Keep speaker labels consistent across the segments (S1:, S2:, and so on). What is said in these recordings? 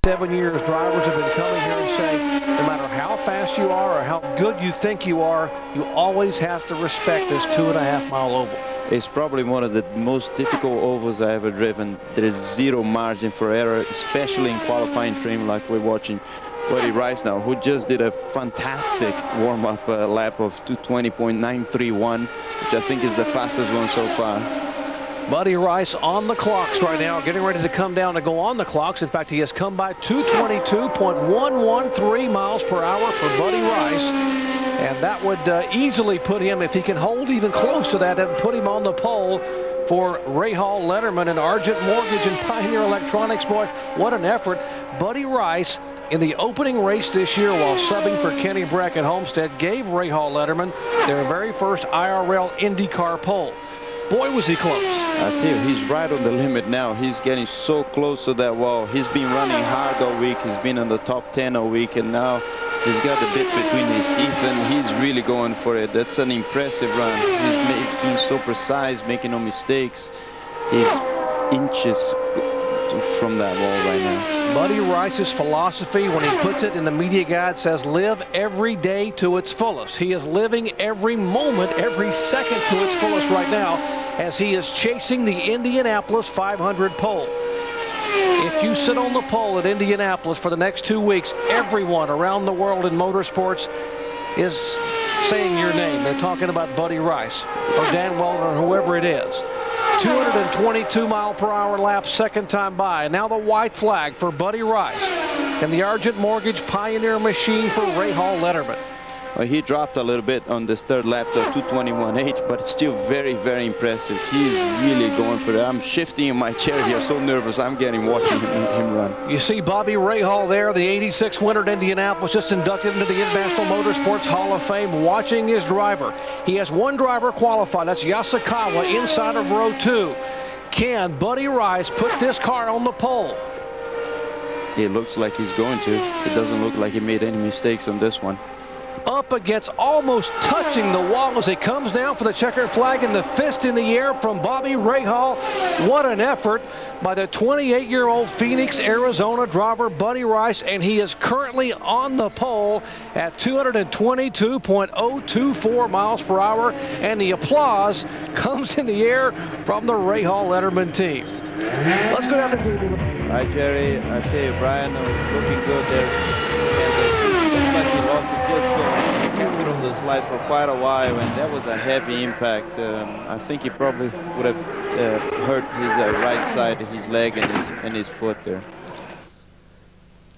S1: 7 years, drivers have been coming here and saying, no matter how fast you are or how good you think you are, you always have to respect this 2.5-mile oval.
S2: It's probably one of the most difficult ovals I ever driven. There is zero margin for error, especially in qualifying trim like we're watching Buddy Rice now, who just did a fantastic warm-up lap of 220.931, which I think is the fastest one so far.
S1: Buddy Rice on the clocks right now, getting ready to come down to go on the clocks. In fact, he has come by 222.113 miles per hour for Buddy Rice. And that would easily put him, if he can hold even close to that, that would put him on the pole for Rahal Letterman and Argent Mortgage and Pioneer Electronics. Boy, what an effort. Buddy Rice, in the opening race this year while subbing for Kenny Brack at Homestead, gave Rahal Letterman their very first IRL IndyCar pole. Boy, was he close.
S2: I tell you, he's right on the limit now. He's getting so close to that wall. He's been running hard all week. He's been in the top 10 all week, and now he's got the bit between his teeth, and he's really going for it. That's an impressive run. He's being so precise, making no mistakes. He's inches from that wall right now.
S1: Buddy Rice's philosophy, when he puts it in the media guide, says live every day to its fullest. He is living every moment, every second to its fullest right now as he is chasing the Indianapolis 500 pole. If you sit on the pole at Indianapolis for the next 2 weeks, everyone around the world in motorsports is saying your name. They're talking about Buddy Rice or Dan Weldon or whoever it is. 222-mile-per-hour lap, second time by. Now the white flag for Buddy Rice and the Argent Mortgage Pioneer machine for Rahal Letterman.
S2: Well, he dropped a little bit on this third lap to 221.8, but it's still very, very impressive. He's really going for it. I'm shifting in my chair here, so nervous. I'm watching him run.
S1: You see Bobby Rahal there, the '86 winner at Indianapolis, just inducted into the International Motorsports Hall of Fame, watching his driver. He has one driver qualified. That's Yasukawa inside of row 2. Can Buddy Rice put this car on the pole?
S2: It looks like he's going to. It doesn't look like he made any mistakes on this one.
S1: Up against, almost touching the wall as he comes down for the checkered flag, and the fist in the air from Bobby Rahal. What an effort by the 28-year-old Phoenix, Arizona driver Buddy Rice, and he is currently on the pole at 222.024 miles per hour, and the applause comes in the air from the Rahal Letterman team. Let's go down to
S2: Hi, Jerry. I tell you, Brian was looking good there. Looks like he lost it just on the slide for quite a while, and that was a heavy impact. I think he probably would have hurt his right side, his leg, and his foot there.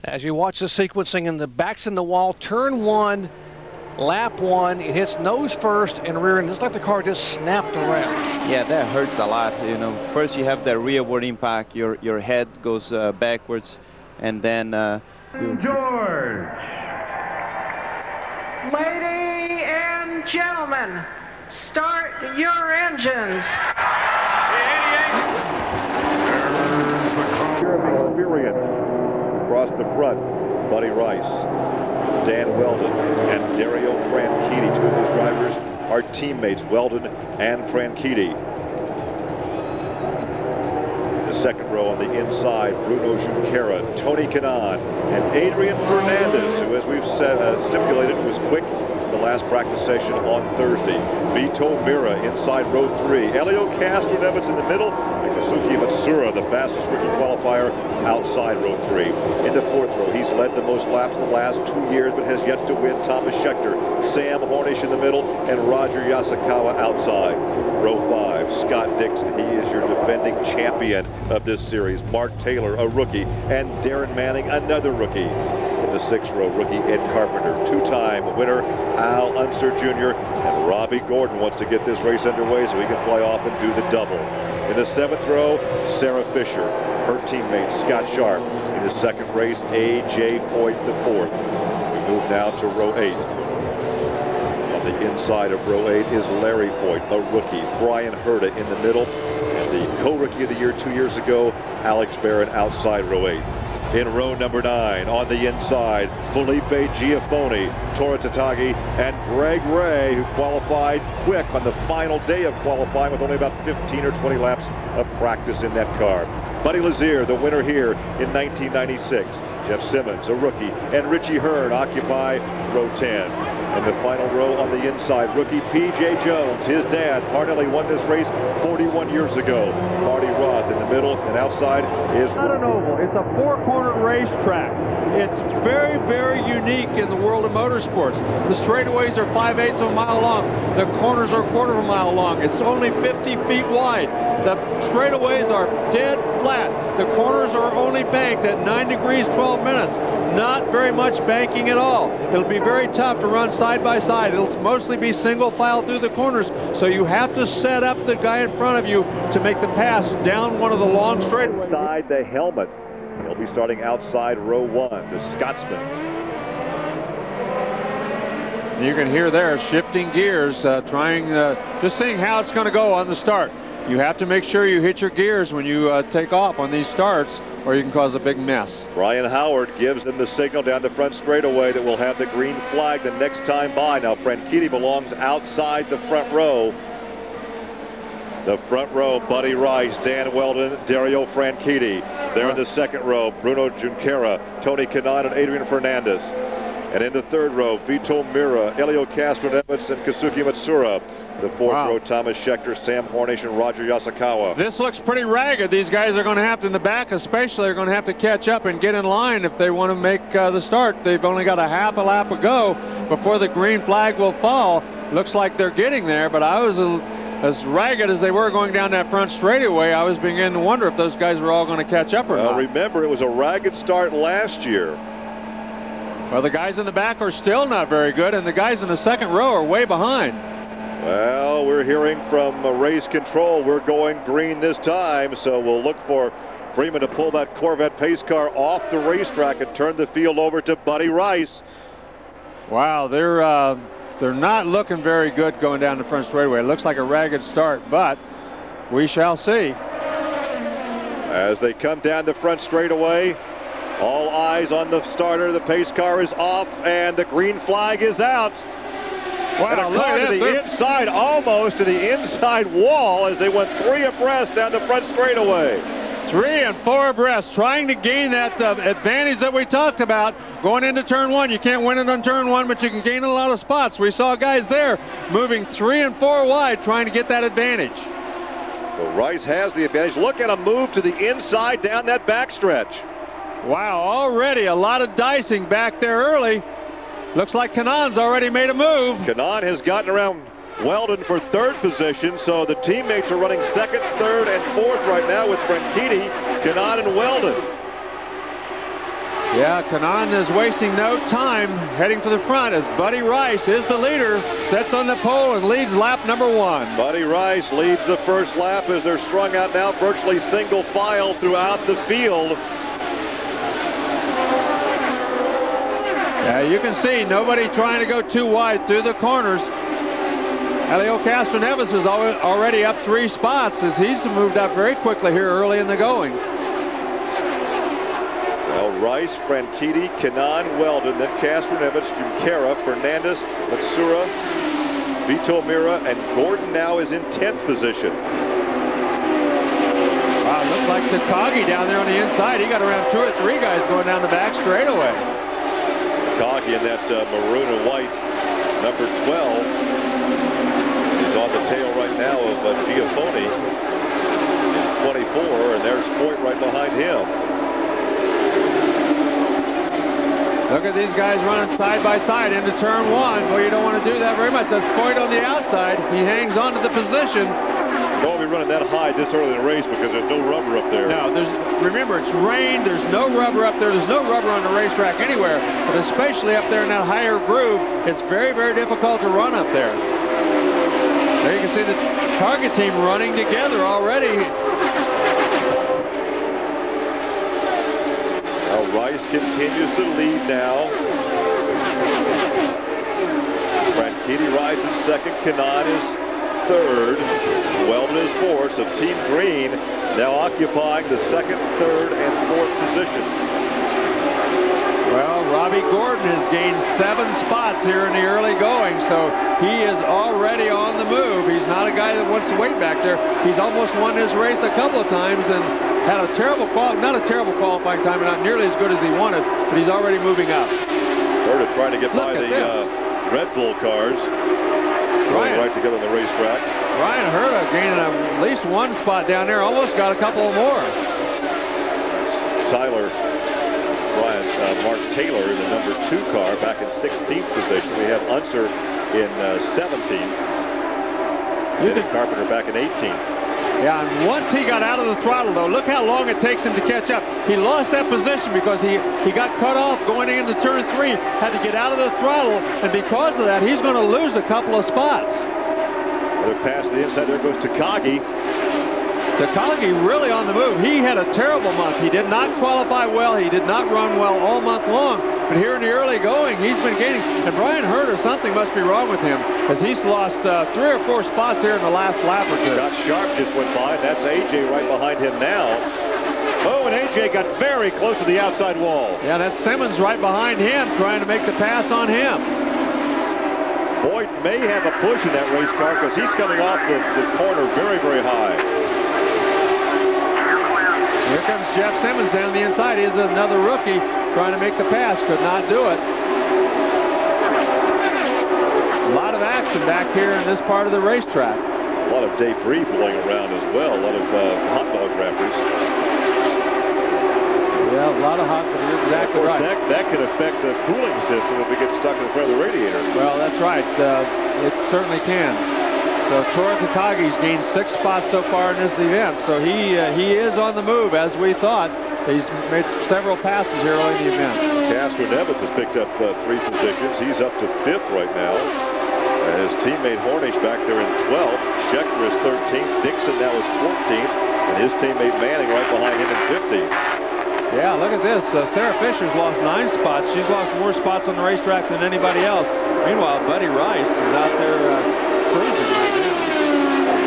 S1: As you watch the sequencing, and the back's in the wall, turn 1, lap 1, it hits nose first and rear end. It's like the car just snapped around.
S2: Yeah, that hurts a lot. You know, first you have that rearward impact, your head goes backwards, and then
S3: George.
S4: Ladies and gentlemen, start your engines.
S3: Year of experience across the front. Buddy Rice, Dan Weldon, and Dario Franchitti. Two of those drivers are teammates, Weldon and Franchitti. The second row on the inside, Bruno Junqueira, Tony Kanaan, and Adrian Fernandez, who, as we've stipulated, was quick the last practice session on Thursday. Vito Mira inside row 3. Elio Castroneves in the middle, and Kazuki Matsura, the fastest rookie qualifier, outside row 3. In the fourth row, he's led the most laps in the last 2 years, but has yet to win. Thomas Schechter, Sam Hornish in the middle, and Roger Yasukawa outside. Row 5, Scott Dixon, he is your defending champion of this series. Mark Taylor, a rookie, and Darren Manning, another rookie. In the sixth row, rookie Ed Carpenter, two-time winner Al Unser Jr., and Robbie Gordon wants to get this race underway so he can fly off and do the double. In the seventh row, Sarah Fisher, her teammate Scott Sharp. In his second race, A.J. Foyt the fourth. We move now to row 8. On the inside of row 8 is Larry Foyt, a rookie. Brian Herta in the middle, and the co-rookie of the year 2 years ago, Alex Barron outside row 8. In row number 9, on the inside, Felipe Giafoni, Tora Tatagi, and Greg Ray, who qualified quick on the final day of qualifying with only about 15 or 20 laps of practice in that car. Buddy Lazier, the winner here in 1996. Jeff Simmons, a rookie, and Richie Hearn occupy row 10. In the final row on the inside, rookie P.J. Jones. His dad, Parnelli, won this race 41 years ago. Marty Roth in the middle, and outside is...
S5: Not an oval. It's a four-cornered racetrack. It's very, very unique in the world of motorsports. The straightaways are 5/8 of a mile long. The corners are a quarter of a mile long. It's only 50 feet wide. The straightaways are dead flat. The corners are only banked at 9 degrees 12 minutes. Not very much banking at all. It'll be very tough to run side by side. It'll mostly be single file through the corners, so you have to set up the guy in front of you to make the pass down one of the long straightaways.
S3: Inside the helmet. He'll be starting outside row 1, the Scotsman.
S5: You can hear there shifting gears, just seeing how it's going to go on the start. You have to make sure you hit your gears when you take off on these starts, or you can cause a big mess.
S3: Brian Howard gives them the signal down the front straightaway that will have the green flag the next time by. Now Franchitti belongs outside the front row. The front row, Buddy Rice, Dan Weldon, Dario Franchitti. There in the second row, Bruno Junqueira, Tony Kanaan, and Adrian Fernandez. And in the third row, Vito Mira, Elio Castroneves, and Kazuki Matsura. The fourth row, Thomas Schechter, Sam Hornish, and Roger Yasukawa.
S5: This looks pretty ragged. These guys are going to have to, in the back especially, are going to have to catch up and get in line if they want to make the start. They've only got a half a lap to go before the green flag will fall. Looks like they're getting there, but I was as ragged as they were going down that front straightaway. I was beginning to wonder if those guys were all going to catch up or not.
S3: Well, remember, it was a ragged start last year.
S5: Well, the guys in the back are still not very good, and the guys in the second row are way behind.
S3: Well, we're hearing from race control we're going green this time, so we'll look for Freeman to pull that Corvette pace car off the racetrack and turn the field over to Buddy Rice.
S5: Wow, they're not looking very good going down the front straightaway. It looks like a ragged start, but we shall see.
S3: As they come down the front straightaway, all eyes on the starter. The pace car is off, and the green flag is out.
S5: Wow,
S3: and a car to the inside, almost to the inside wall, as they went 3 abreast down the front straightaway.
S5: 3 and 4 abreast, trying to gain that advantage that we talked about going into turn 1. You can't win it on turn 1, but you can gain a lot of spots. We saw guys there moving 3 and 4 wide, trying to get that advantage.
S3: So Rice has the advantage. Look at him move to the inside down that backstretch.
S5: Wow, already a lot of dicing back there early. Looks like Kanaan's already made a move.
S3: Kanaan has gotten around Weldon for 3rd position, so the teammates are running 2nd, 3rd, and 4th right now with Franchitti, Kanaan, and Weldon.
S5: Yeah, Kanaan is wasting no time heading to the front as Buddy Rice is the leader, sets on the pole and leads lap number 1.
S3: Buddy Rice leads the first lap as they're strung out now virtually single file throughout the field.
S5: Yeah, you can see nobody trying to go too wide through the corners. Elio Castroneves is already up 3 spots as he's moved up very quickly here early in the going.
S3: Well, Rice, Franchitti, Kanaan, Weldon, then Castroneves, Junqueira, Fernandez, Matsura, Vito Mira, and Gordon now is in 10th position.
S5: Wow, looks like Takagi down there on the inside. He got around 2 or 3 guys going down the back straightaway.
S3: Takagi in that maroon and white, number 12. He's on the tail right now of Giafoni in 24, and there's Point right behind him.
S5: Look at these guys running side by side into turn 1. Well, you don't want to do that very much. That's Point on the outside. He hangs on to the position.
S3: Don't be running that high this early in the race because there's no rubber up there.
S5: No, remember, it's rain. There's no rubber up there. There's no rubber on the racetrack anywhere, but especially up there in that higher groove, it's very, very difficult to run up there. There you can see the target team running together already.
S3: Now Rice continues to lead now. Franchitti rides in 2nd. Kanaan is 3rd. Weldon is 4th. So Team Green now occupying the 2nd, 3rd, and 4th position.
S5: Robbie Gordon has gained 7 spots here in the early going, so he is already on the move. He's not a guy that wants to wait back there. He's almost won this race a couple of times and had a terrible not a terrible qualifying time, and not nearly as good as he wanted, but he's already moving up.
S3: Berta trying to get by the Red Bull cars. Going right together on the racetrack.
S5: Ryan Herta gaining at least 1 spot down there, almost got a couple more.
S3: Tyler Mark Taylor in the number 2 car back in 16th position. We have Unser in 17th. Carpenter back in 18th.
S5: Yeah, and once he got out of the throttle, though, look how long it takes him to catch up. He lost that position because he got cut off going into turn 3, had to get out of the throttle, and because of that, he's going to lose a couple of spots.
S3: Another pass to the inside. There goes Takagi.
S5: Takagi really on the move. He had a terrible month. He did not qualify well. He did not run well all month long. But here in the early going, he's been gaining. And Brian Herta, something must be wrong with him, as he's lost 3 or 4 spots here in the last lap or 2.
S3: Scott Sharp just went by. That's AJ right behind him now. Oh, and AJ got very close to the outside wall.
S5: Yeah, that's Simmons right behind him, trying to make the pass on him.
S3: Boyd may have a push in that race car because he's coming off the corner very, very high.
S5: Here comes Jeff Simmons down the inside. He's another rookie trying to make the pass. Could not do it. A lot of action back here in this part of the racetrack.
S3: A lot of debris blowing around as well. A lot of hot dog wrappers.
S5: Yeah, a lot of hot dog. You're exactly right.
S3: That could affect the cooling system if it gets stuck in the front of the radiator.
S5: Well, that's right. It certainly can. So Toru Takagi's gained 6 spots so far in this event. So he is on the move, as we thought. He's made several passes here early in the event.
S3: Castro Neves has picked up 3 positions. He's up to 5th right now. His teammate Hornish back there in 12th. Schechter is 13th. Dixon now is 14th. And his teammate Manning right behind him in 15th.
S5: Yeah, look at this. Sarah Fisher's lost 9 spots. She's lost more spots on the racetrack than anybody else. Meanwhile, Buddy Rice is out there cruising right now.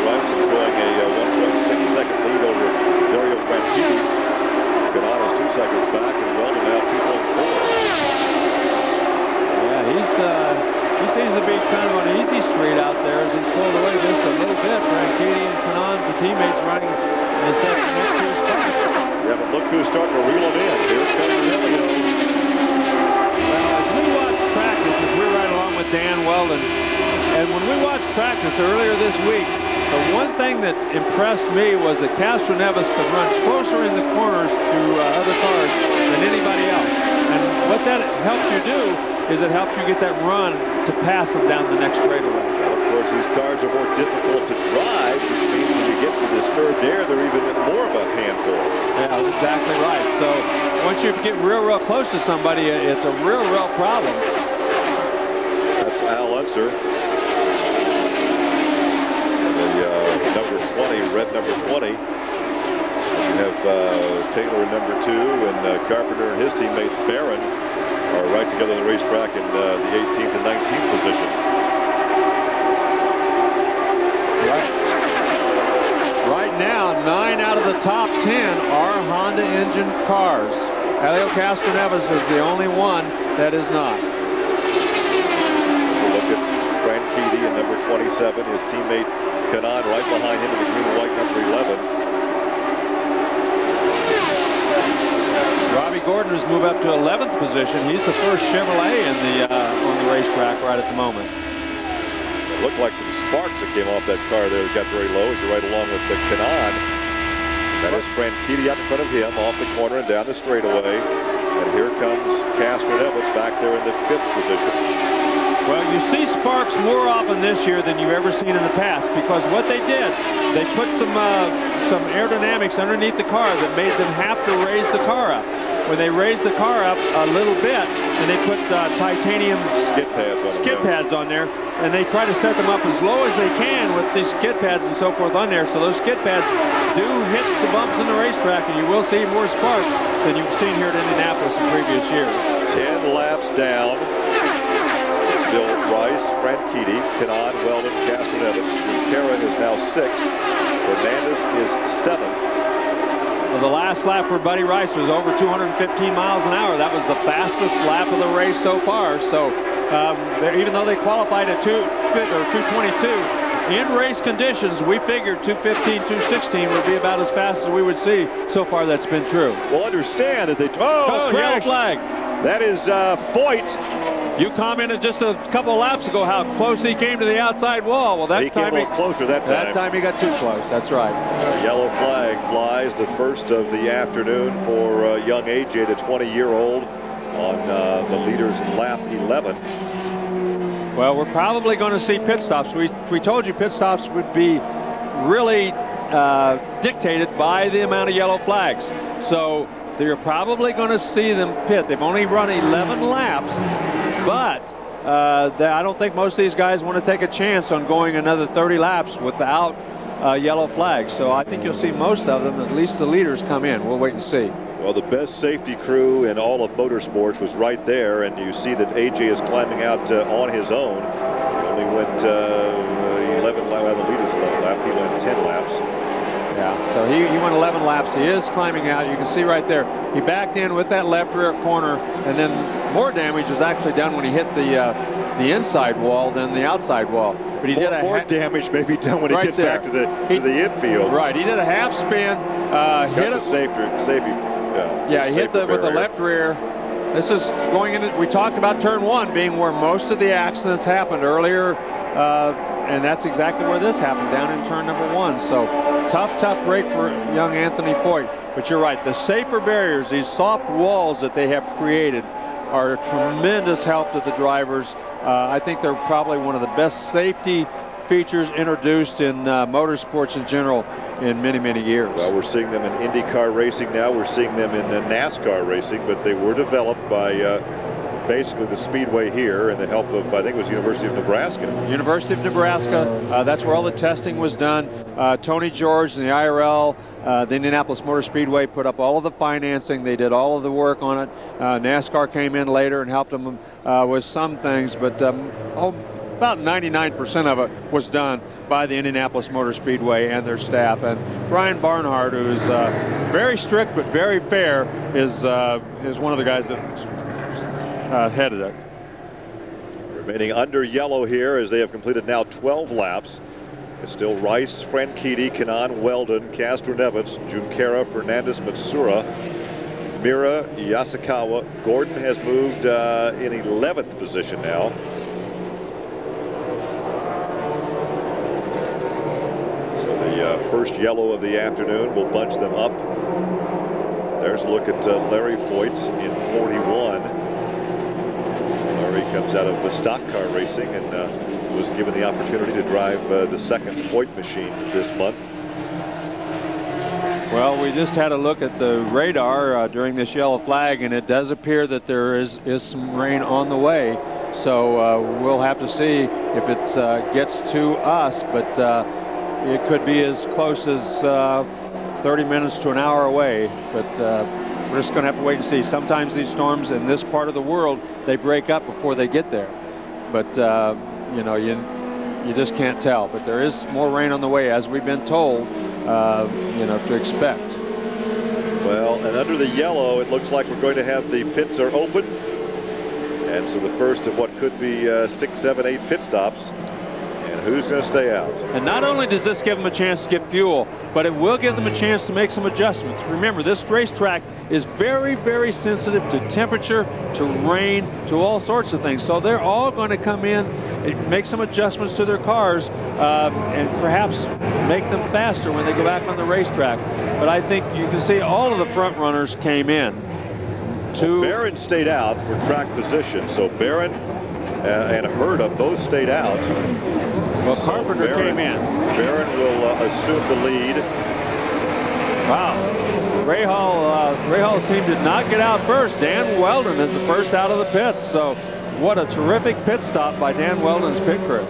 S3: Rice is enjoying a 1.6-second lead over Dario Franchitti. Canada's 2 seconds back, and Weldon now 2.4. Yeah,
S5: he seems to be kind of on an easy street out there as he's pulled away just a little bit. Franchitti and Canan, the teammates, running in the next 2 spots.
S3: Yeah, but look who's starting to reel him in. Here comes Elio.
S5: Well, as we watch practice, as we're right along with Dan Weldon, and when we watched practice earlier this week, the one thing that impressed me was that Castro Neves could run closer in the corners to other cars than anybody else. And what that helps you do is it helps you get that run to pass them down the next straightaway.
S3: Well, of course, these cars are more difficult to drive, which means when you get to disturbed air, they're even more of a handful.
S5: Yeah, that's exactly right. So once you get real close to somebody, it's a real problem.
S3: That's Al Unser. Number 20, red number 20. You have Taylor in number 2, and Carpenter and his teammate Barron are right together on the racetrack in the 18th and 19th positions.
S5: Right now, 9 out of the top 10 are Honda engine cars. Helio Castroneves is the only one that is not.
S3: We'll look at Franchitti in number 27, his teammate Canan right behind him in the green and white number 11.
S5: Robbie Gordon has moved up to 11th position. He's the first Chevrolet in on the racetrack right at the moment.
S3: It looked like some sparks that came off that car there that got very low as you're right along with the Canan. That is Franchitti out in front of him off the corner and down the straightaway. And here comes Castroneves back there in the 5th position.
S5: Well, you see sparks more often this year than you've ever seen in the past, because what they did, they put some aerodynamics underneath the car that made them have to raise the car up. When they raised the car up a little bit, and they put titanium skid pads on there, and they try to set them up as low as they can with these skid pads and so forth on there. So those skid pads do hit the bumps in the racetrack, and you will see more sparks than you've seen here at Indianapolis in previous years.
S3: 10 laps down. Still Rice, Franchitti, Canan, Weldon, Castroneves. Kara is now 6th. Fernandez is 7th.
S5: the last lap for Buddy Rice was over 215 miles an hour. That was the fastest lap of the race so far. So even though they qualified at 222, in race conditions, we figured 215, 216 would be about as fast as we would see. So far, that's been true.
S3: Well, understand that they... Oh,
S5: yellow flag.
S3: That is Foyt.
S5: You commented just a couple of laps ago how close he came to the outside wall. Well, that
S3: he came a little closer that time.
S5: That time he got too close. That's right.
S3: Yellow flag flies, the first of the afternoon for young AJ, the 20-year-old, on the leader's lap 11.
S5: Well, we're probably going to see pit stops. We told you pit stops would be really dictated by the amount of yellow flags. So you're probably going to see them pit. They've only run 11 laps, but I don't think most of these guys want to take a chance on going another 30 laps without yellow flags. So I think you'll see most of them, at least the leaders, come in. We'll wait and see.
S3: Well, the best safety crew in all of motorsports was right there, and you see that AJ is climbing out on his own. He only went 11 laps out of the leader's lap. He went 10 laps.
S5: Yeah, so he went 11 laps. He is climbing out. You can see right there. He backed in with that left rear corner, and then more damage was actually done when he hit the inside wall than the outside wall. But he did
S3: more damage may be done when he gets back to the infield.
S5: Right, he did a half spin. Hit
S3: the safety.
S5: Yeah, he hit with the left rear. This is going in. We talked about turn 1 being where most of the accidents happened earlier. And that's exactly where this happened, down in turn number 1. So tough break for young Anthony Foyt. But you're right, the safer barriers, these soft walls that they have created, are a tremendous help to the drivers. I think they're probably one of the best safety features introduced in motorsports in general in many years.
S3: Well, we're seeing them in IndyCar racing now. We're seeing them in NASCAR racing, but they were developed by basically the speedway here and the help of, I think it was University of Nebraska.
S5: University of Nebraska, that's where all the testing was done. Tony George and the IRL, the Indianapolis Motor Speedway, put up all of the financing. They did all of the work on it. NASCAR came in later and helped them with some things, but about 99% of it was done by the Indianapolis Motor Speedway and their staff. And Brian Barnhart, who is very strict but very fair, is one of the guys that headed it.
S3: Remaining under yellow here as they have completed now 12 laps. It's still Rice, Franchitti, Kanaan, Weldon, Castro-Neves, Junqueira, Fernandez, Matsura, Mira, Yasukawa. Gordon has moved in 11th position now. So the first yellow of the afternoon will bunch them up. There's a look at Larry Foyt in 41. Larry comes out of the stock car racing and was given the opportunity to drive the second Foyt machine this month.
S5: Well, we just had a look at the radar during this yellow flag, and it does appear that there is some rain on the way. So we'll have to see if it gets to us, but it could be as close as 30 minutes to an hour away. But we're just going to have to wait and see. Sometimes these storms in this part of the world, they break up before they get there. But, you know, you just can't tell. But there is more rain on the way, as we've been told, you know, to expect.
S3: Well, and under the yellow, it looks like we're going to have the pits are open. And so the first of what could be 6, 7, 8 pit stops. And who's going to stay out?
S5: And not only does this give them a chance to get fuel, but it will give them a chance to make some adjustments. Remember, this racetrack is very sensitive to temperature, to rain, to all sorts of things. So they're all going to come in and make some adjustments to their cars and perhaps make them faster when they go back on the racetrack. But I think you can see all of the front runners came in.
S3: Well, Barron stayed out for track position. So Barron and Herta both stayed out.
S5: Well, Carpenter came in.
S3: Barron will assume the lead.
S5: Wow. Rahall's team did not get out first. Dan Weldon is the first out of the pits. So what a terrific pit stop by Dan Weldon's pit crew.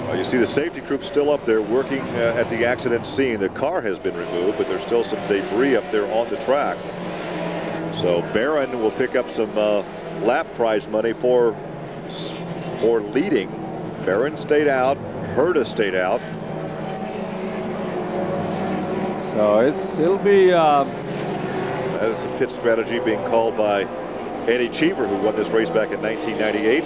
S3: Well, you see the safety crew still up there working at the accident scene. The car has been removed, but there's still some debris up there on the track. So Barron will pick up some lap prize money for leading. Barron stayed out. Herta stayed out.
S5: So it'll be.
S3: That is a pit strategy being called by Eddie Cheever, who won this race back in 1998.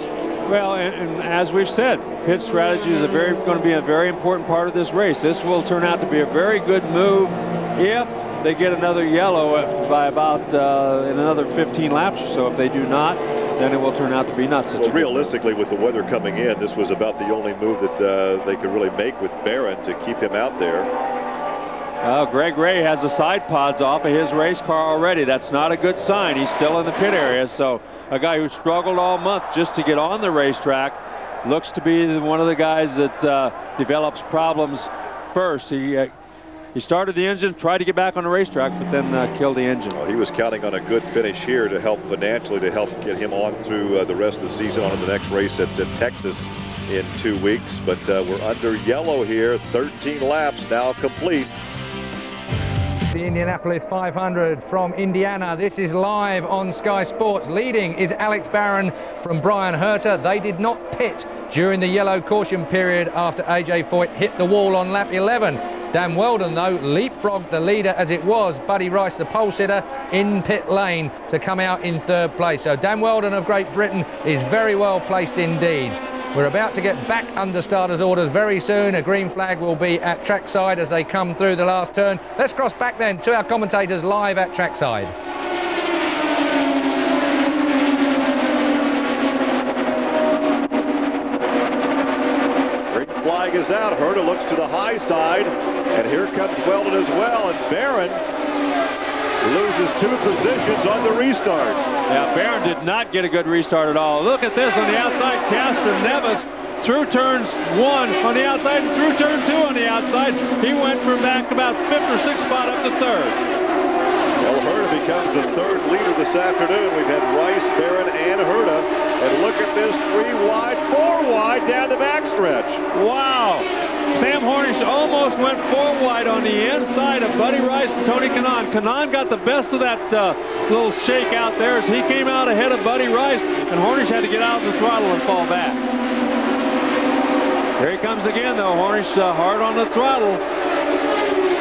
S5: Well, and as we've said, pit strategy is going to be a very important part of this race. This will turn out to be a very good move if they get another yellow by about in another 15 laps or so. If they do not, then it will turn out to be not such a good
S3: realistically, with the weather coming in, this was about the only move that they could really make with Barron to keep him out there.
S5: Greg Ray has the side pods off of his race car already. That's not a good sign. He's still in the pit area. So a guy who struggled all month just to get on the racetrack looks to be one of the guys that develops problems first. He started the engine, tried to get back on the racetrack, but then killed the engine.
S3: Well, he was counting on a good finish here to help financially, to help get him on through the rest of the season, on to the next race at Texas in 2 weeks. But we're under yellow here. 13 laps now complete.
S6: The Indianapolis 500 from Indiana. This is live on Sky Sports. Leading is Alex Barron from Brian Herter. They did not pit during the yellow caution period after AJ Foyt hit the wall on lap 11. Dan Weldon, though, leapfrogged the leader as it was Buddy Rice, the pole sitter, in pit lane to come out in third place. So Dan Weldon of Great Britain is very well placed indeed. We're about to get back under starters' orders very soon. A green flag will be at trackside as they come through the last turn. Let's cross back then to our commentators live at trackside.
S3: Green flag is out. Herta looks to the high side, and here comes Weldon as well, and Barron loses 2 positions on the restart.
S5: Yeah, Barron did not get a good restart at all. Look at this on the outside. Castor Nevis through turns 1 on the outside and through turn 2 on the outside. He went from back about 5th or 6th spot up to 3rd.
S3: Well, Herta becomes the 3rd leader this afternoon. We've had Rice, Barron, and Herta. And look at this, 3 wide, 4 wide down the backstretch.
S5: Wow. Sam Hornish almost went 4 wide on the inside of Buddy Rice and Tony Kanaan. Kanaan got the best of that little shake out there as he came out ahead of Buddy Rice, and Hornish had to get out of the throttle and fall back. Here he comes again, though. Hornish hard on the throttle.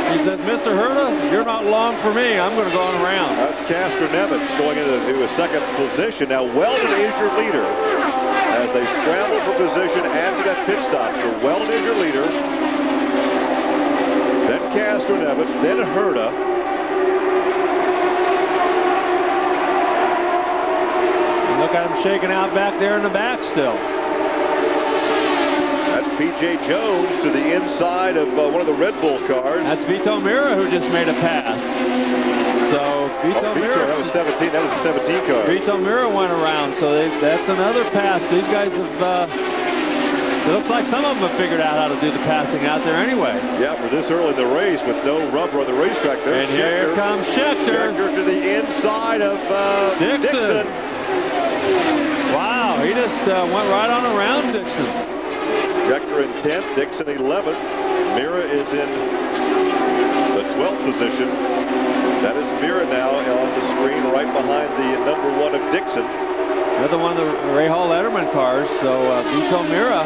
S5: He said, Mr. Herta, you're not long for me. I'm going to go on around.
S3: That's Castor Nevis going into a 2nd position. Now, Weldon is your leader as they scramble for position after that pit stop. So Weldon is your leader. Then Castor Nevis, then Herta.
S5: And look at him shaking out back there in the back still.
S3: That's P.J. Jones to the inside of one of the Red Bull cars.
S5: That's Vito Mira who just made a pass. So Vito Mira.
S3: That was 17. That was a 17 car.
S5: Vito Mira went around. So that's another pass. These guys have. It looks like some of them have figured out how to do the passing out there anyway. Yeah,
S3: for this early in the race with no rubber on the racetrack. There's
S5: and here comes Schechter.
S3: Schechter to the inside of Dixon.
S5: Wow, he just went right on around Dixon.
S3: Schechter in 10th, Dixon 11th. Mira is in the 12th position. That is Mira now on the screen right behind the number 1 of Dixon.
S5: Another one of the Ray Hall Letterman cars. So Vito Mira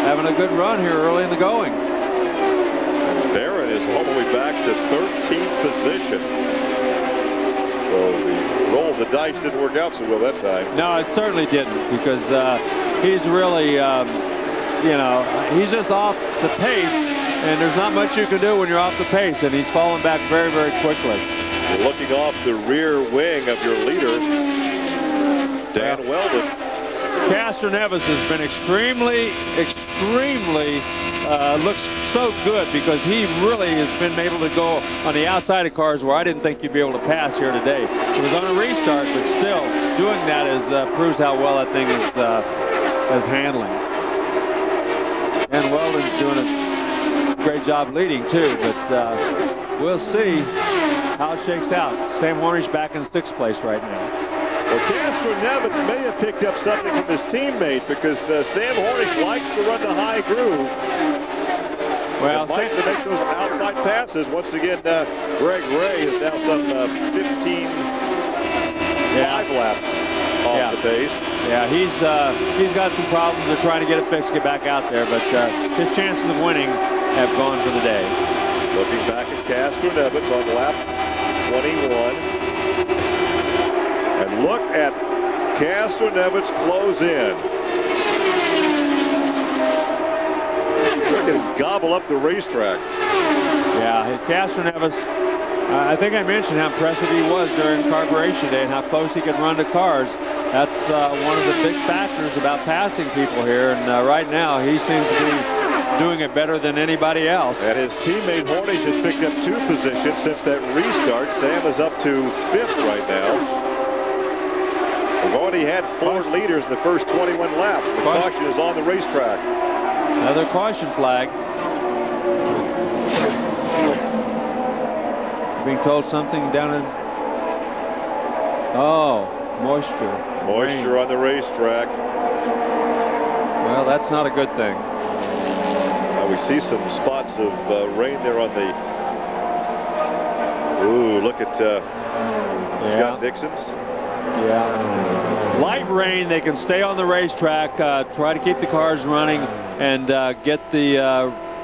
S5: having a good run here early in the going.
S3: And Barron is all the way back to 13th position. So the roll of the dice didn't work out so well that time.
S5: No, it certainly didn't, because he's really, you know, he's just off the pace, and there's not much you can do when you're off the pace, and he's falling back very, very quickly.
S3: You're looking off the rear wing of your leader, Dan Weldon.
S5: Castor Nevis has been extremely looks so good, because he really has been able to go on the outside of cars where I didn't think you'd be able to pass here today. It was on a restart, but still doing that proves how well that thing is handling. And Weldon's doing a great job leading too, but we'll see how it shakes out. Sam Hornish back in 6th place right now.
S3: Well, Castor Nevis may have picked up something from his teammate, because Sam Hornish likes to run the high groove. Well, likes to make those outside passes. Once again, Greg Ray has now done 5 laps off the pace.
S5: Yeah, he's got some problems. They're trying to get it fixed, get back out there, but his chances of winning have gone for the day.
S3: Looking back at Castro-Neves on lap 21. And look at Castro-Neves close in. They're going to gobble up the racetrack.
S5: Yeah, Castro-Neves, I think I mentioned how impressive he was during carburation day and how close he could run to cars. That's one of the big factors about passing people here, and right now he seems to be doing it better than anybody else.
S3: And his teammate Hornish has picked up 2 positions since that restart. Sam is up to 5th right now. We've already had 4 leaders in the first 21 laps. The caution is on the racetrack.
S5: Another caution flag. Being told something down in... Oh, moisture.
S3: Moisture on the racetrack.
S5: Well, that's not a good thing.
S3: We see some spots of rain there on the... Ooh, look at Scott Dixon's.
S5: Yeah. Light rain, they can stay on the racetrack, try to keep the cars running, and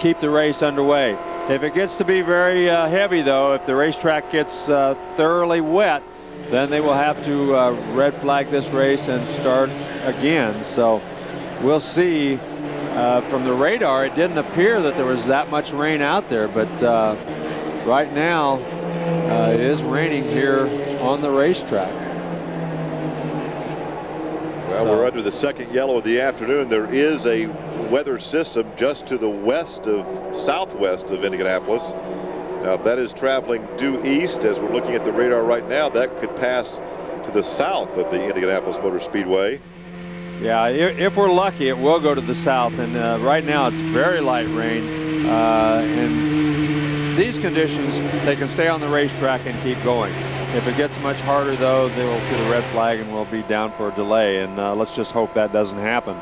S5: keep the race underway. If it gets to be very heavy, though, if the racetrack gets thoroughly wet, then they will have to red flag this race and start again. So we'll see. From the radar, it didn't appear that there was that much rain out there, but right now it is raining here on the racetrack.
S3: Well, we're under the second yellow of the afternoon. There is a weather system just to the southwest of Indianapolis. Now, if that is traveling due east, as we're looking at the radar right now, that could pass to the south of the Indianapolis Motor Speedway.
S5: Yeah, if we're lucky, it will go to the south, and right now it's very light rain. In these conditions, they can stay on the racetrack and keep going. If it gets much harder, though, they will see the red flag and we'll be down for a delay, and let's just hope that doesn't happen.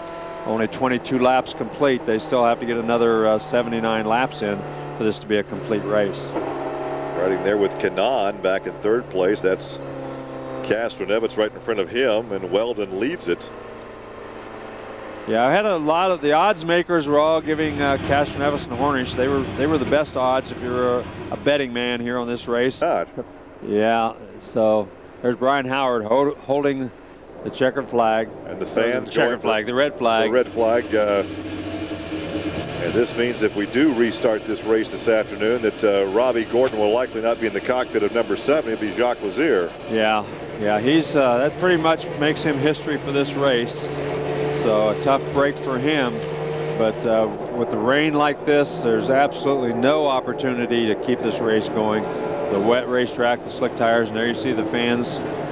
S5: Only 22 laps complete. They still have to get another 79 laps in for this to be a complete race.
S3: Riding there with Kanaan back in 3rd place. That's Castro-Neves right in front of him, and Weldon leads it.
S5: Yeah, I had a lot of the odds makers were all giving Castro-Neves and Hornish. They were the best odds if you're a betting man here on this race. Yeah, so there's Brian Howard holding the checkered flag.
S3: And the fans
S5: the red flag.
S3: The red flag. And this means if we do restart this race this afternoon, that Robbie Gordon will likely not be in the cockpit of number 7. It'll be Jacques Lazier.
S5: Yeah, he's that pretty much makes him history for this race. So a tough break for him, but with the rain like this, there's absolutely no opportunity to keep this race going. The wet racetrack, the slick tires, and there you see the fans.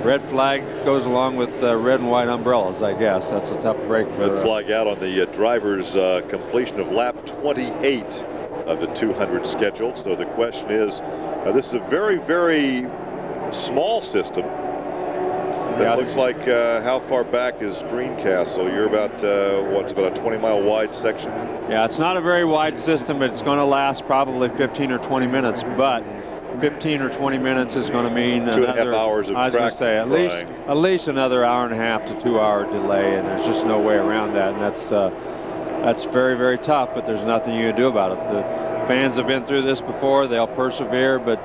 S5: Red flag goes along with red and white umbrellas, I guess. That's a tough break for
S3: red flag out on the driver's completion of lap 28 of the 200 scheduled. So the question is, this is a very, very small system. That looks like how far back is Greencastle? You're about, what's about a 20-mile wide section?
S5: Yeah, it's not a very wide system, but it's going to last probably 15 or 20 minutes. But 15 or 20 minutes is going to mean
S3: 2.5 hours of
S5: I was going to say at least another hour and a half to 2 hour delay, and there's just no way around that. And that's very, very tough. But there's nothing you can do about it. The fans have been through this before; they'll persevere. But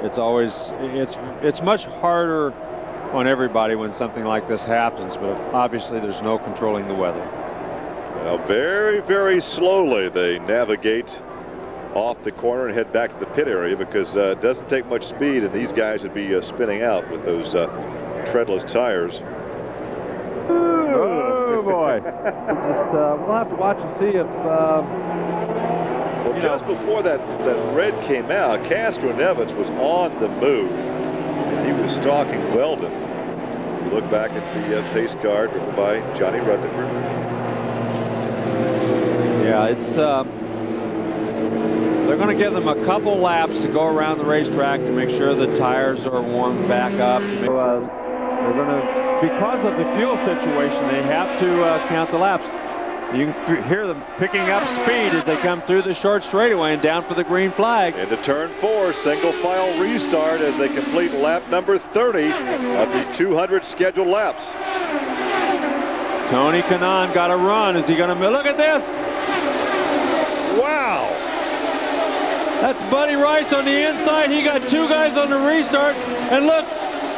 S5: it's much harder on everybody when something like this happens, but obviously there's no controlling the weather.
S3: Well, very, very slowly they navigate off the corner and head back to the pit area, because it doesn't take much speed, and these guys would be spinning out with those treadless tires.
S5: Oh boy! We'll have to watch and see if.
S3: Well, just before that red came out, Castro-Neves was on the move. He was stalking Weldon. You look back at the pace car driven by Johnny Rutherford.
S5: Yeah, they're going to give them a couple laps to go around the racetrack to make sure the tires are warmed back up. They're going to, because of the fuel situation, they have to count the laps. You can hear them picking up speed as they come through the short straightaway and down for the green flag.
S3: Into turn 4, single file restart as they complete lap number 30 of the 200 scheduled laps.
S5: Tony Kanaan got a run. Is he going to look at this?
S3: Wow!
S5: That's Buddy Rice on the inside. He got two guys on the restart. And look,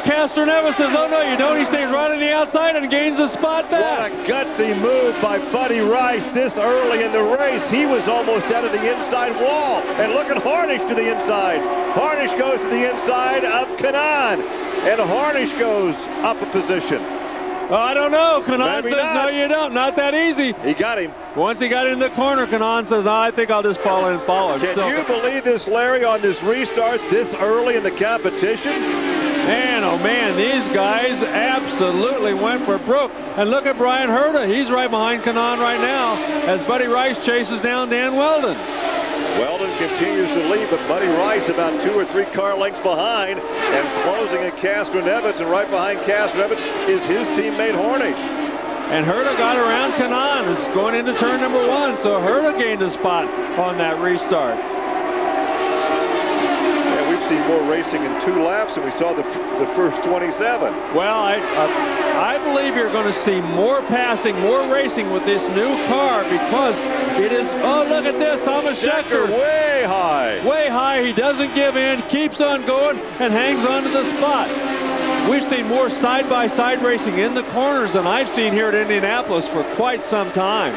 S5: Castroneves says, oh no, you don't. He stays right on the outside and gains the spot back.
S3: What a gutsy move by Buddy Rice this early in the race. He was almost out of the inside wall. And look at Harnish to the inside. Harnish goes to the inside of Kanaan. And Harnish goes up a position.
S5: I don't know. Kanaan
S3: Maybe
S5: says,
S3: not.
S5: no, you don't. Not that easy.
S3: He got him.
S5: Once he got in the corner, Kanaan says, oh, I think I'll just fall in and follow him.
S3: Can you believe this, Larry, on this restart this early in the competition?
S5: Man, oh man, these guys absolutely went for broke. And look at Brian Herta. He's right behind Kanaan right now as Buddy Rice chases down Dan Weldon.
S3: Weldon continues to lead, but Buddy Rice about 2 or 3 car lengths behind and closing at Castroneves, and right behind Castroneves is his teammate Harnish.
S5: And Herta got around Kanaan. It's going into turn number 1, so Herta gained a spot on that restart.
S3: Yeah, we've seen more racing in 2 laps than we saw the first 27.
S5: Well, I believe you're going to see more passing, more racing with this new car because it is, oh, look at this, Thomas Scheckter.
S3: Way high.
S5: Way high. He doesn't give in, keeps on going, and hangs on to the spot. We've seen more side-by-side racing in the corners than I've seen here at Indianapolis for quite some time.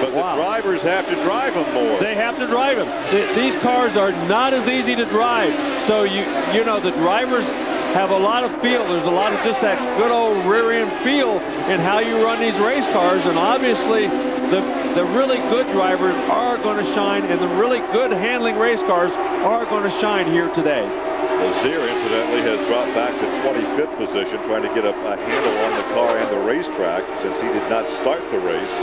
S3: But the drivers have to drive them more.
S5: They have to drive them. These cars are not as easy to drive. So, you know, the drivers have a lot of feel. There's a lot of just that good old rear-end feel in how you run these race cars. And obviously, the really good drivers are going to shine, and the really good handling race cars are going to shine here today.
S3: Lazier, incidentally, has dropped back to 25th position, trying to get a handle on the car and the racetrack since he did not start the race.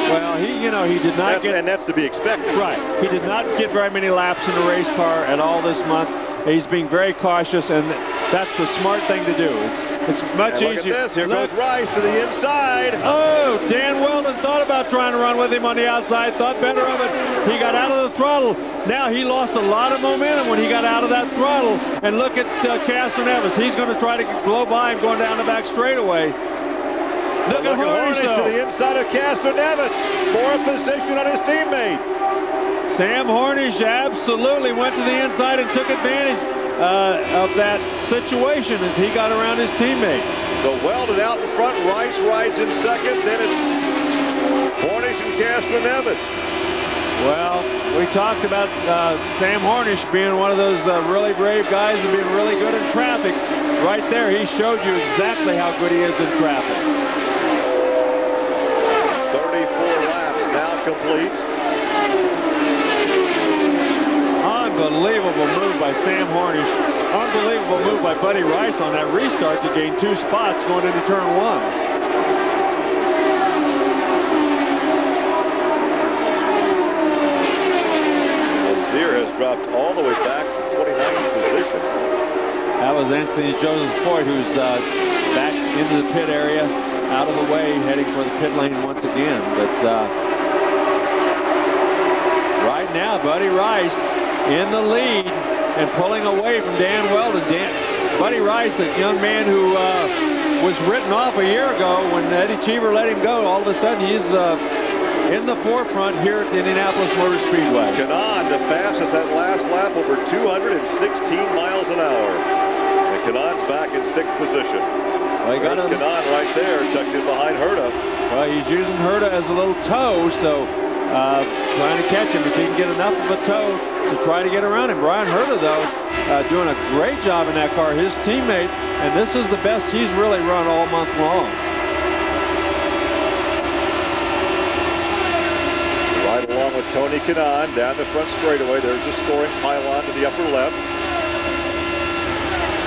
S5: Well, he did not
S3: and that's to be expected.
S5: Right. He did not get very many laps in the race car at all this month. He's being very cautious, and that's the smart thing to do. It's much easier.
S3: Look at this. Here goes Rice to the inside.
S5: Oh, Dan Weldon thought about trying to run with him on the outside, thought better of it. He got out of the throttle. Now he lost a lot of momentum when he got out of that throttle. And look at Castroneves. He's going to try to blow by him going down the back straightaway. Look at Harnish
S3: to the inside of Castroneves. 4th position on his teammate.
S5: Sam Harnish absolutely went to the inside and took advantage of that situation as he got around his teammate.
S3: So Weldon out in front, Rice rides in second, then it's Harnish and Castroneves.
S5: Well, we talked about Sam Harnish being one of those really brave guys and being really good in traffic. Right there, he showed you exactly how good he is in traffic.
S3: 34 laps now complete.
S5: Unbelievable move by Sam Harnish. Unbelievable move by Buddy Rice on that restart to gain 2 spots going into turn 1.
S3: Lazier has dropped all the way back to 29th position.
S5: That was Anthony Joseph Floyd, who's back into the pit area, out of the way, heading for the pit lane once again. But right now, Buddy Rice in the lead and pulling away from Dan Weldon. Buddy Rice, a young man who was written off a year ago when Eddie Cheever let him go. All of a sudden, he's in the forefront here at the Indianapolis Motor Speedway.
S3: Kanaan, the fastest that last lap, over 216 miles an hour. And Kanaan's back in 6th position.
S5: Well,
S3: there's Kanaan right there, tucked in behind Herta.
S5: Well, he's using Herta as a little toe, so trying to catch him if he can get enough of a toe to try to get around him. Brian Herta, though, doing a great job in that car. His teammate, and this is the best he's really run all month long.
S3: Right along with Tony Kanaan down the front straightaway. There's the scoring pylon to the upper left.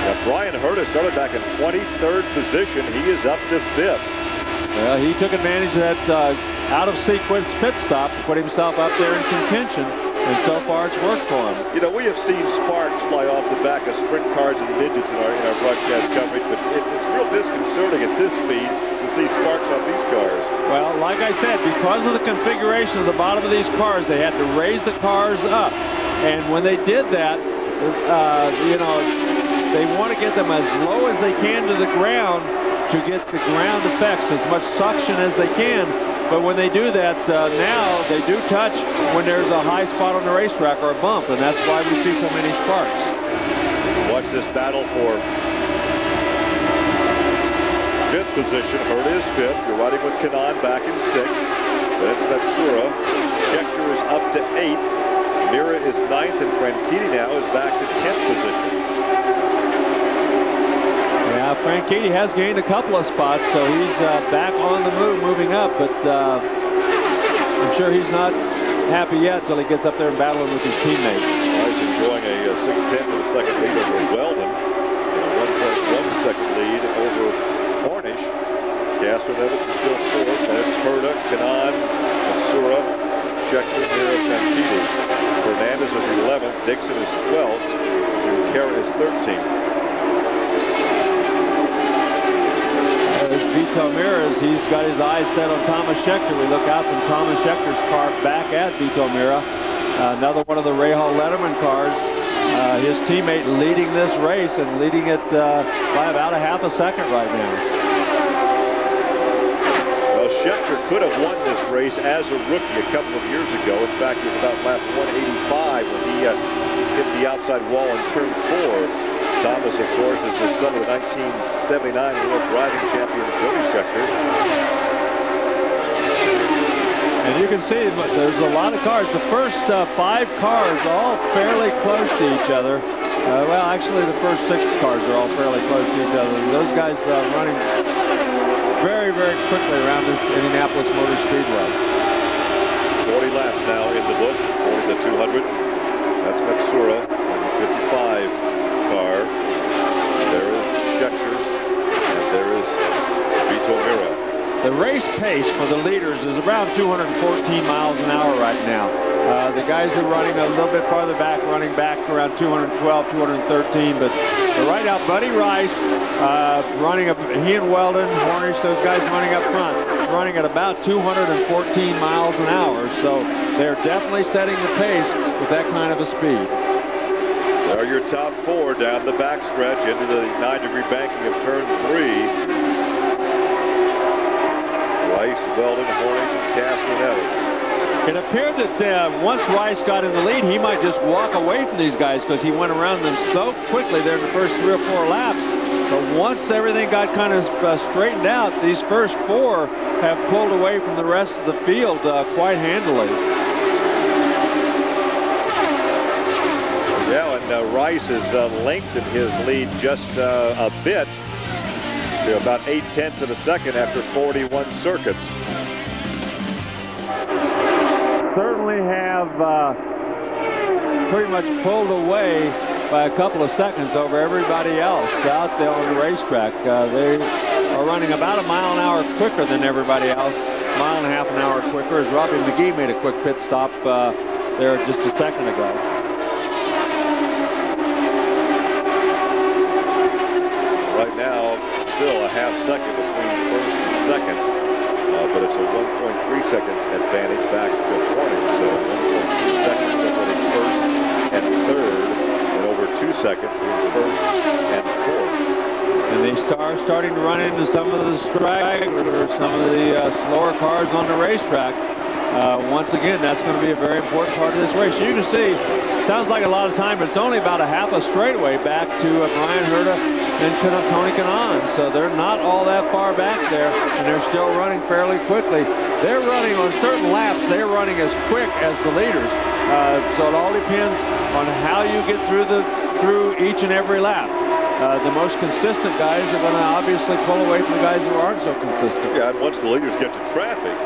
S3: Now, Brian Herta started back in 23rd position. He is up to 5th.
S5: Well, he took advantage of that out-of-sequence pit stop to put himself up there in contention, and so far it's worked for him.
S3: You know, we have seen sparks fly off the back of sprint cars and midgets in our broadcast coverage, but it's real disconcerting at this speed to see sparks off these cars.
S5: Well, like I said, because of the configuration of the bottom of these cars, they had to raise the cars up, and when they did that, you know, they want to get them as low as they can to the ground to get the ground effects, as much suction as they can. but when they do that, now they do touch when there's a high spot on the racetrack or a bump, and that's why we see so many sparks.
S3: Watch this battle for 5th position. Hurta is 5th. You're riding with Kanaan back in 6th. Then it's Matsura. Schechter is up to 8th. Mira is 9th, and Franchitti now is back to 10th position.
S5: Yeah, Franchitti has gained a couple of spots, so he's back on the move, moving up, but I'm sure he's not happy yet until he gets up there and battling with his teammates.
S3: Well, he's enjoying a 6/10 of a second lead over Weldon, and a 1.1 second lead over Cornish. Castro-Neves is still 4th, and it's Hurta, Kanaan, Matsura, Schechter, Mira, Franchitti. Fernandez is 11th, Dixon is 12th, Junqueira is 13th.
S5: Vito Mira, he's got his eyes set on Thomas Schechter. We look out from Thomas Schechter's car back at Vito Mira. Another one of the Rahal Letterman cars. His teammate leading this race and leading it by about a half a second right now.
S3: Well, Schechter could have won this race as a rookie a couple of years ago. In fact, it was about lap 185 when he hit the outside wall in turn 4. Thomas, of course, is the son of the 1979 World Driving Champion Jody Schechter.
S5: And you can see there's a lot of cars. The first 5 cars are all fairly close to each other. Well, actually, the first 6 cars are all fairly close to each other. Those guys running very, very quickly around this Indianapolis Motor Speedway.
S3: 40 laps now in the book, 40 to 200. That's Matsura on the 55 car. There is Schechter, and there is Vito Mira.
S5: The race pace for the leaders is around 214 miles an hour right now. The guys are running a little bit farther back, running back around 212, 213. But right now, Buddy Rice running up, he and Weldon, Hornish, those guys running up front, running at about 214 miles an hour. So they're definitely setting the pace with that kind of a speed.
S3: There are your top 4 down the backstretch into the 9-degree banking of turn 3. Rice, Weldon, Hornish, and Castro-Neves.
S5: It appeared that once Rice got in the lead, he might just walk away from these guys because he went around them so quickly there in the first 3 or 4 laps. But once everything got kind of straightened out, these first 4 have pulled away from the rest of the field quite handily.
S3: Yeah, and Rice has lengthened his lead just a bit to about 0.8 of a second after 41 circuits.
S5: Certainly have pretty much pulled away by a couple of seconds over everybody else out there on the racetrack. They are running about a mile an hour quicker than everybody else, mile and a half an hour quicker, as Robbie McGee made a quick pit stop there just a second ago.
S3: Right now, still a half second between first and second, but it's a 1.3 second advantage back to Hornish. So 1.3 seconds separating first and third, and over 2 seconds between first and fourth.
S5: And they starting to run into some of the stragglers, some of the slower cars on the racetrack. Once again, that's going to be a very important part of this race. You can see, sounds like a lot of time, but it's only about a half a straightaway back to Brian Hurta and Tony Kanaan. So they're not all that far back there, and they're still running fairly quickly. They're running on certain laps, they're running as quick as the leaders. So it all depends on how you get through each and every lap. The most consistent guys are going to obviously pull away from the guys who aren't so consistent.
S3: Yeah, and once the leaders get to traffic,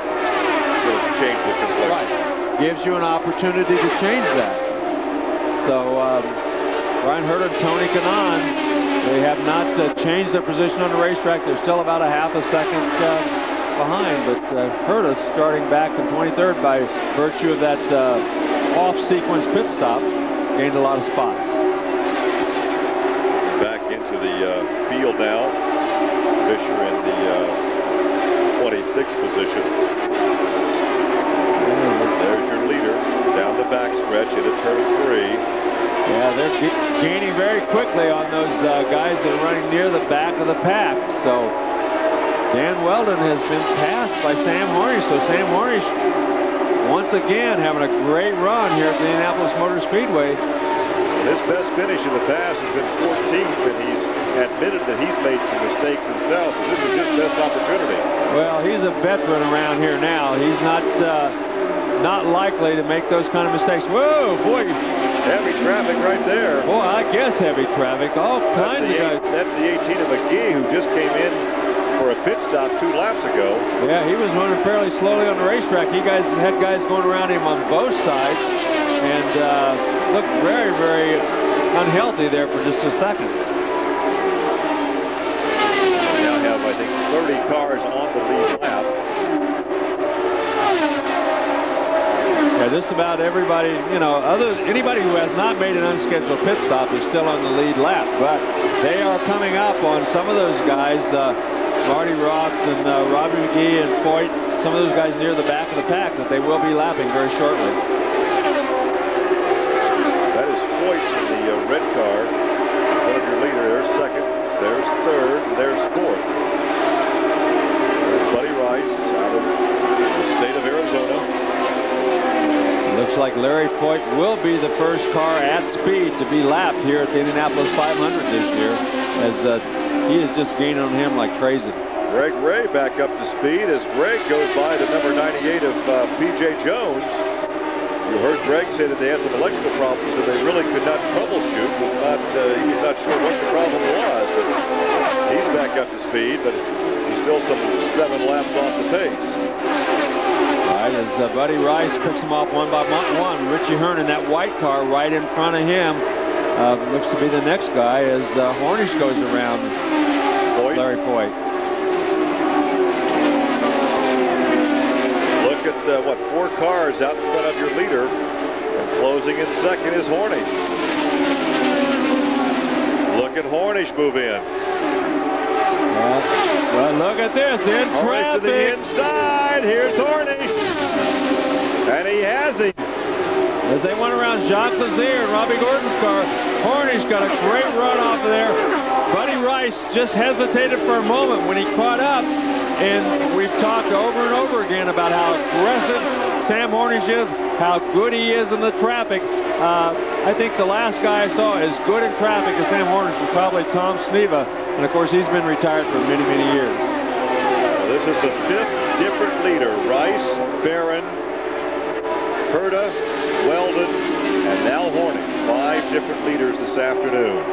S3: it'll change the complexion.
S5: Right. Gives you an opportunity to change that. So Brian Hurta and Tony Kanaan, they have not changed their position on the racetrack. They're still about a half a second behind, but Hurta starting back in 23rd by virtue of that off-sequence pit stop, gained a lot of spots.
S3: Back into the field now. Fisher in the 26th position. There's your leader down the backstretch into turn 3.
S5: Yeah, they're gaining very quickly on those guys that are running near the back of the pack. So Dan Weldon has been passed by Sam Hornish, so Sam Hornish once again having a great run here at the Indianapolis Motor Speedway.
S3: His best finish in the past has been 14th, and he's admitted that he's made some mistakes himself, so this is his best opportunity.
S5: Well, he's a veteran around here now. He's not likely to make those kind of mistakes. Whoa, boy.
S3: Heavy traffic right there.
S5: Boy, I guess heavy traffic. All kinds of guys.
S3: That's the 18 of McGee, who just came in for a pit stop 2 laps ago.
S5: Yeah, he was running fairly slowly on the racetrack. He had guys going around him on both sides, and looked very, very unhealthy there for just a second.
S3: We now have, I think, 30 cars on the lead lap.
S5: Yeah, just about everybody, you know, anybody who has not made an unscheduled pit stop is still on the lead lap, but they are coming up on some of those guys, Marty Roth and Robbie McGee and Foyt, some of those guys near the back of the pack that they will be lapping very shortly.
S3: That is Foyt in the red car. One of your leader. There's second, there's third, and there's fourth. There's Buddy Rice out of the state of Arizona.
S5: Looks like Larry Foyt will be the first car at speed to be lapped here at the Indianapolis 500 this year, as he is just gaining on him like crazy.
S3: Greg Ray back up to speed as Greg goes by the number 98 of P.J. Jones. You heard Greg say that they had some electrical problems that they really could not troubleshoot. He was not sure what the problem was, but he's back up to speed, but he's still some 7 laps off the pace.
S5: Right, as Buddy Rice picks him off one by one. Richie Hearn in that white car right in front of him looks to be the next guy as Hornish goes around Larry Foyt.
S3: Look at 4 cars out in front of your leader, and closing in second is Hornish. Look at Hornish move in.
S5: Well, look at this, in traffic.
S3: To the inside, here's Hornish. And he has him.
S5: As they went around Jacques Lazier and Robbie Gordon's car, Hornish got a great run off of there. Buddy Rice just hesitated for a moment when he caught up, and we've talked over and over again about how aggressive Sam Hornish is, how good he is in the traffic. I think the last guy I saw as good in traffic as Sam Hornish was probably Tom Sneva, and of course he's been retired for many, many years.
S3: Well, this is the 5th different leader. Rice, Barron, Herta, Weldon, and now Hornish. 5 different leaders this afternoon.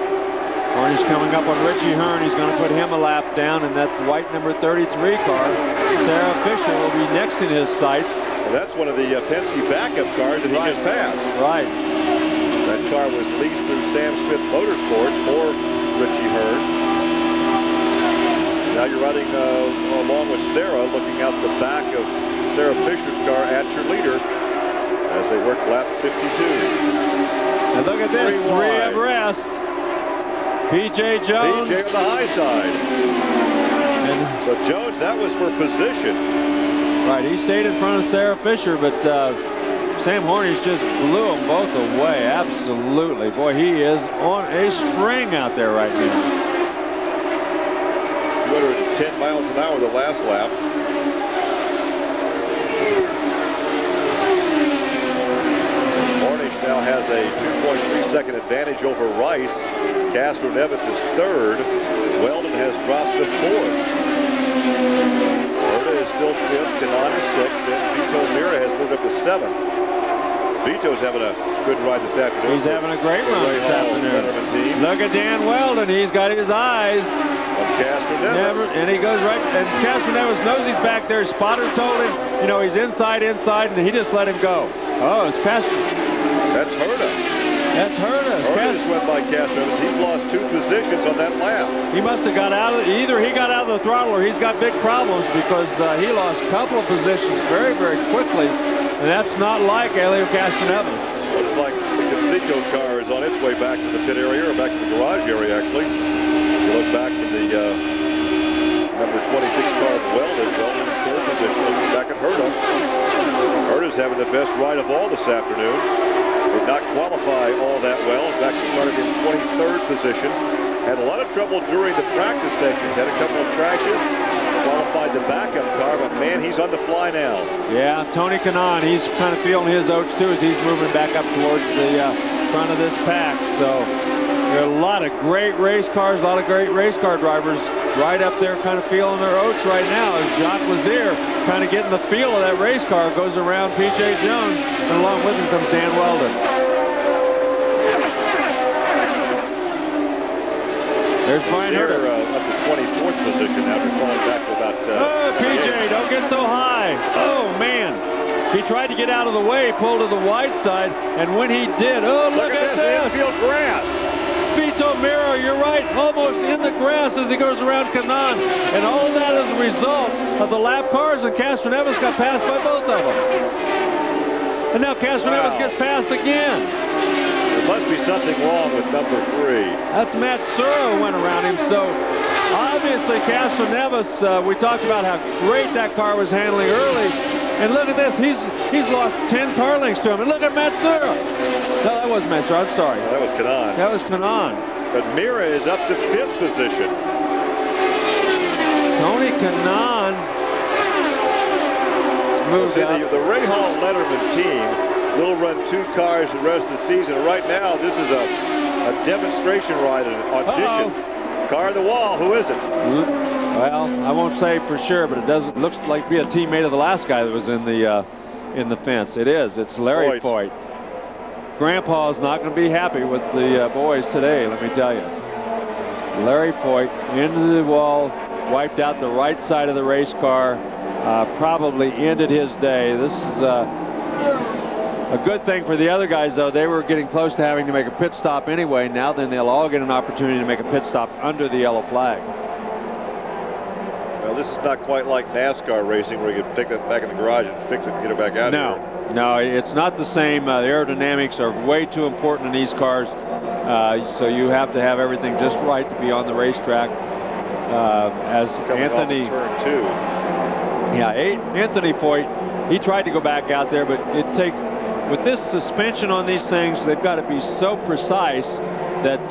S5: Hornish coming up on Richie Hearn. He's going to put him a lap down in that white number 33 car. Sarah Fisher will be next in his sights.
S3: Well, that's one of the Penske backup cars that he just passed.
S5: Right.
S3: That car was leased through Sam Smith Motorsports for Richie Hearn. Now you're riding along with Sarah, looking out the back of Sarah Fisher's car at your leader as they work lap 52.
S5: And look at this, 3 abreast. P.J. Jones.
S3: P.J. on the high side.
S5: And
S3: so Jones, that was for position.
S5: Right, he stayed in front of Sarah Fisher, but Sam Hornish just blew them both away. Absolutely. Boy, he is on a string out there right now.
S3: 210 miles an hour the last lap. Hornish now has a 2.3-second advantage over Rice. Castro Nevis is 3rd. Weldon has dropped to 4th. Herta is still 5th. Kanan is 6th. And Vito Mira has moved up to 7th. Vito's having a good ride this afternoon.
S5: He's having a great run this afternoon. Look at Dan Weldon. He's got his eyes
S3: on Castro Nevis.
S5: And he goes right. And Castro Nevis knows he's back there. Spotter told him, you know, he's inside, and he just let him go. Oh, it's Castro.
S3: That's Herta.
S5: That's Herta.
S3: Herta just went by Castro Nevis. He's lost 2 positions on that lap.
S5: He must have got out of either he got out of the throttle or he's got big problems, because he lost a couple of positions very, very quickly. And that's not like Elio Castroneves.
S3: Looks like the Conseco car is on its way back to the pit area, or back to the garage area, actually. You look back to the number 26 car of Weldon. Weldon in 4th position. Looking back at Herta. Herta's having the best ride of all this afternoon. Did not qualify all that well. In fact, he started in 23rd position. Had a lot of trouble during the practice sessions. Had a couple of crashes. Qualified inside the backup car, but man, he's on the fly now.
S5: Yeah, Tony Kanaan, he's kind of feeling his oats too as he's moving back up towards the front of this pack. So there are a lot of great race cars, a lot of great race car drivers right up there kind of feeling their oats right now as Jacques Lazier kind of getting the feel of that race car, goes around P.J. Jones, and along with him comes Dan Weldon. There's Brian Herter.
S3: Up to 24th position after falling back to about...
S5: oh, P.J., don't get so high. Oh, man. He tried to get out of the way, pulled to the wide side, and when he did, oh, look at this.
S3: Infield grass.
S5: Vito Miro, you're right, almost in the grass as he goes around Kanaan. And all of that is a result of the lap cars, and Castroneves got passed by both of them. And now Castroneves gets passed again.
S3: There must be something wrong with number 3.
S5: That's Matt Suro went around him. So obviously Castroneves, we talked about how great that car was handling early. And look at this, he's lost 10 car lengths to him. And look at Matt Suro. No, that wasn't Matt Suro, I'm sorry.
S3: That was Kanaan.
S5: That was Kanaan.
S3: But Mira is up to 5th position.
S5: Tony Kanaan moved up.
S3: The Ray Hall Letterman team will run 2 cars the rest of the season. Right now, this is a demonstration ride, an audition. Car of the wall, who is it?
S5: Well, I won't say for sure, but it doesn't looks like be a teammate of the last guy that was in the fence. It is. It's Larry Foyt. Grandpa's not going to be happy with the boys today, let me tell you. Larry Foyt into the wall, wiped out the right side of the race car, probably ended his day. This is a good thing for the other guys, though. They were getting close to having to make a pit stop anyway. Now then they'll all get an opportunity to make a pit stop under the yellow flag.
S3: Well, this is not quite like NASCAR racing where you can take that back in the garage and fix it and get it back out
S5: here. No, it's not the same. The aerodynamics are way too important in these cars. So you have to have everything just right to be on the racetrack. As Anthony...
S3: Turn 2.
S5: Yeah, Anthony Foyt, he tried to go back out there, but with this suspension on these things, they've got to be so precise that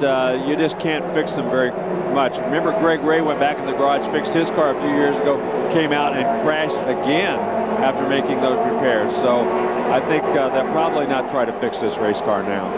S5: you just can't fix them very much. Remember, Greg Ray went back in the garage, fixed his car a few years ago, came out and crashed again after making those repairs. So I think they'll probably not try to fix this race car now.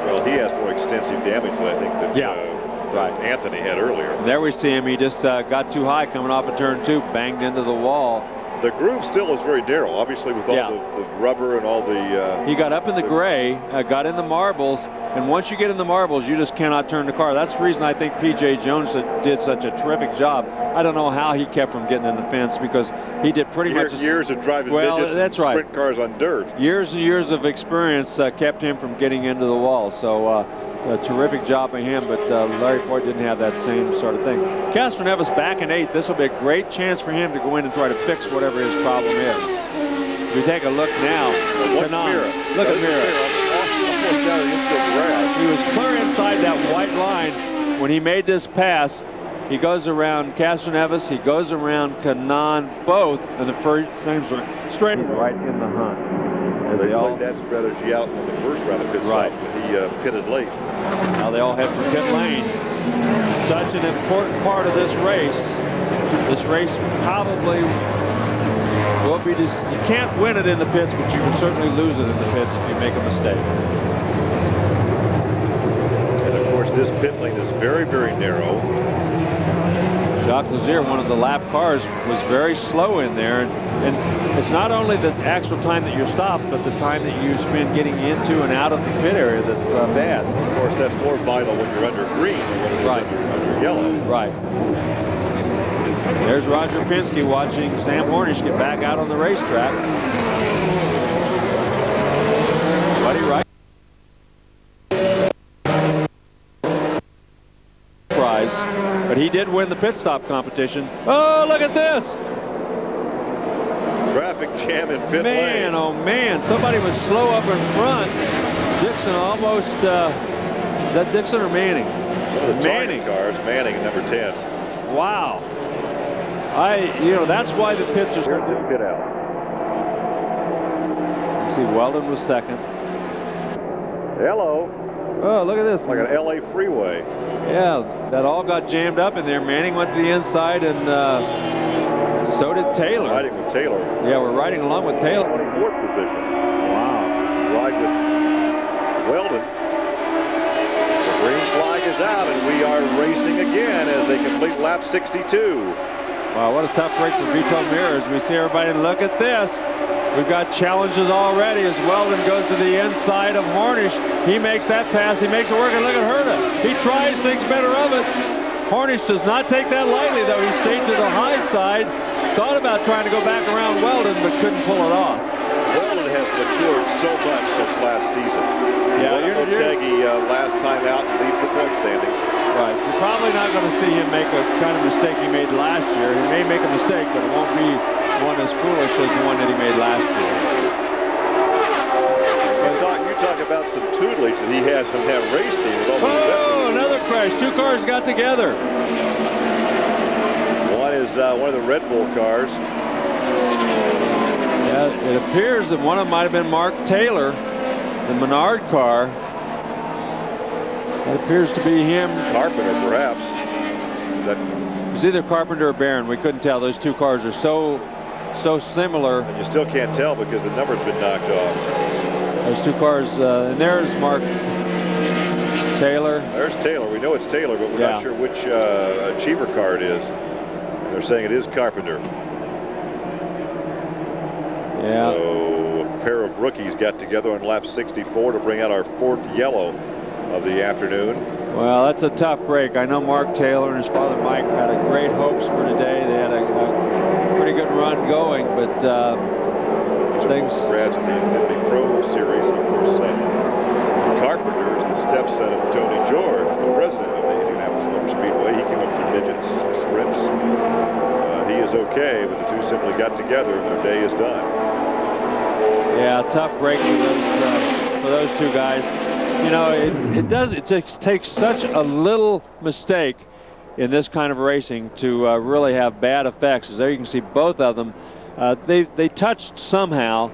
S3: Well, he has more extensive damage than I think that Anthony had earlier.
S5: There we see him. He just got too high coming off of turn 2, banged into the wall.
S3: The groove still is very narrow, obviously, with all the rubber and all the...
S5: he got up in the gray, got in the marbles, and once you get in the marbles, you just cannot turn the car. That's the reason I think P.J. Jones did such a terrific job. I don't know how he kept from getting in the fence, because he did pretty much...
S3: Years of driving midgets and sprint cars on dirt.
S5: Years and years of experience kept him from getting into the wall. So a terrific job by him, but Larry Foyt didn't have that same sort of thing. Castroneves back in 8th. This will be a great chance for him to go in and try to fix whatever his problem is. If we take a look now, look at Mira. He was clear inside that white line when he made this pass. He goes around Castroneves, he goes around Kanaan, both, and the first seems straight right in the hunt.
S3: They played that strategy out in the first round of pit stop, but he pitted late.
S5: Now they all head for pit lane. Such an important part of this race. This race probably will be just, you can't win it in the pits, but you can certainly lose it in the pits if you make a mistake.
S3: And of course, this pit lane is very, very narrow.
S5: Jacques Lazier, one of the lap cars, was very slow in there. And it's not only the actual time that you're stopped, but the time that you spend getting into and out of the pit area that's bad.
S3: Of course, that's more vital when you're under green than when you're under yellow.
S5: Right. There's Roger Penske watching Sam Hornish get back out on the racetrack. Buddy Wright. But he did win the pit stop competition. Oh, look at this!
S3: Traffic jam in pit lane.
S5: Man, oh man, somebody was slow up in front. Dixon almost, is that Dixon or Manning?
S3: One of the Manning cars, Manning at number 10.
S5: Wow. That's why the pits are...
S3: Here's the pit out.
S5: See, Weldon was second.
S3: Hello.
S5: Oh, look at this.
S3: Like an LA freeway.
S5: Yeah, that all got jammed up in there. Manning went to the inside, and so did Taylor.
S3: Riding with Taylor.
S5: Yeah, we're riding along with Taylor.
S3: 24th position.
S5: Wow.
S3: Ride with Weldon. The green flag is out, and we are racing again as they complete lap 62.
S5: Wow, what a tough break for Vito Mirrors. We see everybody look at this. We've got challenges already as Weldon goes to the inside of Hornish. He makes that pass. He makes it work, and look at Herta. He tries, thinks better of it. Hornish does not take that lightly, though. He stayed to the high side. Thought about trying to go back around Weldon, but couldn't pull it off.
S3: Weldon has matured so much since last season.
S5: Yeah,
S3: Otegi last time out leads the point standings.
S5: Right. You're probably not going to see him make a kind of mistake he made last year. He may make a mistake, but it won't be one as foolish as the one that he made last year.
S3: You talk about some tutelage that he has from that race team.
S5: Oh, another crash. Two cars got together.
S3: One is one of the Red Bull cars.
S5: Yeah, it appears that one of them might have been Mark Taylor, the Menard car. It appears to be him.
S3: Carpenter, perhaps.
S5: It was either Carpenter or Barron. We couldn't tell. Those two cars are so similar.
S3: And you still can't tell because the number's been knocked off.
S5: Those two cars, and there's Mark Taylor.
S3: There's Taylor. We know it's Taylor, but we're not sure which Achiever car it is. And they're saying it is Carpenter.
S5: Yeah.
S3: So a pair of rookies got together on lap 64 to bring out our 4th yellow of the afternoon.
S5: Well, that's a tough break. I know Mark Taylor and his father Mike had great hopes for today. They had a pretty good run going, but things.
S3: Congrats on the Infinity Pro Series, and of course, Carpenter is the stepson of Tony George, the president of the Indianapolis Motor Speedway. He came up through midgets sprints. He is okay, but the two simply got together, and their day is done.
S5: Yeah, tough break for those two guys. You know, it takes such a little mistake in this kind of racing to really have bad effects. As there you can see both of them. They touched somehow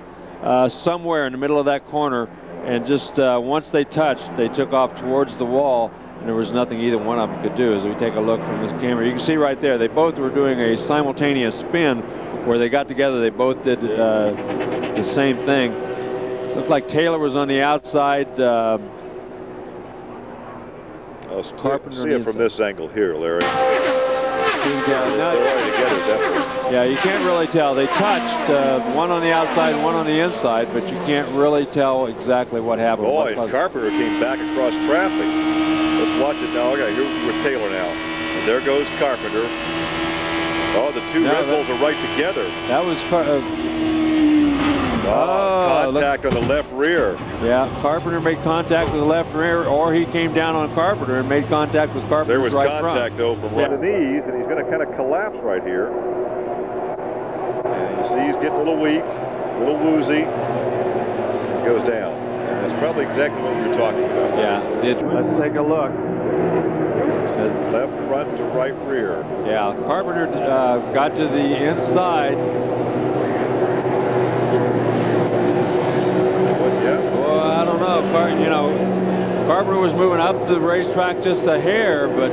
S5: somewhere in the middle of that corner, and just once they touched, they took off towards the wall, and there was nothing either one of them could do. As we take a look from this camera, you can see right there, they both were doing a simultaneous spin where they got together. They both did the same thing. Looked like Taylor was on the outside.
S3: I'll see it from this angle here, Larry.
S5: Yeah, you can't really tell. They touched, one on the outside, one on the inside, but you can't really tell exactly what happened.
S3: Boy, and Carpenter came back across traffic. Let's watch it now. Okay, here with Taylor now. And there goes Carpenter. Oh, the two Red Bulls are right together.
S5: That was
S3: contact on the left rear.
S5: Yeah, Carpenter made contact with the left rear, or he came down on Carpenter and made contact with Carpenter.
S3: There was
S5: right
S3: contact, though, from one of the knees, and he's going to kind of collapse right here. And you see he's getting a little weak, a little woozy, and goes down. And that's probably exactly what we were talking about.
S5: Yeah, let's take a look.
S3: Left front to right rear.
S5: Yeah, Carpenter got to the inside. Well, I don't know. Carpenter was moving up the racetrack just a hair, but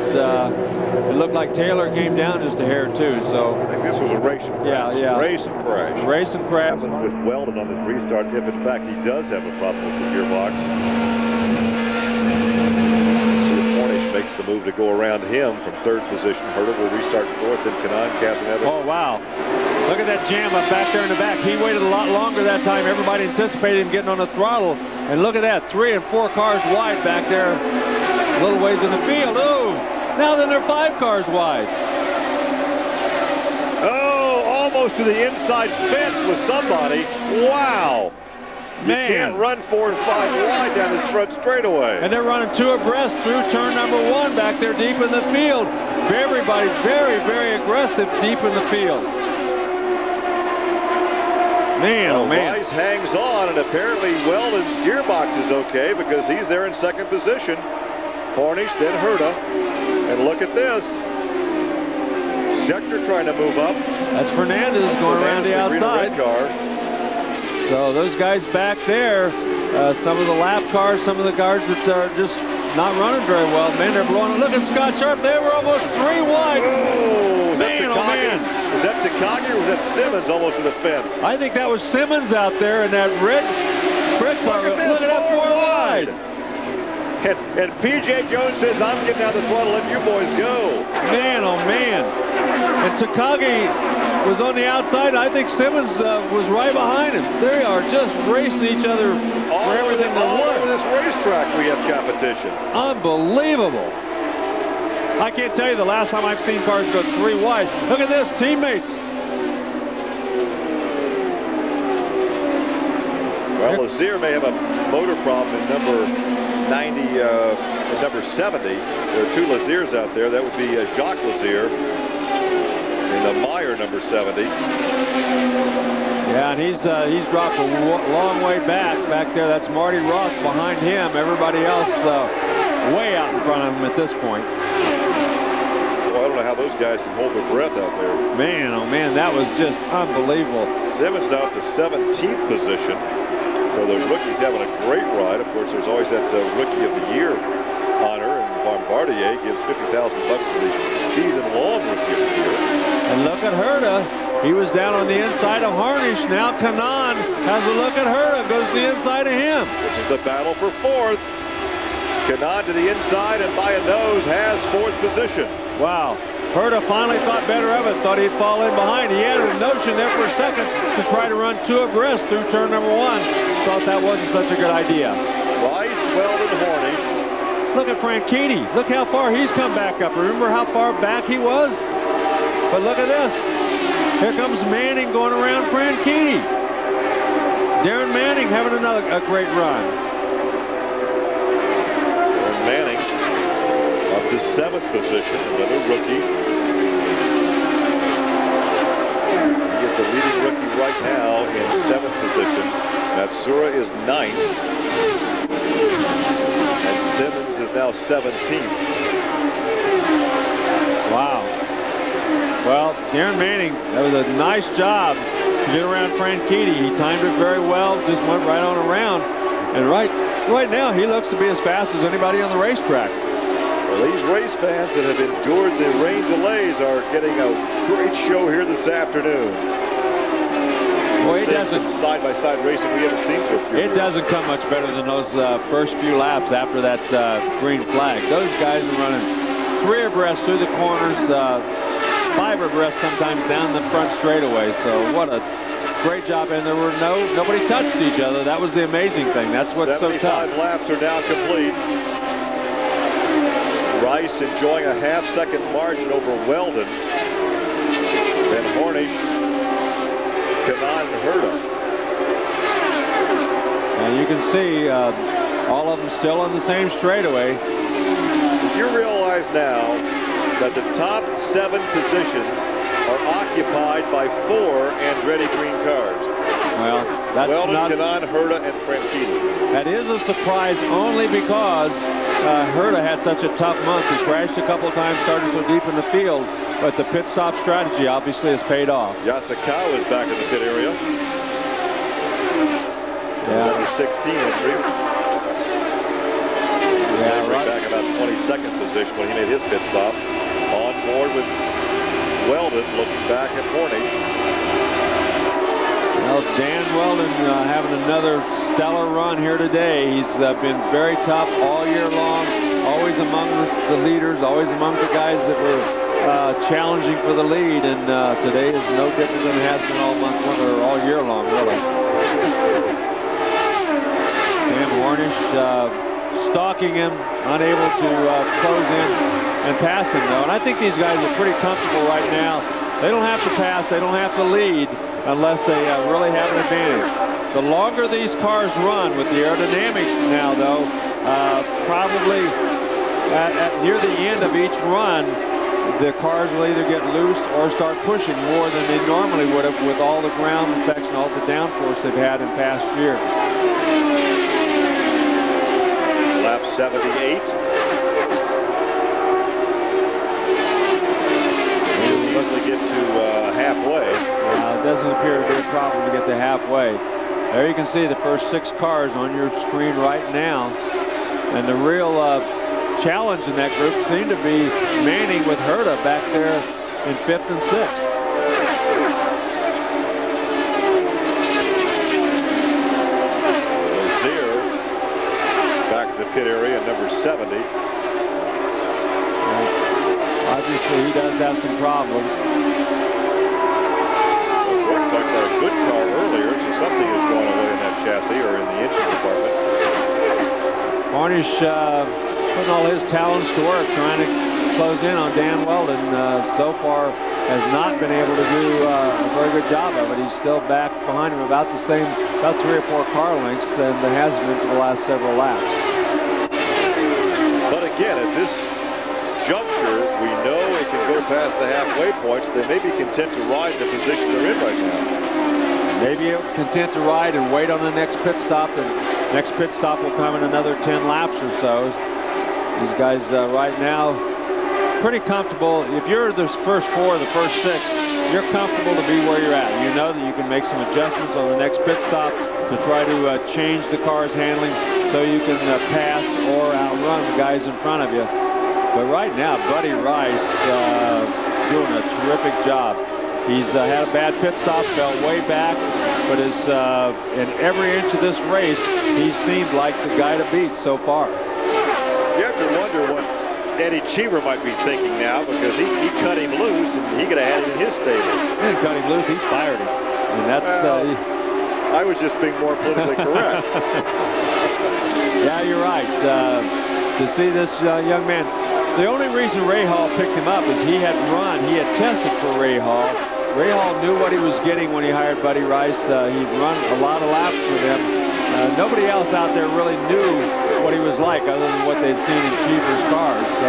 S5: it looked like Taylor came down just a hair too. So
S3: I think this was a race and crash.
S5: Yeah.
S3: Race and crash.
S5: Race and crash.
S3: Happens with Weldon on this restart, if in fact he does have a problem with the gearbox. Makes the move to go around him from 3rd position. Herta will restart 4th, then Kanaan, Evans.
S5: Oh, wow. Look at that jam up back there in the back. He waited a lot longer that time. Everybody anticipated him getting on the throttle. And look at that, 3 and 4 cars wide back there, a little ways in the field. Oh, now then they're 5 cars wide.
S3: Oh, almost to the inside fence with somebody. Wow. You can't run 4 and 5 wide down this front straightaway.
S5: And they're running 2 abreast through turn number 1 back there deep in the field. Everybody very, very aggressive deep in the field. Man, oh man.
S3: Rice hangs on, and apparently Weldon's gearbox is okay because he's there in 2nd position. Hornish, then Herta. And look at this. Schechter trying to move up.
S5: That's Fernandez going around the outside.
S3: Red car.
S5: So those guys back there, some of the lap cars, some of the cars that are just not running very well. Man, they're blowing. Look at Scott Sharp. They were almost 3 wide.
S3: Oh,
S5: man, oh man.
S3: Was that Takagi or was that Simmons almost to the fence?
S5: I think that was Simmons out there in that red car.
S3: Look at that 4 wide. And P.J. Jones says, I'm getting out of the throttle, let you boys go.
S5: Man, oh man. And Takagi was on the outside. I think Simmons was right behind him. They are just racing each other for everything they're worth.
S3: All over this racetrack we have competition.
S5: Unbelievable. I can't tell you the last time I've seen cars go 3 wide. Look at this, teammates.
S3: Well, Lazier may have a motor problem in number 90, and number 70. There are 2 Laziers out there. That would be Jacques Lazier and Meyer, number 70.
S5: Yeah, and he's dropped a long way back there. That's Marty Roth behind him. Everybody else way out in front of him at this point.
S3: Well, I don't know how those guys can hold their breath out there.
S5: Man, oh man, that was just unbelievable.
S3: Simmons now up to 17th position. So the rookie's having a great ride. Of course, there's always that Rookie of the Year honor, and Bombardier gives $50,000 for the season-long Rookie of the Year.
S5: And look at Herta. He was down on the inside of Harnish. Now Kanaan has a look at Herta. Goes to the inside of him.
S3: This is the battle for 4th. Kanaan to the inside and by a nose has 4th position.
S5: Wow. Herta finally thought better of it, thought he'd fall in behind. He had a notion there for a second to try to run 2 abreast through turn number 1. Thought that wasn't such a good idea.
S3: Rice, Weldon, Hornish.
S5: Look at Franchitti. Look how far he's come back up. Remember how far back he was? But look at this. Here comes Manning going around Franchitti. Darren Manning having a great run.
S3: Darren Manning up to 7th position, another rookie. He is the leading rookie right now in 7th position. Matsura is 9th. And Simmons is now 17th.
S5: Wow. Well, Darren Manning, that was a nice job to get around Franchitti. He timed it very well, just went right on around. And right now, he looks to be as fast as anybody on the racetrack.
S3: Well, these race fans that have endured the rain delays are getting a great show here this afternoon.
S5: Boy, it doesn't
S3: side-by-side racing we haven't seen for a few years.
S5: It doesn't come much better than those first few laps after that green flag. Those guys are running 3 abreast through the corners, 5 abreast sometimes down the front straightaway. So what a great job, and there were nobody touched each other. That was the amazing thing. That's what's so tough.
S3: 75 laps are now complete. Rice enjoying a half-second margin over Weldon. Then Hornish, Kanaan, and Herta.
S5: And you can see all of them still on the same straightaway.
S3: You realize now that the top 7 positions are occupied by 4 Andretti green cars.
S5: Well, that's
S3: Weldon,
S5: not...
S3: Kanaan, Herta, and Franchitti.
S5: That is a surprise only because Herta had such a tough month. He crashed a couple times, started so deep in the field, but the pit stop strategy obviously has paid off.
S3: Yasukawa is back in the pit area.
S5: Yeah.
S3: Number 16 entry.
S5: Yeah, right.
S3: Back about 22nd position when he made his pit stop. On board with Weldon, looking back at Hornish.
S5: Well, Dan Weldon having another stellar run here today. He's been very tough all year long, always among the leaders, always among the guys that were challenging for the lead, and today is no different than it has been all month long, or all year long, really. Dan Hornish stalking him, unable to close in and pass him, though. And I think these guys are pretty comfortable right now. They don't have to pass, they don't have to lead unless they really have an advantage. The longer these cars run with the aerodynamics now, though, probably near the end of each run, the cars will either get loose or start pushing more than they normally would have with all the ground effects and all the downforce they've had in past years.
S3: Lap 78. Usually get to halfway.
S5: It doesn't appear to be a problem to get to halfway. There you can see the first 6 cars on your screen right now. And the real challenge in that group seemed to be Manning with Herta back there in 5th and 6th.
S3: Lazier back to the pit area, number 70.
S5: Obviously, he does have some problems.
S3: Looked like a good car earlier, so something has gone away in that chassis or in the engine department.
S5: Cornish putting all his talents to work, trying to close in on Dan Weldon. So far, has not been able to do a very good job of it. He's still back behind him about the same, about 3 or 4 car lengths, and has been for the last several laps.
S3: But again, at this juncture, we know it can go past the halfway points. They may be content to ride the position they're in right now.
S5: Maybe content to ride and wait on the next pit stop. The next pit stop will come in another 10 laps or so. These guys right now pretty comfortable. If you're the first 4, the first 6, you're comfortable to be where you're at. You know that you can make some adjustments on the next pit stop to try to change the car's handling so you can pass or outrun the guys in front of you. But right now, Buddy Rice doing a terrific job. He's had a bad pit stop, fell way back, but is in every inch of this race, he seemed like the guy to beat so far.
S3: You have to wonder what Eddie Cheever might be thinking now, because he cut him loose and he could have had him in his stable.
S5: He didn't cut him loose, he fired him. And that's.
S3: Well, I was just being more politically correct.
S5: Yeah, you're right. To see this young man. The only reason Ray Hall picked him up is he had tested for Ray Hall. Ray Hall knew what he was getting when he hired Buddy Rice. He'd run a lot of laps for them. Nobody else out there really knew what he was like other than what they'd seen in Cheever's cars. So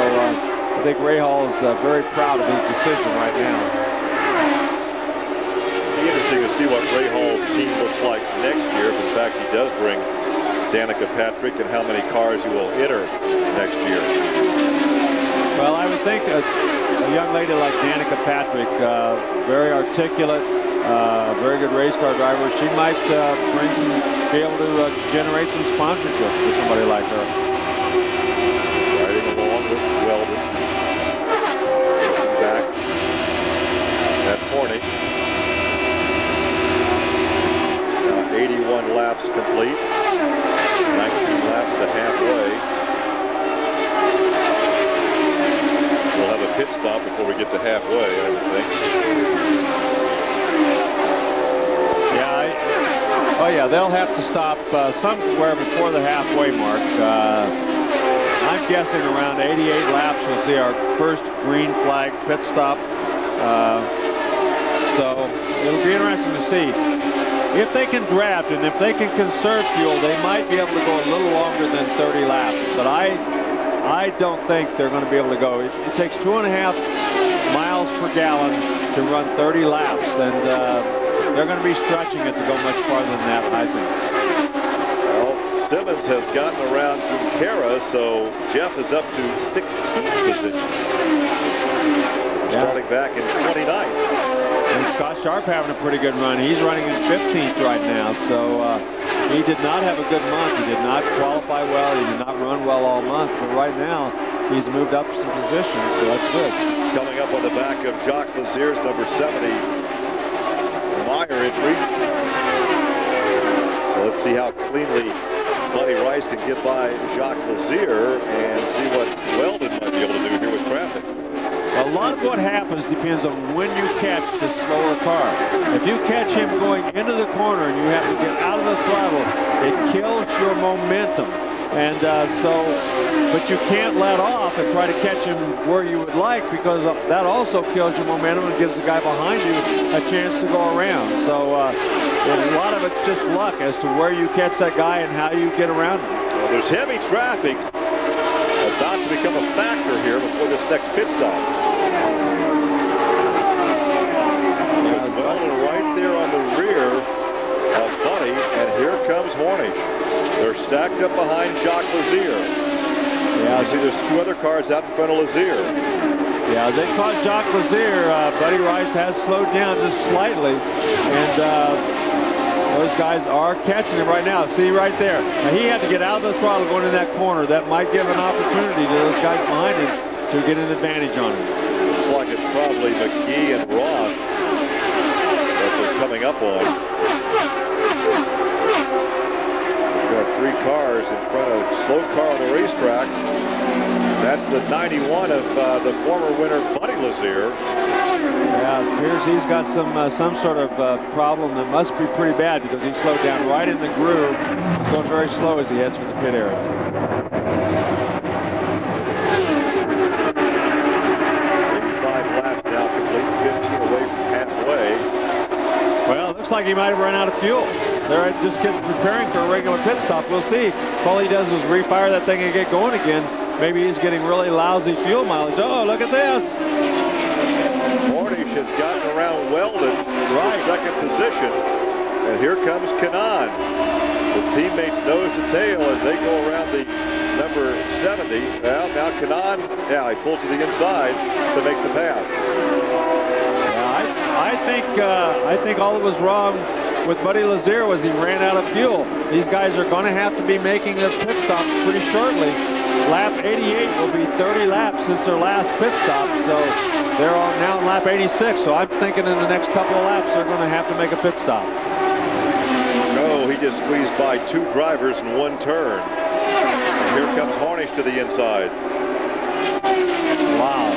S5: I think Ray Hall is very proud of his decision right now.
S3: It'll be interesting to see what Ray Hall's team looks like next year, if in fact he does bring Danica Patrick, and how many cars he will enter next year.
S5: Well, I would think a young lady like Danica Patrick, very articulate, very good race car driver, she might be able to generate some sponsorship for somebody like her.
S3: Riding along with Weldon. Looking back at Cornish. Now 81 laps complete. 19 laps to halfway. We'll have a pit stop before we get to halfway, I would think.
S5: Yeah, oh yeah, they'll have to stop somewhere before the halfway mark. I'm guessing around 88 laps we'll see our first green flag pit stop. So it'll be interesting to see. If they can draft and if they can conserve fuel, they might be able to go a little longer than 30 laps. But I don't think they're going to be able to go. It takes 2.5 miles per gallon to run 30 laps, and they're going to be stretching it to go much farther than that, I think.
S3: Well, Simmons has gotten around Junqueira, so Jeff is up to 16th position.
S5: Yeah.
S3: Starting back in 29th.
S5: And Scott Sharp having a pretty good run. He's running in 15th right now, so he did not have a good month. He did not qualify well. He did not run well all month, but right now he's moved up some positions, so that's good.
S3: Coming up on the back of Jacques Lazier's number 70 Meyer entry. So let's see how cleanly Buddy Rice can get by Jacques Lazier and see what Weldon might be able to do here with traffic.
S5: A lot of what happens depends on when you catch the slower car. If you catch him going into the corner and you have to get out of the throttle, it kills your momentum. And but you can't let off and try to catch him where you would like, because that also kills your momentum and gives the guy behind you a chance to go around. So a lot of it's just luck as to where you catch that guy and how you get around him.
S3: Well, there's heavy traffic about to become a factor here before this next pit stop. Weldon right there on the rear of Buddy, and here comes Hornish. They're stacked up behind Jacques Lazier. Yeah, you see there's 2 other cars out in front of Lazier.
S5: Yeah, they caught Jacques Lazier. Buddy Rice has slowed down just slightly, and Those guys are catching him right now. See right there. Now he had to get out of the throttle going in that corner. That might give an opportunity to those guys behind him to get an advantage on him.
S3: Looks like it's probably McGee and Roth that they're coming up on. We've got 3 cars in front of slow car on the racetrack. That's the 91 of the former winner, Buddy Lazier.
S5: Yeah, it appears he's got some sort of problem that must be pretty bad because he slowed down right in the groove, going very slow as he heads for the pit area.
S3: 85 laps now complete, 15 away from halfway.
S5: Well, it looks like he might have run out of fuel. They're just preparing for a regular pit stop. We'll see. If all he does is refire that thing and get going again, maybe he's getting really lousy fuel mileage. Oh, look at this.
S3: Hornish has gotten around Weldon in second position. And here comes Kanaan. The teammates nose to tail as they go around the number 70. Well, now Kanaan, he pulls to the inside to make the pass.
S5: I think all that was wrong with Buddy Lazier was he ran out of fuel. These guys are going to have to be making a pit stop pretty shortly. Lap 88 will be 30 laps since their last pit stop, so they're on now in lap 86. So I'm thinking in the next couple of laps they're going to have to make a pit stop.
S3: No, he just squeezed by 2 drivers in 1 turn. And here comes Hornish to the inside.
S5: Wow.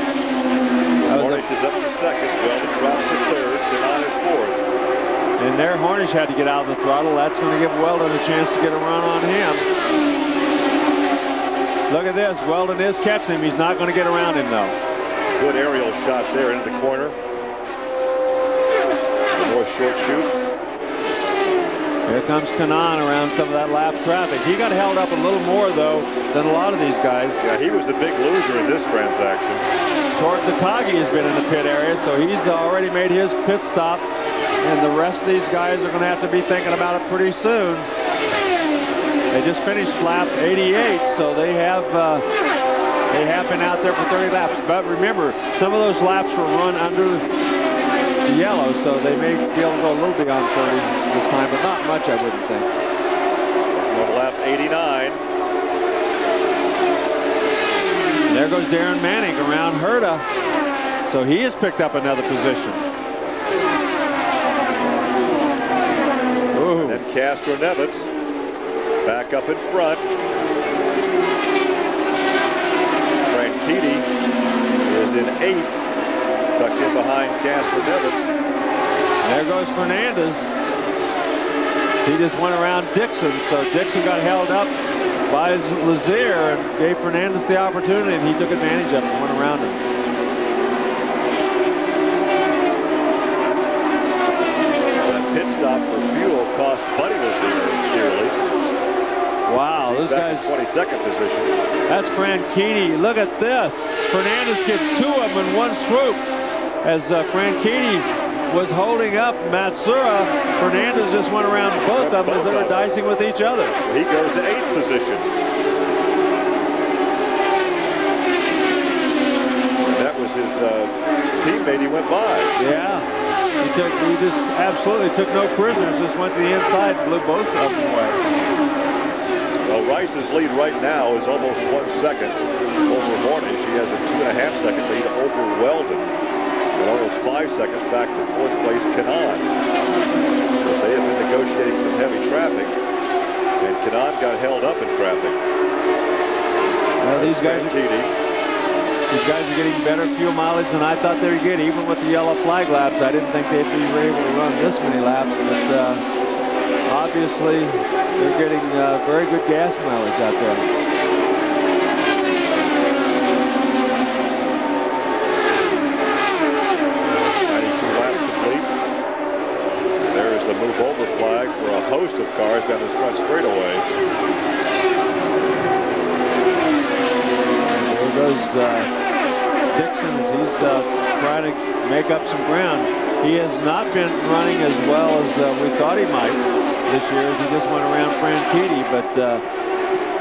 S3: Hornish is up to second. Weldon drops to third. Kanaan is fourth.
S5: And there Hornish had to get out of the throttle. That's going to give Weldon a chance to get a run on him. Look at this. Weldon is catching him. He's not going to get around him, though.
S3: Good aerial shot there into the corner. The north short chute.
S5: Here comes Kanaan around some of that lap traffic. He got held up a little more, though, than a lot of these guys.
S3: Yeah, he was the big loser in this transaction.
S5: Tor Takagi has been in the pit area, so he's already made his pit stop. And the rest of these guys are going to have to be thinking about it pretty soon. They just finished lap 88, so they have been out there for 30 laps. But remember, some of those laps were run under the yellow, so they may be able to go a little beyond 30 this time, but not much, I wouldn't think.
S3: On lap 89.
S5: And there goes Darren Manning around Herta, so he has picked up another position.
S3: And then Castro Nevitz back up in front. Franchitti is in 8th, tucked in behind Castro Nevitz.
S5: There goes Fernandez. He just went around Dixon, so Dixon got held up by Lazier and gave Fernandez the opportunity, and he took advantage of it and went around him.
S3: Pit stop for fuel cost Buddy Lazier dearly.
S5: Wow, those guys.
S3: 22nd position.
S5: That's Franchitti. Look at this. Fernandez gets 2 of them in 1 swoop. As Franchitti was holding up Matsura, Fernandez just went around both of them as they were dicing with each other.
S3: He goes to 8th position. And that was his teammate he went by.
S5: Yeah. He just absolutely took no prisoners, just went to the inside and blew both of them away.
S3: Well, Rice's lead right now is almost 1 second over Hornish. He has a 2.5 second lead over Weldon. And almost 5 seconds back to 4th place Kanaan. But they have been negotiating some heavy traffic. And Kanaan got held up in traffic.
S5: Well, these guys are getting better fuel mileage than I thought they would get, even with the yellow flag laps. I didn't think they'd be able to run this many laps, but obviously they're getting very good gas mileage out there.
S3: 92 laps complete. There is the move over flag for a host of cars down this front straightaway.
S5: There goes Dixon. He's trying to make up some ground. He has not been running as well as we thought he might this year, as he just went around Franchitti, but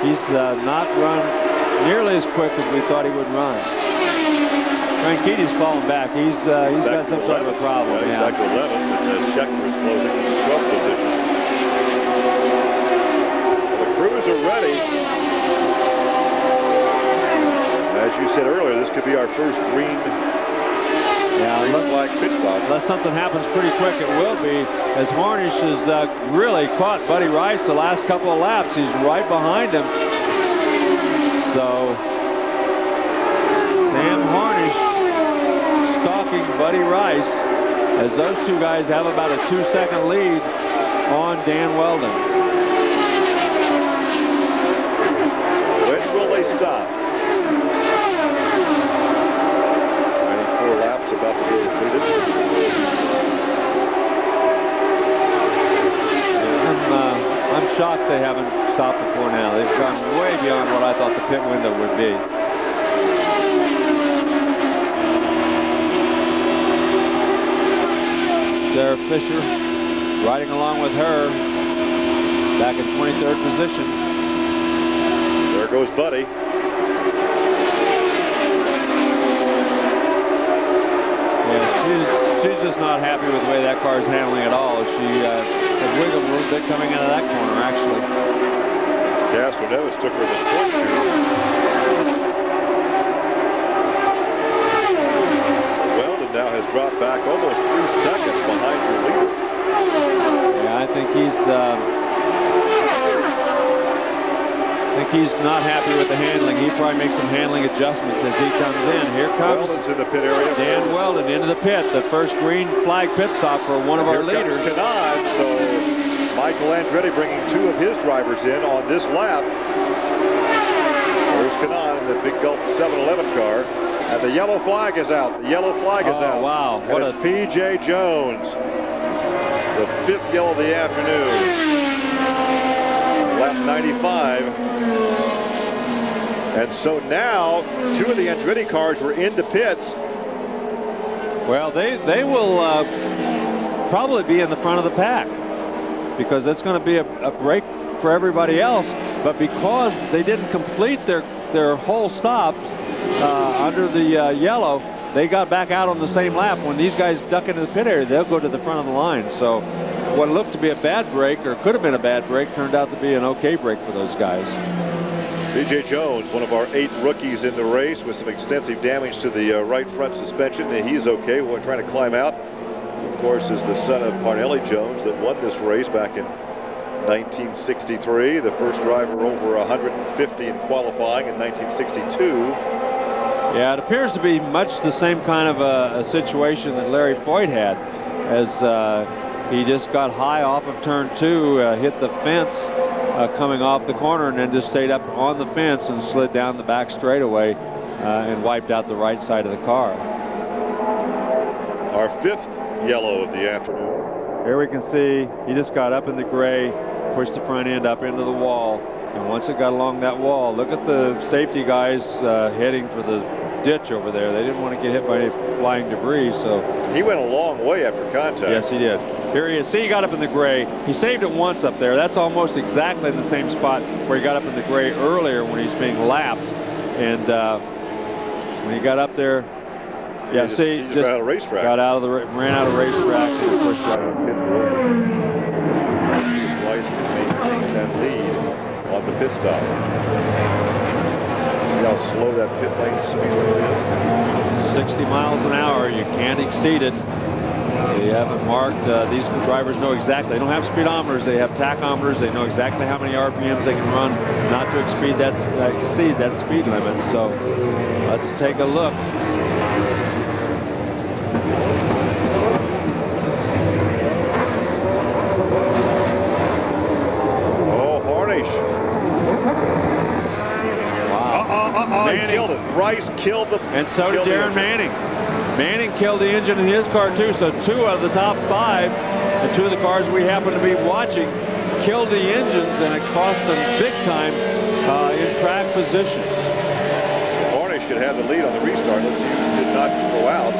S5: he's not run nearly as quick as we thought he would run. Franchitti's falling back. He's got some sort of a problem.
S3: He's back to 11th, and Scheckter is closing in 12th position. we're ready. As you said earlier, this could be our first green flag pit stop.
S5: Unless something happens pretty quick, it will be, as Harnish has really caught Buddy Rice the last couple of laps. He's right behind him. So Sam Harnish stalking Buddy Rice as those two guys have about a 2-second lead on Dan Weldon.
S3: When will they stop? 94 laps about to be completed.
S5: I'm shocked they haven't stopped before now. They've gone way beyond what I thought the pit window would be. Sarah Fisher riding along with her back in 23rd position.
S3: There goes Buddy.
S5: She's just not happy with the way that car is handling it all. She had wiggled a little bit coming out of that corner, actually.
S3: Castro Neves took her in the sport shoe. Weldon now has dropped back almost 3 seconds behind your leader.
S5: Yeah, I think he's not happy with the handling. He probably makes some handling adjustments as he comes in. Here comes
S3: Weldon's in the pit area.
S5: Dan Weldon into the pit. The first green flag pit stop for one of our leaders.
S3: Here comes Canaan, so Michael Andretti bringing 2 of his drivers in on this lap. There's Canaan in the Big Gulf 7-Eleven car. And the yellow flag is out. The yellow flag is out.
S5: Oh, wow.
S3: What a P.J. Jones. The 5th yellow of the afternoon. Lap 95. And so now 2 of the Andretti cars were in the pits.
S5: Well, they will probably be in the front of the pack, because it's going to be a break for everybody else. But because they didn't complete their whole stops under the yellow, they got back out on the same lap. When these guys duck into the pit area, they'll go to the front of the line. So what looked to be a bad break, or could have been a bad break, turned out to be an okay break for those guys.
S3: P.J. Jones, one of our 8 rookies in the race with some extensive damage to the right front suspension. He's okay. We're trying to climb out. Of course, is the son of Parnelli Jones that won this race back in 1963. The first driver over 150 in qualifying in 1962.
S5: Yeah, it appears to be much the same kind of a situation that Larry Foyt had, as he just got high off of turn 2, hit the fence coming off the corner, and then just stayed up on the fence and slid down the back straightaway and wiped out the right side of the car.
S3: Our 5th yellow of the afternoon.
S5: Here we can see he just got up in the gray, pushed the front end up into the wall, and once it got along that wall, look at the safety guys heading for the ditch over there. They didn't want to get hit by any flying debris, so
S3: he went a long way after contact.
S5: Yes, he did. Here he is. See, he got up in the gray. He saved it once up there. That's almost exactly in the same spot where he got up in the gray earlier when he's being lapped. And when he got up there, yeah,
S3: he
S5: see,
S3: just ran out of racetrack.
S5: Ran out of racetrack and pushed right on pit road.
S3: Weiss maintaining that lead on the pit stop. See how slow that pit lane speed limit is?
S5: 60 miles an hour. You can't exceed it. They have it marked. These drivers know exactly. They don't have speedometers. They have tachometers. They know exactly how many RPMs they can run not to exceed that speed limit. So let's take a look.
S3: Oh, Harnish.
S5: Wow.
S3: He killed it. Rice killed the.
S5: And so did Darren Manning. Manning killed the engine in his car too, so 2 out of the top 5, and 2 of the cars we happen to be watching, killed the engines, and it cost them big time in track position.
S3: Harnish should have the lead on the restart. Let's see who did not go out.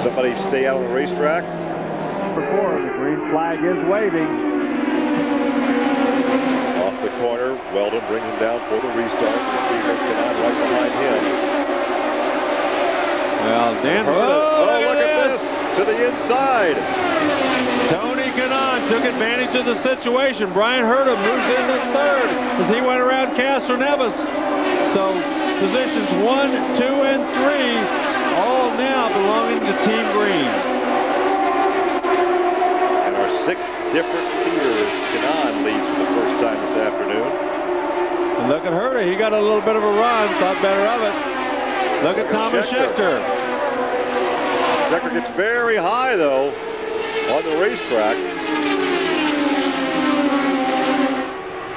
S3: Somebody stay out on the racetrack.
S5: Number 4, the green flag is waving.
S3: Off the corner, Weldon brings him down for the restart. Steve Canaan right behind him.
S5: Well, Dan,
S3: oh, look at this, to the inside.
S5: Tony Kanaan took advantage of the situation. Brian Herta moves into third as he went around Castroneves. So positions 1, 2, and 3 all now belonging to Team Green.
S3: And our 6th different leader, Kanaan, leads for the first time this afternoon.
S5: And look at Herta. He got a little bit of a run, thought better of it. Look at Thomas Schechter.
S3: Schechter gets very high, though, on the racetrack.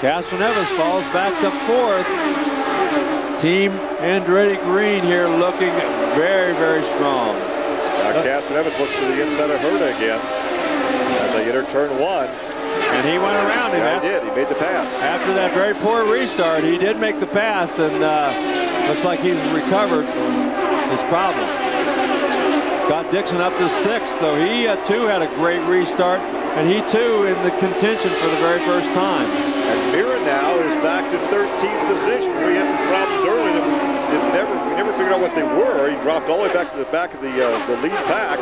S5: Castroneves falls back to 4th. Team Andretti Green here looking very, very strong.
S3: Now Castroneves looks to the inside of Herta again as they enter turn 1.
S5: And he went around him.
S3: Yeah, he did. He made the pass.
S5: After that very poor restart, he did make the pass, and looks like he's recovered from his problem. Scott Dixon up to 6th, so he too had a great restart, and he too in the contention for the very first time.
S3: And Mira now is back to 13th position, where he had some problems early that we never figured out what they were. He dropped all the way back to the back of the lead pack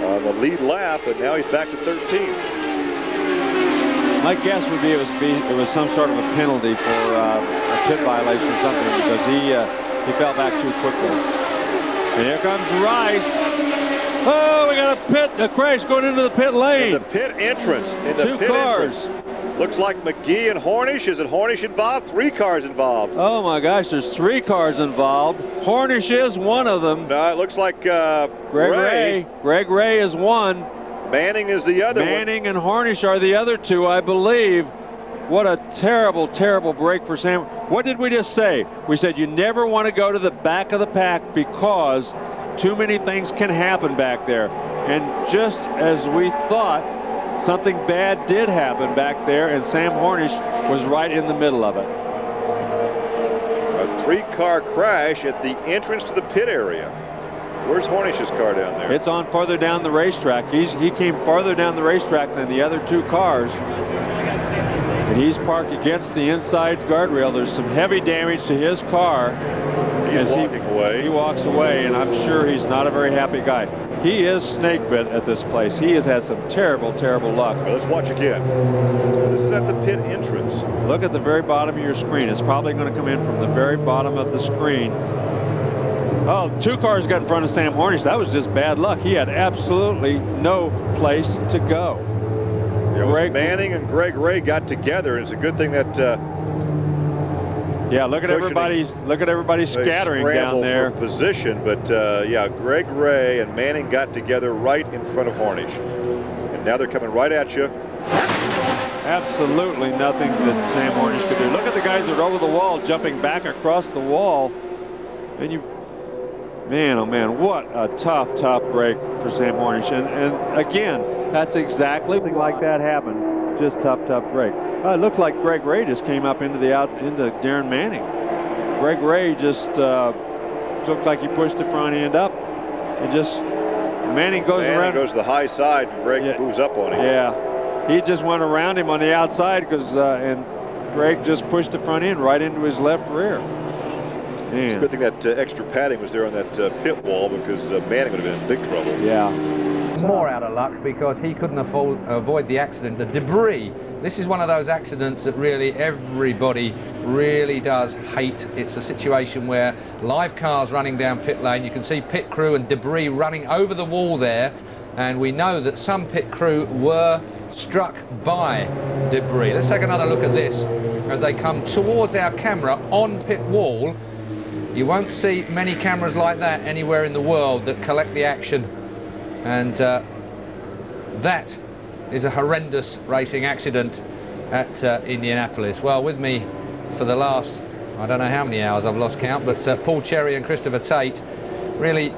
S3: on the lead lap, and now he's back to 13th.
S5: My guess would be it was some sort of a penalty for a pit violation or something, because he fell back too quickly. And here comes Rice. Oh, we got a crash going into the pit lane.
S3: In the pit entrance. In the
S5: Two
S3: pit
S5: cars.
S3: Entrance. Looks like McGee and Hornish. Is it Hornish involved? 3 cars involved.
S5: Oh my gosh, there's 3 cars involved. Hornish is one of them.
S3: No, it looks like
S5: Greg Ray. Greg Ray is one.
S3: Manning is the other one.
S5: Manning and Hornish are the other 2, I believe. What a terrible, terrible break for Sam. What did we just say? We said you never want to go to the back of the pack because too many things can happen back there. And just as we thought, something bad did happen back there, and Sam Hornish was right in the middle of it.
S3: A 3-car crash at the entrance to the pit area. Where's Hornish's car down there?
S5: It's on farther down the racetrack. He came farther down the racetrack than the other 2 cars. And he's parked against the inside guardrail. There's some heavy damage to his car.
S3: He's walking away.
S5: He walks away, and I'm sure he's not a very happy guy. He is snake bit at this place. He has had some terrible, terrible luck.
S3: Well, let's watch again. This is at the pit entrance.
S5: Look at the very bottom of your screen. It's probably going to come in from the very bottom of the screen. Oh, 2 cars got in front of Sam Hornish. That was just bad luck. He had absolutely no place to go.
S3: Yeah, Manning and Greg Ray got together. It's a good thing that
S5: yeah, look at everybody scattering down there.
S3: For position, but yeah, Greg Ray and Manning got together right in front of Hornish, and now they're coming right at you.
S5: Absolutely nothing that Sam Hornish could do. Look at the guys that are over the wall, jumping back across the wall, and you. Man, oh man, what a tough break for Sam Hornish. And again, that's exactly like that happened. Just tough break. It looked like Greg Ray just came up into Darren Manning. Greg Ray just looked like he pushed the front end up. And just, Manning goes around.
S3: Goes to the high side, and Greg moves up on him.
S5: Yeah, he just went around him on the outside, and Greg just pushed the front end right into his left rear.
S3: It's a good thing that extra padding was there on that pit wall, because Manning would have been in big trouble.
S5: Yeah.
S6: More out of luck because he couldn't avoid the accident. The debris. This is one of those accidents that really everybody really does hate. It's a situation where live cars running down pit lane. You can see pit crew and debris running over the wall there. And we know that some pit crew were struck by debris. Let's take another look at this. As they come towards our camera on pit wall, you won't see many cameras like that anywhere in the world that collect the action, and that is a horrendous racing accident at Indianapolis. Well, with me for the last, I don't know how many hours, I've lost count, but Paul Cherry and Christopher Tate really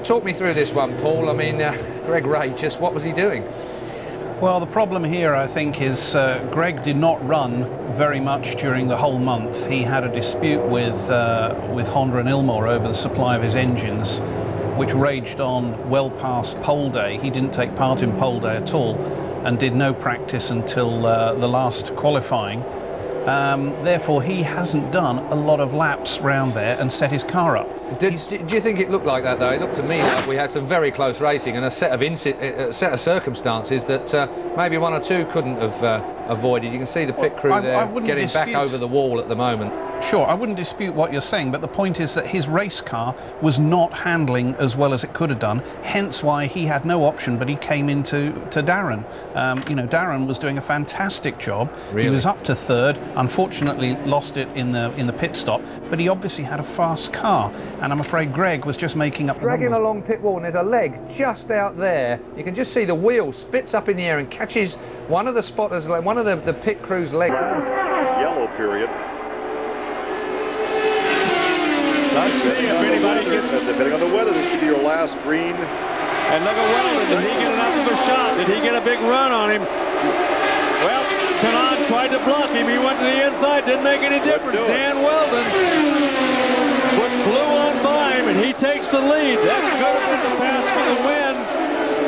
S6: talk me through this one, Paul. I mean, Greg Ray, just what was he doing?
S7: Well, the problem here, I think, is Greg did not run very much during the whole month. He had a dispute with Honda and Ilmor over the supply of his engines, which raged on well past pole day. He didn't take part in pole day at all and did no practice until the last qualifying. Therefore, he hasn't done a lot of laps round there and set his car up.
S6: Do you think it looked like that, though? It looked to me like we had some very close racing and a set of circumstances that maybe one or two couldn't have avoided. You can see the pit crew there getting back over the wall at the moment.
S7: Sure, I wouldn't dispute what you're saying, but the point is that his race car was not handling as well as it could have done, hence why he had no option, but he came into Darren. You know, Darren was doing a fantastic job. Really? He was up to third, unfortunately lost it in the pit stop, but he obviously had a fast car, and I'm afraid Greg was just making up the numbers.
S6: Dragging along pit wall, and there's a leg just out there. You can just see the wheel spits up in the air and catches one of the spotters, one of the pit crew's legs.
S3: Yellow period. Depending on the weather, this could be your last green.
S5: And look at Weldon. Did he get enough of a shot? Did he get a big run on him? Well, Kanaan tried to block him. He went to the inside. Didn't make any difference. Dan Weldon flew on by him, and he takes the lead. That could have been the pass for the win.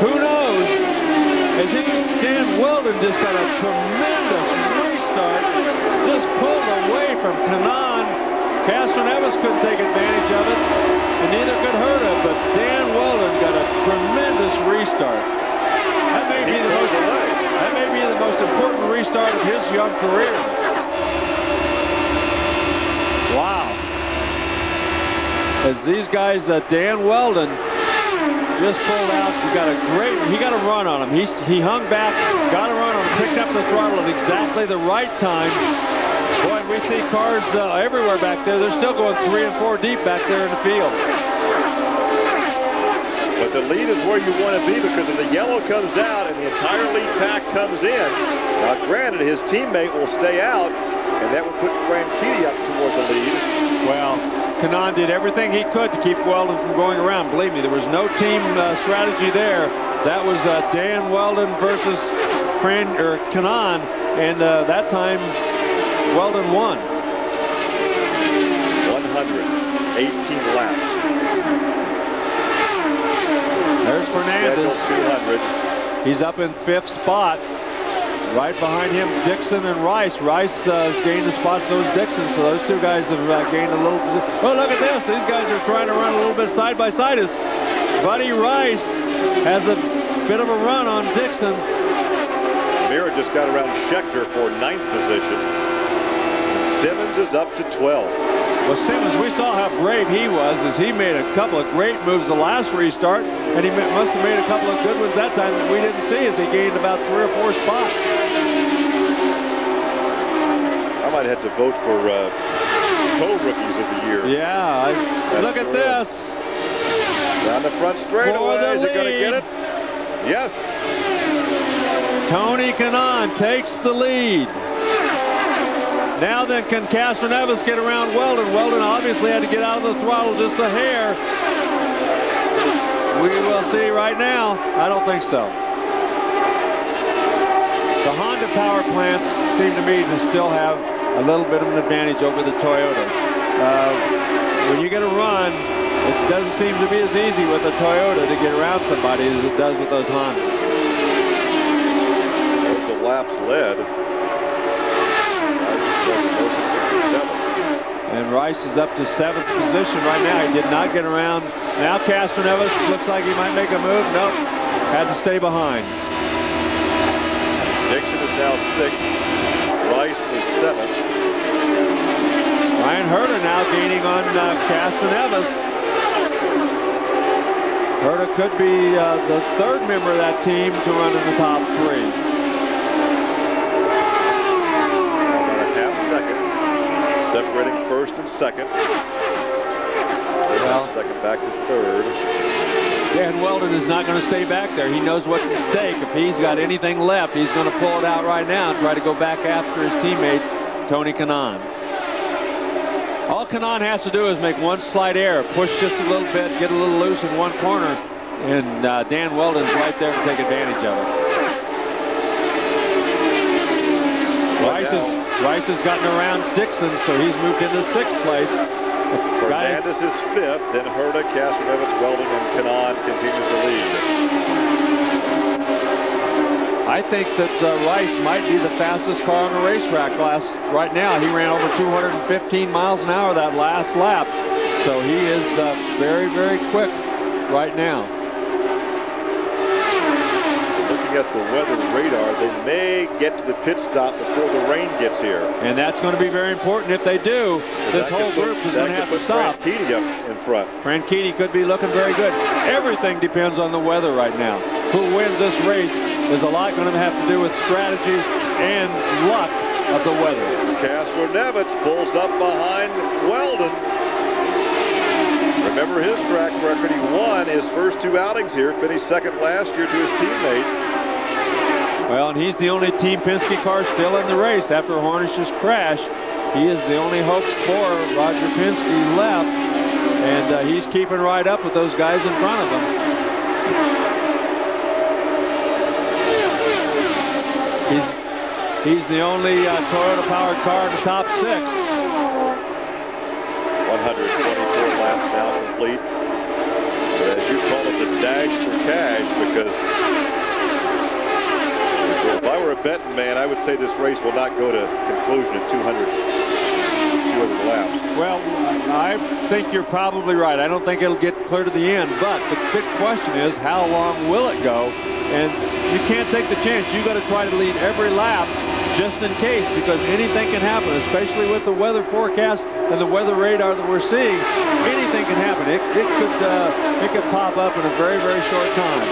S5: Who knows? Dan Weldon just got a tremendous restart. Just pulled away from Kanaan. Castroneves couldn't take advantage of it, and neither could Herta, but Dan Weldon got a tremendous restart. That may be the most important restart of his young career. Wow. As these guys, Dan Weldon just pulled out, he got a run on him. He hung back, got a run on him, picked up the throttle at exactly the right time. Boy, we see cars everywhere back there. They're still going 3 and 4 deep back there in the field.
S3: But the lead is where you want to be, because if the yellow comes out and the entire lead pack comes in, now granted his teammate will stay out, and that would put Franchitti up toward the lead.
S5: Well, Kanaan did everything he could to keep Weldon from going around. Believe me, there was no team strategy there. That was Dan Weldon versus Kanaan, and that time Weldon won.
S3: 118 laps.
S5: There's Fernandez.
S3: 200.
S5: He's up in 5th spot. Right behind him, Dixon and Rice. Rice has gained the spots, so has Dixon. So those two guys have gained a little position. Oh, look at this. These guys are trying to run a little bit side by side. As Buddy Rice has a bit of a run on Dixon.
S3: Mira just got around Schechter for 9th position. Simmons is up to 12.
S5: Well, Simmons, we saw how brave he was as he made a couple of great moves the last restart, and he must have made a couple of good ones that time that we didn't see as he gained about 3 or 4 spots.
S3: I might have to vote for co-rookies of the year.
S5: Yeah, look at this.
S3: Down the front straightaway, is it going to get it? Yes.
S5: Tony Kanaan takes the lead. Now then, can Castroneves get around Weldon? Weldon obviously had to get out of the throttle just a hair. We will see right now. I don't think so. The Honda power plants seem to me to still have a little bit of an advantage over the Toyota. When you get a run, it doesn't seem to be as easy with a Toyota to get around somebody as it does with those Hondas.
S3: There's the laps led.
S5: And Rice is up to 7th position right now. He did not get around. Now Castroneves looks like he might make a move. Nope. Had to stay behind.
S3: Dixon is now 6th. Rice is 7th.
S5: Ryan Herta now gaining on Castroneves. Herta could be the 3rd member of that team to run in the top 3.
S3: Separating 1st and 2nd.
S5: Well,
S3: 2nd back to 3rd.
S5: Dan Weldon is not going to stay back there. He knows what's at stake. If he's got anything left, he's going to pull it out right now and try to go back after his teammate, Tony Kanaan. All Kanaan has to do is make one slight error, push just a little bit, get a little loose in one corner, and Dan Weldon's right there to take advantage of it. Rice has gotten around Dixon, so he's moved into 6th place.
S3: Fernandez is 5th, then Herta, Castroneves, Weldon, and Kanaan continues to lead.
S5: I I think that Rice might be the fastest car on the racetrack right now. He ran over 215 miles an hour that last lap. So he is very, very quick right now.
S3: Looking at the weather radar, they may get to the pit stop before the rain gets here.
S5: And that's going to be very important if they do. This whole group is going to have to stop.
S3: Franchitti up in front.
S5: Franchitti could be looking very good. Everything depends on the weather right now. Who wins this race is a lot going to have to do with strategy and luck of the weather.
S3: Castroneves pulls up behind Weldon. Remember his track record. He won his first 2 outings here, finished second last year to his teammate.
S5: Well, and he's the only Team Penske car still in the race after Hornish's crash. He is the only hopes for Roger Penske left, and he's keeping right up with those guys in front of him. He's the only Toyota-powered car in the top 6.
S3: 124 laps now complete. As you call it, the dash for cash, because if I were a betting man, I would say this race will not go to conclusion at 200 laps.
S5: Well, I think you're probably right. I don't think it'll get clear to the end, but the big question is, how long will it go? And you can't take the chance. You've got to try to lead every lap just in case, because anything can happen, especially with the weather forecast and the weather radar that we're seeing. Anything can happen. It could pop up in a very, very short time.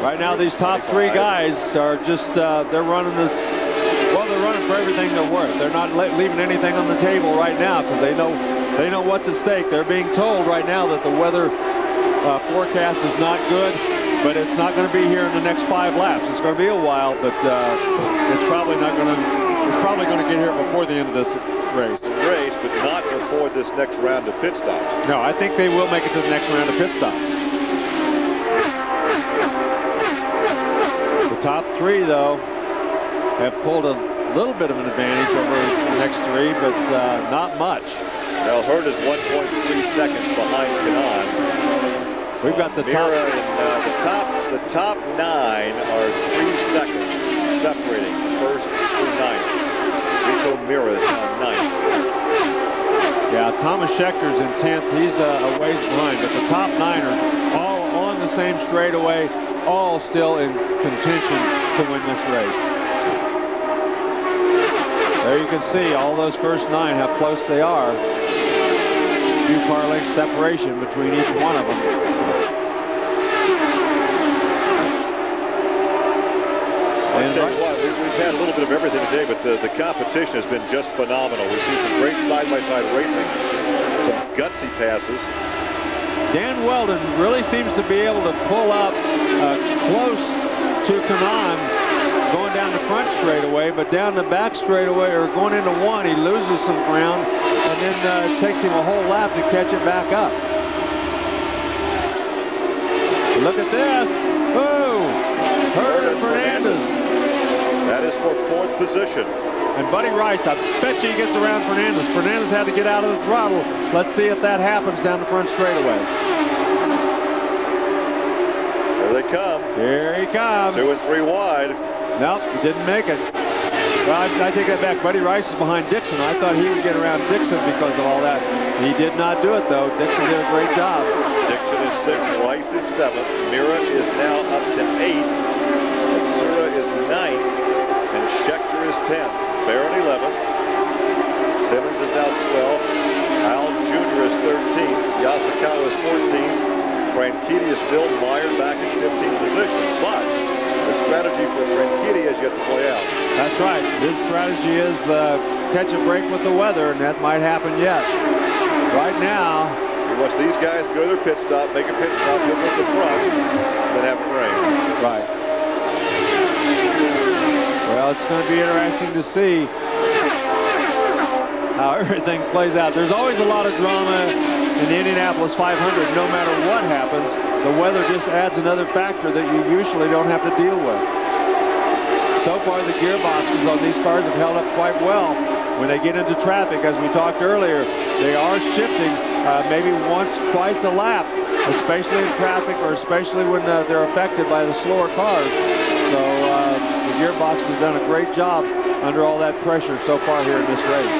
S5: Right now, these top 3 guys are just, they're running this, well, they're running for everything they're worth. They're not leaving anything on the table right now because they know what's at stake. They're being told right now that the weather forecast is not good, but it's not going to be here in the next 5 laps. It's going to be a while, but it's probably going to get here before the end of this race.
S3: But not before this next round of pit stops.
S5: No, I think they will make it to the next round of pit stops. The top 3, though, have pulled a little bit of an advantage over the next 3, but not much.
S3: Now, Hurt is 1.3 seconds behind Kanaan.
S5: We've got the top.
S3: The top 9 are 3 seconds separating first through 9th. Rico Mira is now 9th.
S5: Yeah, Thomas Schechter's in 10th. He's a ways behind, but the top 9 are all on the same straightaway, all still in contention to win this race. There you can see all those first 9, how close they are. Few car length separation between each one of them.
S3: I'll tell you what, we've had a little bit of everything today, but the competition has been just phenomenal. We've seen some great side-by-side racing, some gutsy passes.
S5: Dan Weldon really seems to be able to pull up close to Kanaan going down the front straightaway, but down the back straightaway, or going into 1, he loses some ground, and then it takes him a whole lap to catch it back up. Look at this. Whoa! Hurt Fernandez.
S3: That is for 4th position.
S5: And Buddy Rice, I bet you he gets around Fernandez. Fernandez had to get out of the throttle. Let's see if that happens down the front straightaway.
S3: Here they come.
S5: Here he comes.
S3: 2 and 3 wide.
S5: Nope, he didn't make it. Well, I take that back. Buddy Rice is behind Dixon. I thought he would get around Dixon because of all that. He did not do it, though. Dixon did a great job.
S3: Dixon is 6th. Rice is 7th. Mira is now up to 8th. Matsura is 9th. And Schechter is 10th. Barron 11th. Simmons is now 12th. Al Jr. is 13th. Yasukawa is 14th. Franchitti is still mired back in 15th position. But the strategy for Franchitti has yet to play out.
S5: That's right. His strategy is catch a break with the weather, and that might happen yet. Right now,
S3: he wants these guys to go to their pit stop, make a pit stop, he'll go to the front, then have it rain.
S5: Right. Well, it's going to be interesting to see how everything plays out. There's always a lot of drama in the Indianapolis 500. No matter what happens, the weather just adds another factor that you usually don't have to deal with. So far, the gearboxes on these cars have held up quite well. When they get into traffic, as we talked earlier, they are shifting maybe once, twice a lap, especially in traffic or especially when they're affected by the slower cars. So the gearbox has done a great job under all that pressure so far here in this race.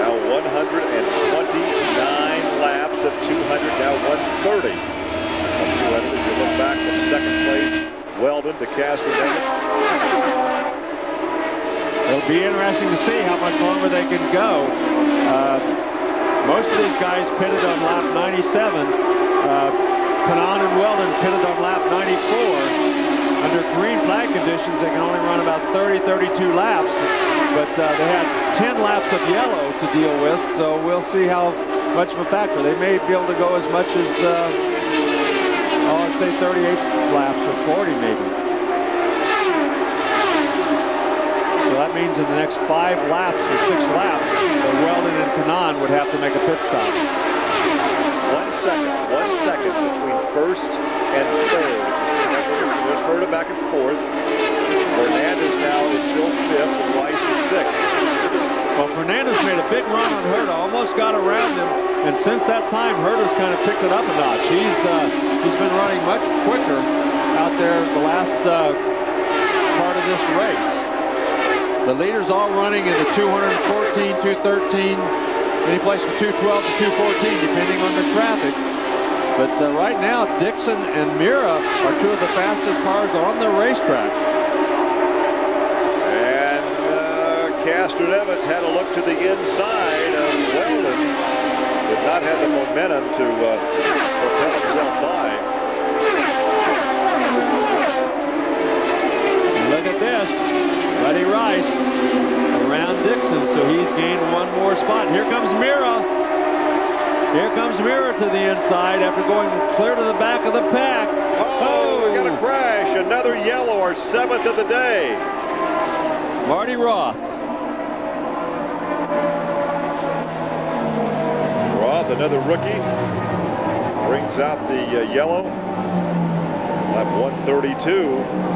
S3: Now 129 laps of 200, now 130 of 200 as you look back from second place, Weldon to Castroneves.
S5: It'll be interesting to see how much longer they can go. Most of these guys pitted on lap 97. Kanaan and Weldon pitted on lap 94. Under green flag conditions, they can only run about 30, 32 laps. But they had 10 laps of yellow to deal with, so we'll see how much of a factor. They may be able to go as much as, I'd say 38 laps or 40 maybe. So that means in the next 5 laps or 6 laps, Weldon and Kanaan would have to make a pit stop.
S3: 1 second between first and third. There's Herta back and forth. Fernandez now is still fifth, and Rice is sixth.
S5: Well, Fernandez made a big run on Herta, almost got around him, and since that time, Herta's kind of picked it up a notch. He's been running much quicker out there the last part of this race. The leaders all running in the 214, 213, any place from 212 to 214, depending on the traffic. But right now, Dixon and Mira are two of the fastest cars on the racetrack.
S3: And Castroneves had a look to the inside of Weldon. Did not have the momentum to propel himself by.
S5: Look at this. Buddy Rice around Dixon, so he's gained one more spot. Here comes Mira. Here comes Mira to the inside after going clear to the back of the pack.
S3: Oh, we got a crash. Another yellow, our 7th of the day.
S5: Marty Roth.
S3: Roth, another rookie, brings out the yellow. Lap 132.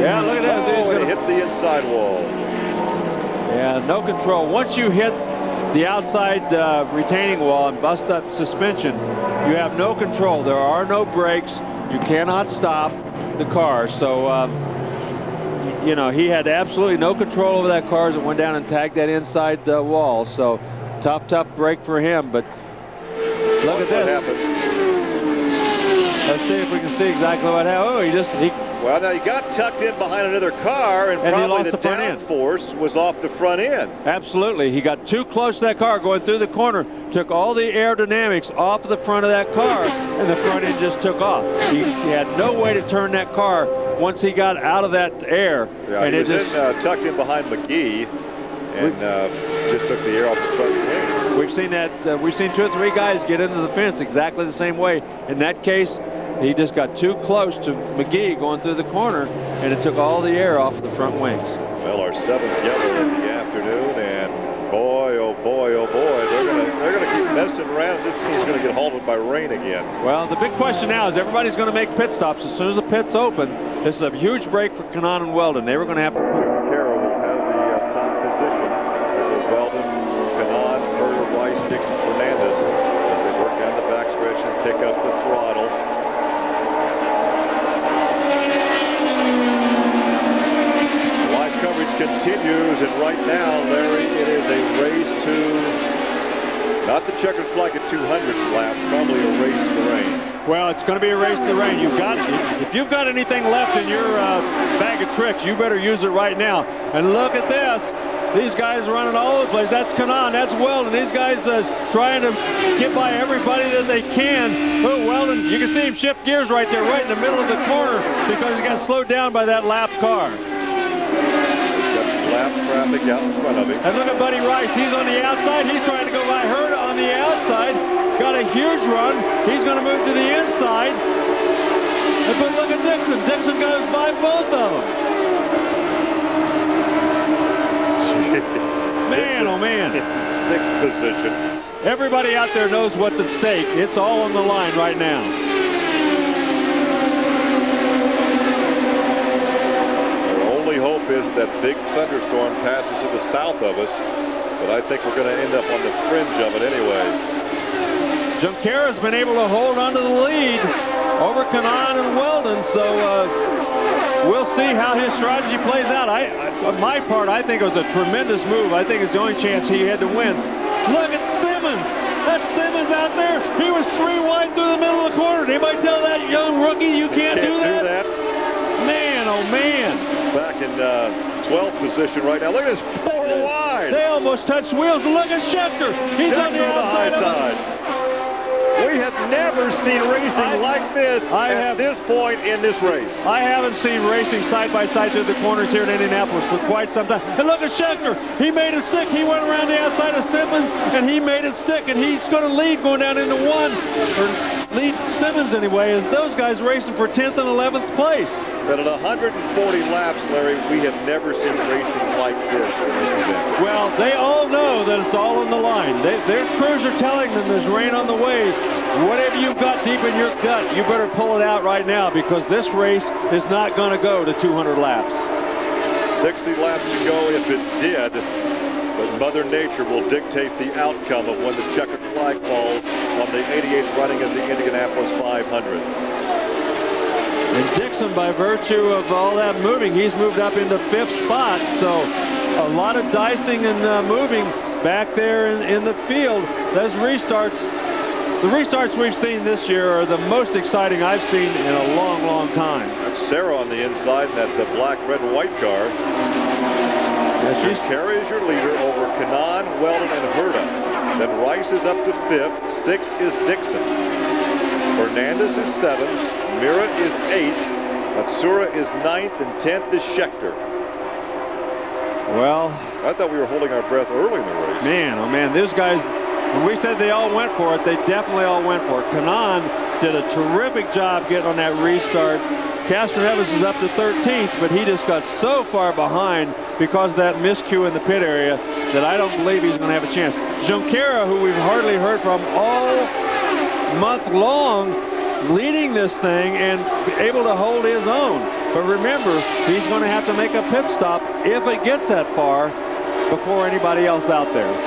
S5: Yeah, look at that.
S3: Oh, and it hit the inside wall.
S5: Yeah, no control. Once you hit the outside retaining wall and bust up suspension, you have no control. There are no brakes. You cannot stop the car. So, you know, he had absolutely no control over that car as it went down and tagged that inside wall. So, tough break for him. But look at this.
S3: What happened?
S5: Let's see if we can see exactly what happened. Oh,
S3: well, now he got tucked in behind another car, and probably the downforce was off the front end.
S5: Absolutely. He got too close to that car going through the corner, took all the aerodynamics off of the front of that car, and the front end just took off. He had no way to turn that car once he got out of that air.
S3: Yeah,
S5: and
S3: he was tucked in behind McGee, and just took the air off the front wing.
S5: We've seen that. We've seen 2 or 3 guys get into the fence exactly the same way. In that case, he just got too close to McGee going through the corner, and it took all the air off of the front wings.
S3: Well, our 7th yellow of the afternoon, and boy, oh boy, oh boy, they're gonna keep messing around. This thing's gonna get halted by rain again.
S5: Well, the big question now is everybody's going to make pit stops as soon as the pit's open. This is a huge break for Kanaan and Weldon. They were going to have.
S3: Carroll will have the top position. There's Weldon, Kanaan, Herta, Rice, Dixon, Fernandez as they work down the backstretch and pick up the throttle. Coverage continues, and right now, Larry, it is a race to not the checkered flag at 200 laps, probably a race to the rain.
S5: Well, it's going to be a race to the rain. If you've got anything left in your bag of tricks, you better use it right now. And look at this. These guys running all over the place. That's Kanaan. That's Weldon. These guys trying to get by everybody that they can. Oh, Weldon, you can see him shift gears right there, right in the middle of the corner because he got slowed down by that lapped car.
S3: Lap traffic out in front of him.
S5: And look at Buddy Rice. He's on the outside. He's trying to go by Herta on the outside. Got a huge run. He's going to move to the inside. But look at Dixon. Dixon goes by both of them. Man, oh man.
S3: 6th position.
S5: Everybody out there knows what's at stake. It's all on the line right now.
S3: Hope is that big thunderstorm passes to the south of us but I think we're going to end up on the fringe of it anyway.
S5: Junqueira's been able to hold on to the lead over Kanaan and Weldon, so we'll see how his strategy plays out. On my part, I think it was a tremendous move. I think it's the only chance he had to win. Look at Simmons. That's Simmons out there. He was 3 wide through the middle of the corner. Did anybody tell that young rookie you can't do that? Man, oh man.
S3: Back in 12th position right now. Look at this, 4 wide.
S5: They almost touched wheels. Look at Schechter. He's on the outside of it.
S3: We have never seen racing like this at this point in this race.
S5: I haven't seen racing side by side through the corners here in Indianapolis for quite some time. And look at Schechter. He made it stick. He went around the outside of Simmons, and he made it stick. And he's going to lead going down into 1. Or lead Simmons anyway, as those guys racing for 10th and 11th place.
S3: But at 140 laps, Larry, we have never seen racing like this in this event.
S5: Well, they all know that it's all on the line. Their crews are telling them there's rain on the way. Whatever you've got deep in your gut, you better pull it out right now, because this race is not going to go to 200 laps.
S3: 60 laps to go if it did, but Mother Nature will dictate the outcome of when the checkered flag falls on the 88th running of the Indianapolis 500.
S5: And Dixon, by virtue of all that moving, he's moved up into 5th spot. So a lot of dicing and moving back there in the field. Those restarts, the restarts we've seen this year are the most exciting I've seen in a long, long time.
S3: That's Sarah on the inside in that black, red, and white car. Carey is your leader over Kanaan, Weldon, and Herta. Then Rice is up to 5th. 6th is Dixon. Fernandez is 7th. Mira is 8th. Matsura is 9th, and 10th is Schechter.
S5: Well,
S3: I thought we were holding our breath early in the race.
S5: Man, oh man, those guys, when we said they all went for it, they definitely all went for it. Kanaan did a terrific job getting on that restart. Castro Evans is up to 13th, but he just got so far behind because of that miscue in the pit area that I don't believe he's going to have a chance. Junqueira, who we've hardly heard from all month long, leading this thing and able to hold his own. But remember, he's going to have to make a pit stop if it gets that far before anybody else out there.
S3: I'm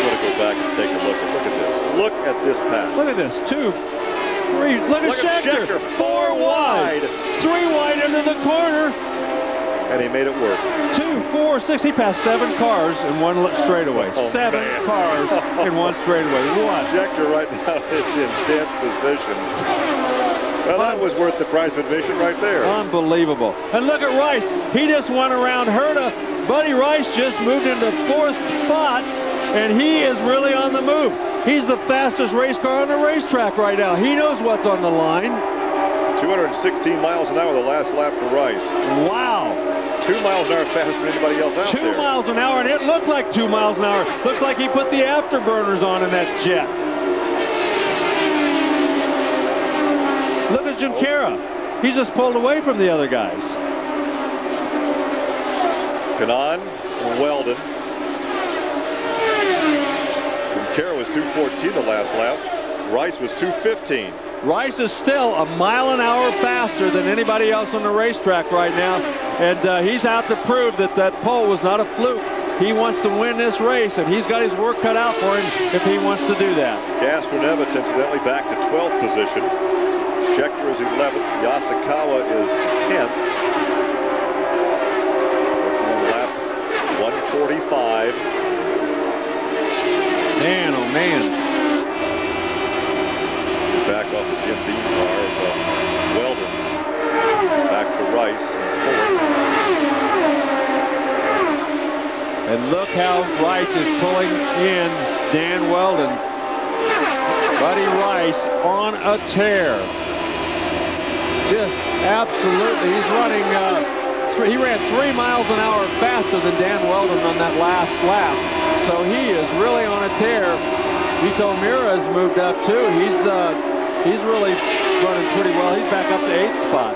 S3: going to go back and take a look. Look at this. Look at this pass.
S5: Look at this. 2, 3. Look at Schechter. 4 wide. 3 wide into the corner.
S3: And he made it work.
S5: 2, 4, 6. He passed 7 cars in 1 straightaway. 7 cars in 1 straightaway. What?
S3: Schechter right now is in 10th position. Well, that was worth the price of admission right there.
S5: Unbelievable. And look at Rice. He just went around Herta. Buddy Rice just moved into 4th spot, and he is really on the move. He's the fastest race car on the racetrack right now. He knows what's on the line.
S3: 216 miles an hour the last lap for Rice.
S5: Wow.
S3: 2 miles an hour faster than anybody else out there.
S5: 2 miles an hour, and it looked like 2 miles an hour. Looks like he put the afterburners on in that jet. Look at Junqueira. He's just pulled away from the other guys.
S3: Kanaan and Weldon. Junqueira was 2:14 the last lap. Rice was 2:15.
S5: Rice is still a mile an hour faster than anybody else on the racetrack right now, and he's out to prove that that pole was not a fluke. He wants to win this race, and he's got his work cut out for him if he wants to do that.
S3: Castro Evans, incidentally, back to 12th position. Schechter is 11th. Yasukawa is 10th. Working on lap 145.
S5: Man, oh man.
S3: Back off the Jim Beam car of Weldon. Back to Rice in 4th.
S5: And look how Rice is pulling in Dan Weldon. Buddy Rice on a tear. Just absolutely. He's running, he ran 3 miles an hour faster than Dan Weldon on that last lap. So he is really on a tear. Vito Mira has moved up too. He's really running pretty well. He's back up to 8th spot.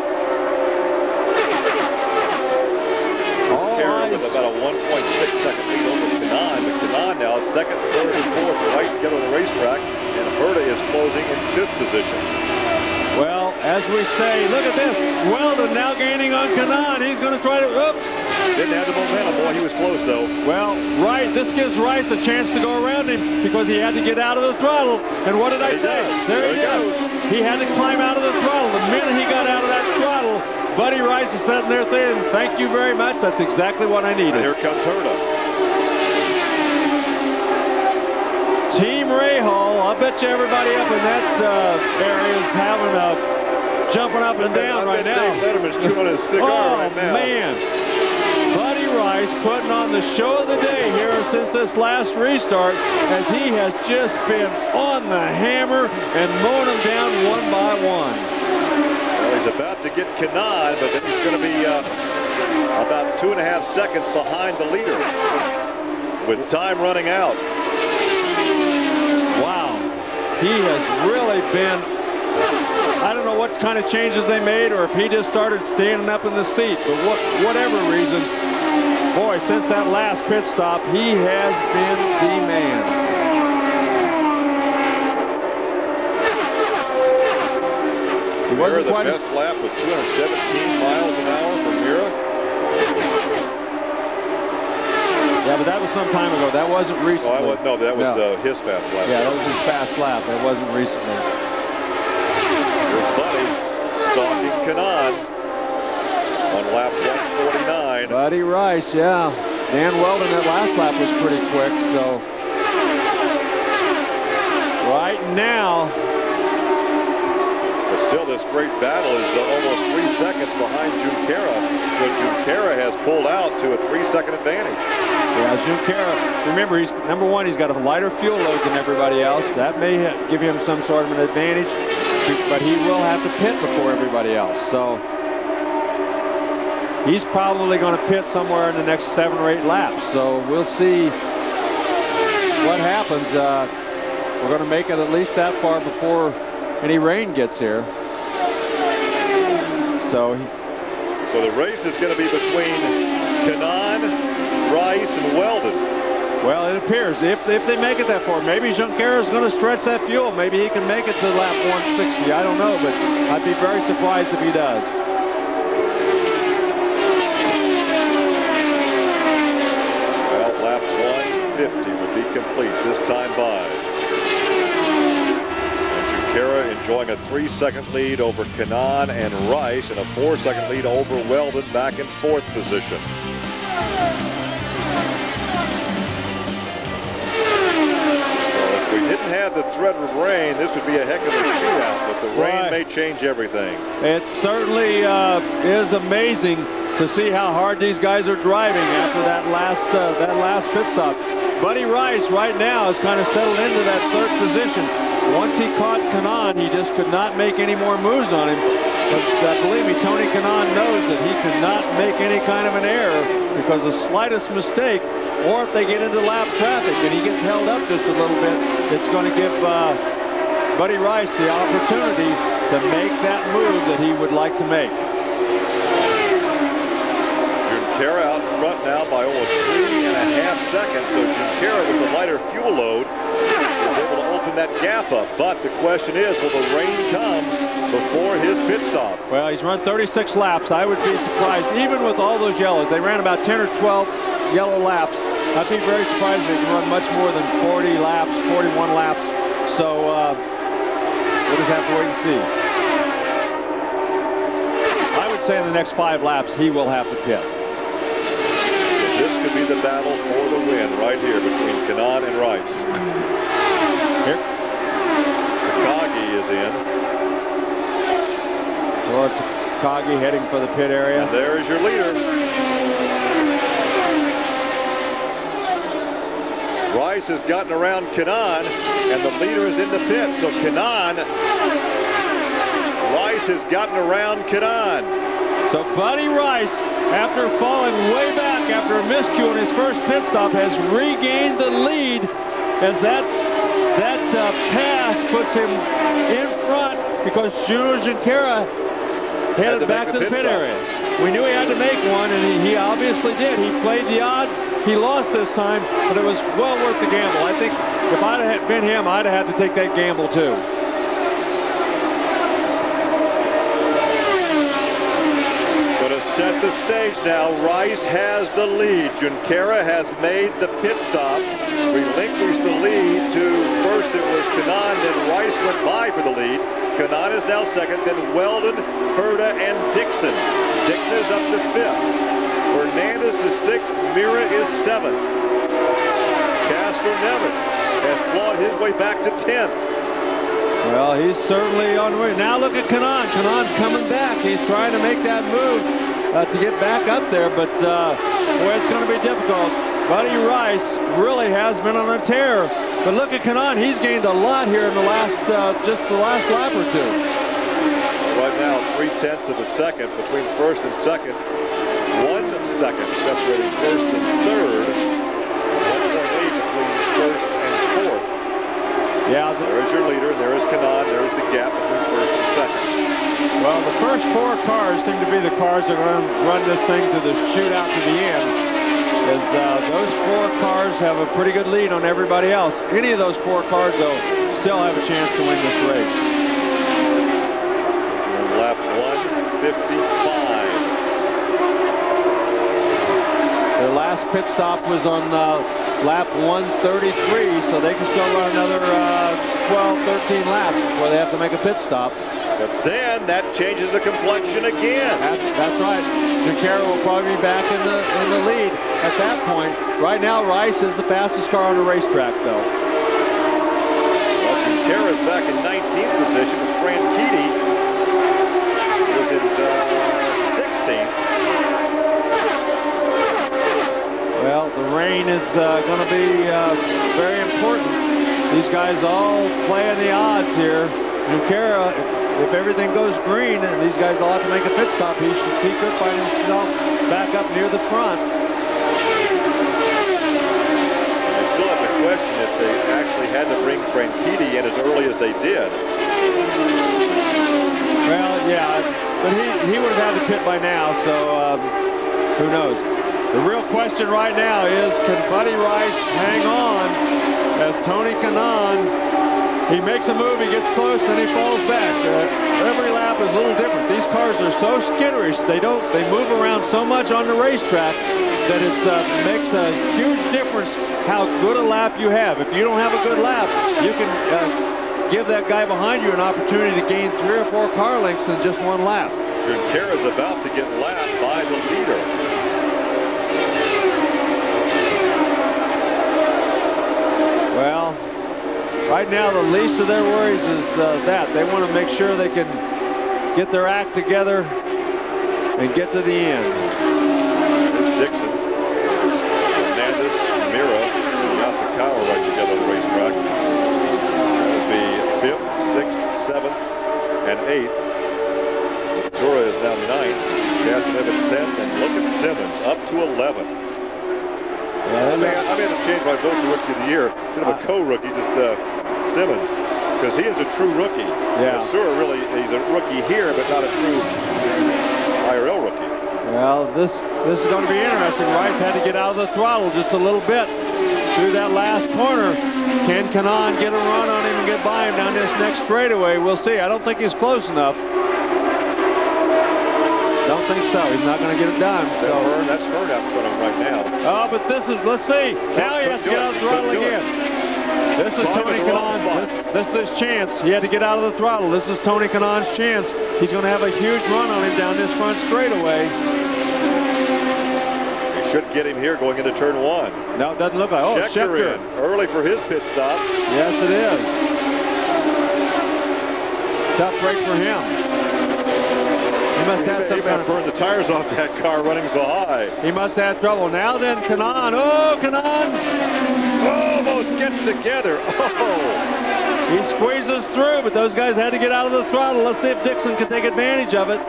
S3: With about a 1.6 second lead over Kanaan, but Kanaan now 2nd, 3rd, and 4th right together on the racetrack, and Herta is closing in 5th position.
S5: Well, as we say, look at this. Weldon now gaining on Kanaan. He's going to try to, oops.
S3: Didn't have the momentum. Boy, he was close, though.
S5: Well, this gives Rice a chance to go around him because he had to get out of the throttle. And what did I say? There he goes. He had to climb out of the throttle. The minute he got out of that throttle, Buddy Rice is sitting there saying, thank you very much. That's exactly what I needed.
S3: And here comes Herta.
S5: Team Rahal, I bet you everybody up in that area is having a jumping up and down right now.
S3: Dave Letterman's chewing on his cigar right now.
S5: Oh, man. Buddy Rice putting on the show of the day here since this last restart, as he has just been on the hammer and mowing them down one by one.
S3: Well, he's about to get Kanaan, but then he's going to be about 2.5 seconds behind the leader with time running out.
S5: Wow. He has really been, I don't know what kind of changes they made or if he just started standing up in the seat, but whatever reason, boy, since that last pit stop, he has been the man. He wasn't
S3: Mira,
S5: quite
S3: the best lap with 217 miles an hour for Mira.
S5: Yeah, but that was some time ago. That wasn't recently.
S3: Oh, no, that was his fast lap.
S5: Yeah, that was his fast lap. That wasn't recently.
S3: Here's Buddy stalking Kanaan on lap 149.
S5: Buddy Rice, yeah. Dan Weldon, that last lap was pretty quick, so. Right now.
S3: But still, this great battle is almost 3 seconds behind Junqueira. So Junqueira has pulled out to a 3-second advantage.
S5: Yeah, Junqueira, remember, he's number one, he's got a lighter fuel load than everybody else. That may give him some sort of an advantage, but he will have to pit before everybody else. So he's probably going to pit somewhere in the next 7 or 8 laps. So we'll see what happens. We're going to make it at least that far before any rain gets here. So
S3: the race is going to be between Kanaan, Rice, and Weldon.
S5: Well, it appears if they make it that far, maybe Junqueira is going to stretch that fuel. Maybe he can make it to lap 160. I don't know, but I'd be very surprised if he does.
S3: Well, lap 150 would be complete this time by. Junqueira enjoying a 3-second lead over Kanaan and Rice and a 4-second lead over Weldon back in 4th position. So if we didn't have the threat of rain, this would be a heck of a shootout, but the rain may change everything.
S5: It certainly is amazing to see how hard these guys are driving after that last pit stop. Buddy Rice right now has kind of settled into that 3rd position. Once he caught Kanaan, he just could not make any more moves on him. But believe me, Tony Kanaan knows that he cannot make any kind of an error, because the slightest mistake, or if they get into lap traffic and he gets held up just a little bit, it's going to give Buddy Rice the opportunity to make that move that he would like to make.
S3: Junqueira out in front now by almost 3.5 seconds. So Junqueira, with the lighter fuel load, is able to open that gap up. But the question is, will the rain come before his pit stop?
S5: Well, he's run 36 laps. I would be surprised, even with all those yellows. They ran about 10 or 12 yellow laps. I'd be very surprised if they can run much more than 40 laps, 41 laps. So we'll just have to wait and see. I would say in the next 5 laps, he will have to pit.
S3: This could be the battle for the win right here between Kanaan and Rice.
S5: Here.
S3: Takagi is in.
S5: Or Takagi heading for the pit area.
S3: And there is your leader. Rice has gotten around Kanaan, and the leader is in the pit. So Rice has gotten around Kanaan.
S5: So Buddy Rice, after falling way back after a miscue in his first pit stop, has regained the lead, as that pass puts him in front, because Junior Junqueira headed back to the pit area. We knew he had to make one, and he obviously did. He played the odds. He lost this time, but it was well worth the gamble. I think if I'd have been him, I'd have had to take that gamble too.
S3: set the stage now. Rice has the lead. Junqueira has made the pit stop. Relinquished the lead to first it was Kanaan, then Rice went by for the lead. Kanaan is now second, then Weldon, Herta, and Dixon. Dixon is up to fifth. Fernandez is sixth. Mira is seventh. Castro Neves has clawed his way back to 10th.
S5: Well, he's certainly on the way. Now look at Kanaan. Kanaan's coming back. He's trying to make that move to get back up there, but boy, it's going to be difficult. Buddy Rice really has been on a tear, but look at Kanaan. He's gained a lot here in the last, just the last lap or two.
S3: Right now, 0.3 of a second between first and second. 1 second separating first and third. 1.8 between first and fourth.
S5: Yeah,
S3: there's your leader, and there is Kanaan. There's the gap between first and second.
S5: Well, the first 4 cars seem to be the cars that are going to run this thing to the shootout to the end. As those 4 cars have a pretty good lead on everybody else. Any of those 4 cars, though, still have a chance to win this race.
S3: And lap 155.
S5: Their last pit stop was on lap 133, so they can still run another 12, 13 laps before they have to make a pit stop.
S3: But then that changes the complexion again.
S5: That's right. Junqueira will probably be back in the lead at that point. Right now, Rice is the fastest car on the racetrack, though.
S3: Well, Junqueira is back in 19th position, with Franchitti was in 16th.
S5: Well, the rain is going to be very important. These guys all playing the odds here. Junqueira, if everything goes green and these guys all have to make a pit stop, he could find himself back up near the front.
S3: I still have to question if they actually had to bring Franchitti in as early as they did.
S5: Well, yeah, but he would have had to pit by now, so who knows? The real question right now is, can Buddy Rice hang on as Tony Kanaan, he makes a move, he gets close, then he falls back. Every lap is a little different. These cars are so skitterish. They move around so much on the racetrack that it makes a huge difference how good a lap you have. If you don't have a good lap, you can give that guy behind you an opportunity to gain 3 or 4 car lengths in just 1 lap.
S3: Junqueira is about to get lapped by the leader.
S5: Well, right now the least of their worries is that they want to make sure they can get their act together and get to the end.
S3: There's Dixon, Fernandez, Mira, and Yasukawa right together on the racetrack. That would be 5th, 6th, 7th, and 8th. Ventura is now 9th. Castro Neves 10th, and look at Simmons up to 11th. I may have to change my vote to Rookie of the Year. Instead of a co-rookie, just Simmons, because he is a true rookie.
S5: Yeah.
S3: Ventura really, he's a rookie here, but not a true IRL rookie.
S5: Well, this is going to be interesting. Rice had to get out of the throttle just a little bit through that last corner. Can Kanaan get a run on him and get by him down this next straightaway? We'll see. I don't think he's close enough. Don't think so. He's not going to get it done.
S3: That's Hearn out in front of him right now.
S5: Oh, but this is, let's see. Now he has to get out of the throttle again. This is Tony Kanaan. This is his chance. He had to get out of the throttle. This is Tony Kanaan's chance. He's going to have a huge run on him down this front straightaway.
S3: He should get him here going into turn 1.
S5: No, it doesn't look like. Oh, Schechter
S3: in early for his pit stop.
S5: Yes, it is. Tough break for him. He must have
S3: He might burn the tires off that car running so high.
S5: He must have trouble. Now then, Kanaan. Oh, Kanaan!
S3: Almost gets together. Oh!
S5: He squeezes through, but those guys had to get out of the throttle. Let's see if Dixon can take advantage of it.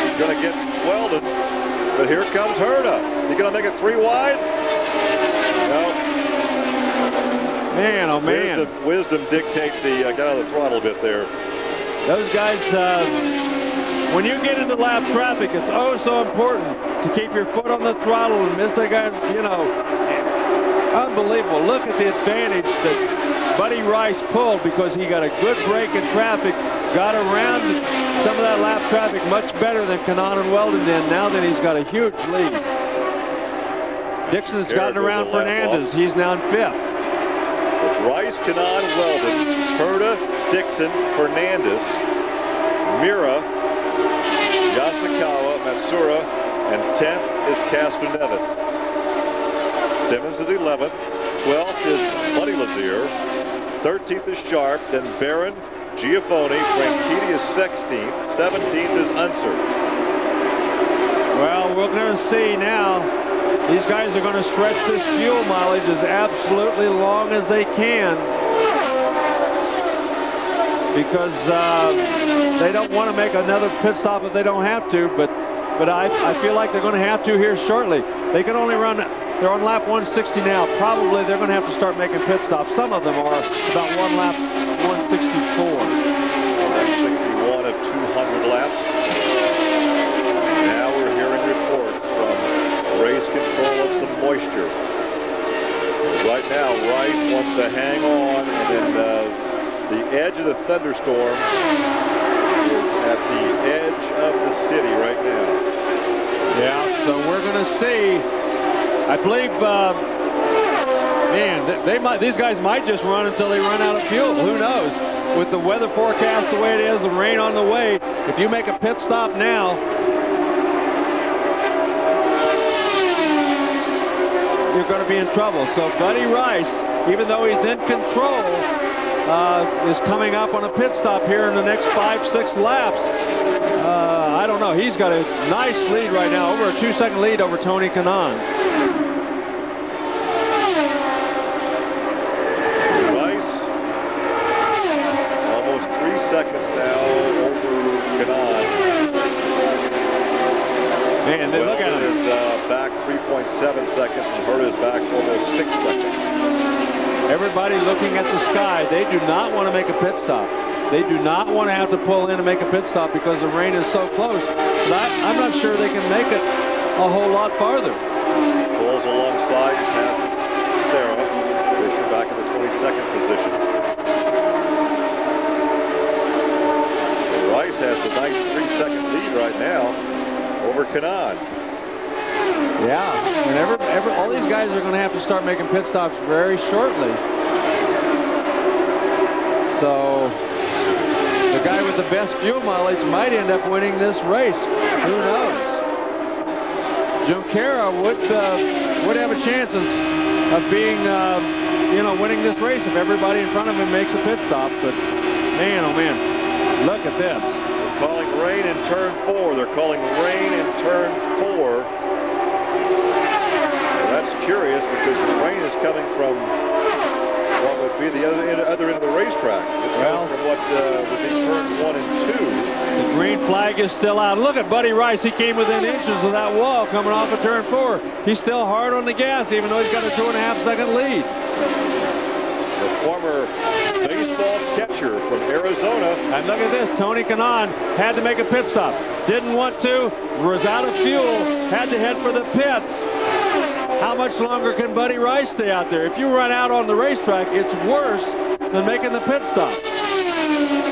S3: He's going to get Weldon, but here comes Herta. Is he going to make it 3 wide? No.
S5: Man, oh man.
S3: Wisdom dictates he got out of the throttle a bit there.
S5: Those guys, when you get into lap traffic, it's oh so important to keep your foot on the throttle and miss a guy, you know, unbelievable. Look at the advantage that Buddy Rice pulled because he got a good break in traffic, got around some of that lap traffic much better than Kanaan and Weldon did. Now that he's got a huge lead. Dixon's gotten around Fernandez. He's now in 5th.
S3: It's Rice, Kanaan, Weldon, Herta, Dixon, Fernandez, Mira, Yasukawa, Matsura, and 10th is Casper Nevitz. Simmons is 11th. 12th is Buddy Lazier. 13th is Sharp. Then Barron, Giafone, Franchitti is 16th. 17th is Unser.
S5: Well, we're going to see now. These guys are going to stretch this fuel mileage as absolutely long as they can, because they don't want to make another pit stop if they don't have to, but I feel like they're going to have to here shortly. They can only run, they're on lap 160 now. Probably they're going to have to start making pit stops. Some of them are about one lap 164.
S3: 161 of 200 laps. Now we're hearing reports from race control of some moisture. Right now, Rice wants to hang on, and then the edge of the thunderstorm is at the edge of the city right now.
S5: Yeah, so we're going to see. I believe, man, these guys might just run until they run out of fuel. Who knows? With the weather forecast the way it is, the rain on the way, if you make a pit stop now, you're going to be in trouble. So Buddy Rice, even though he's in control, is coming up on a pit stop here in the next 5-6 laps. I don't know. He's got a nice lead right now, over a 2-second lead over Tony Kanaan.
S3: Rice, almost 3 seconds now over Kanaan.
S5: Man, look at him.
S3: Is back 3.7 seconds, and Herta is back almost 6 seconds.
S5: Everybody looking at the sky, they do not want to make a pit stop. They do not want to have to pull in and make a pit stop because the rain is so close. But I'm not sure they can make it a whole lot farther.
S3: Pulls alongside, passes Sarah. Fisher back in the 22nd position. Rice has the nice 3-second lead right now over Kanaan.
S5: Yeah, and all these guys are going to have to start making pit stops very shortly. So the guy with the best fuel mileage might end up winning this race. Who knows? Junqueira would have a chance of being, winning this race if everybody in front of him makes a pit stop. But man, oh man, look at this.
S3: They're calling rain in turn 4. They're calling rain in turn 4. That's curious because the rain is coming from what would be the other end of the racetrack. It's coming from what would be turns 1 and 2.
S5: The green flag is still out. Look at Buddy Rice. He came within inches of that wall coming off of turn 4. He's still hard on the gas even though he's got a 2.5-second lead.
S3: The former baseball catcher from Arizona.
S5: And look at this. Tony Kanaan had to make a pit stop. Didn't want to. Was out of fuel. Had to head for the pits. How much longer can Buddy Rice stay out there? If you run out on the racetrack, it's worse than making the pit stop.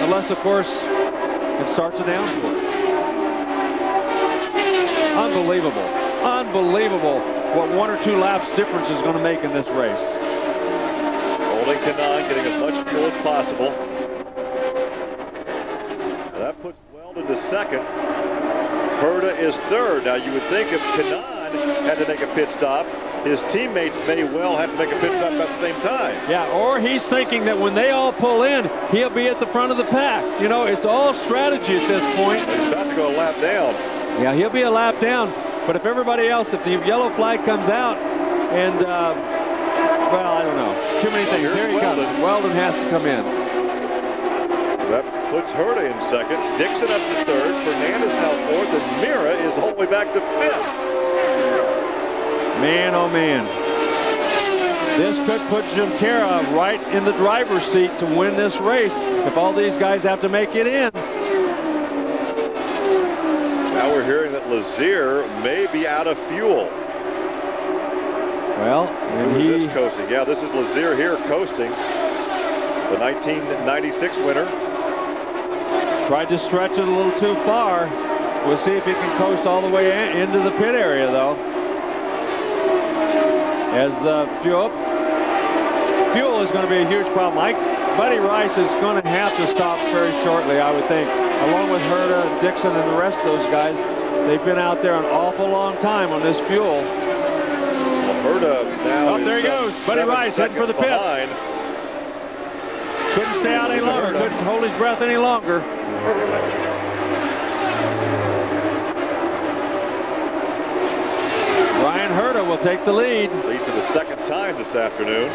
S5: Unless, of course, it starts a downpour. Unbelievable. Unbelievable what 1 or 2 laps difference is going to make in this race.
S3: Holding Kanaan, getting as much fuel as possible. Now that puts Weldon to 2nd. Herta is 3rd. Now you would think if Kanaan had to make a pit stop, his teammates may well have to make a pit stop at the same time.
S5: Yeah, or he's thinking that when they all pull in, he'll be at the front of the pack. You know, it's all strategy at this point.
S3: He's about to go a lap down.
S5: Yeah, he'll be a lap down. But if everybody else, if the yellow flag comes out and, well, I don't know. Too many things. Here he comes. Weldon has to come in.
S3: That puts Herta in 2nd. Dixon up to 3rd. Fernandez now 4th. And Mira is all the way back to 5th.
S5: Man, oh man. This could put Junqueira right in the driver's seat to win this race if all these guys have to make it in.
S3: Now we're hearing that Lazier may be out of fuel.
S5: Well, and
S3: who is this coasting? Yeah, this is Lazier here coasting. the 1996 winner.
S5: Tried to stretch it a little too far. We'll see if he can coast all the way into the pit area, though. As fuel is going to be a huge problem. Buddy Rice is going to have to stop very shortly, I would think, along with Herta and Dixon and the rest of those guys. They've been out there an awful long time on this fuel.
S3: Well, Herta now
S5: there he goes. Buddy Rice heading for the pit. Couldn't stay out any longer. Couldn't hold his breath any longer. Ryan Herta will take the lead.
S3: Lead for the second time this afternoon.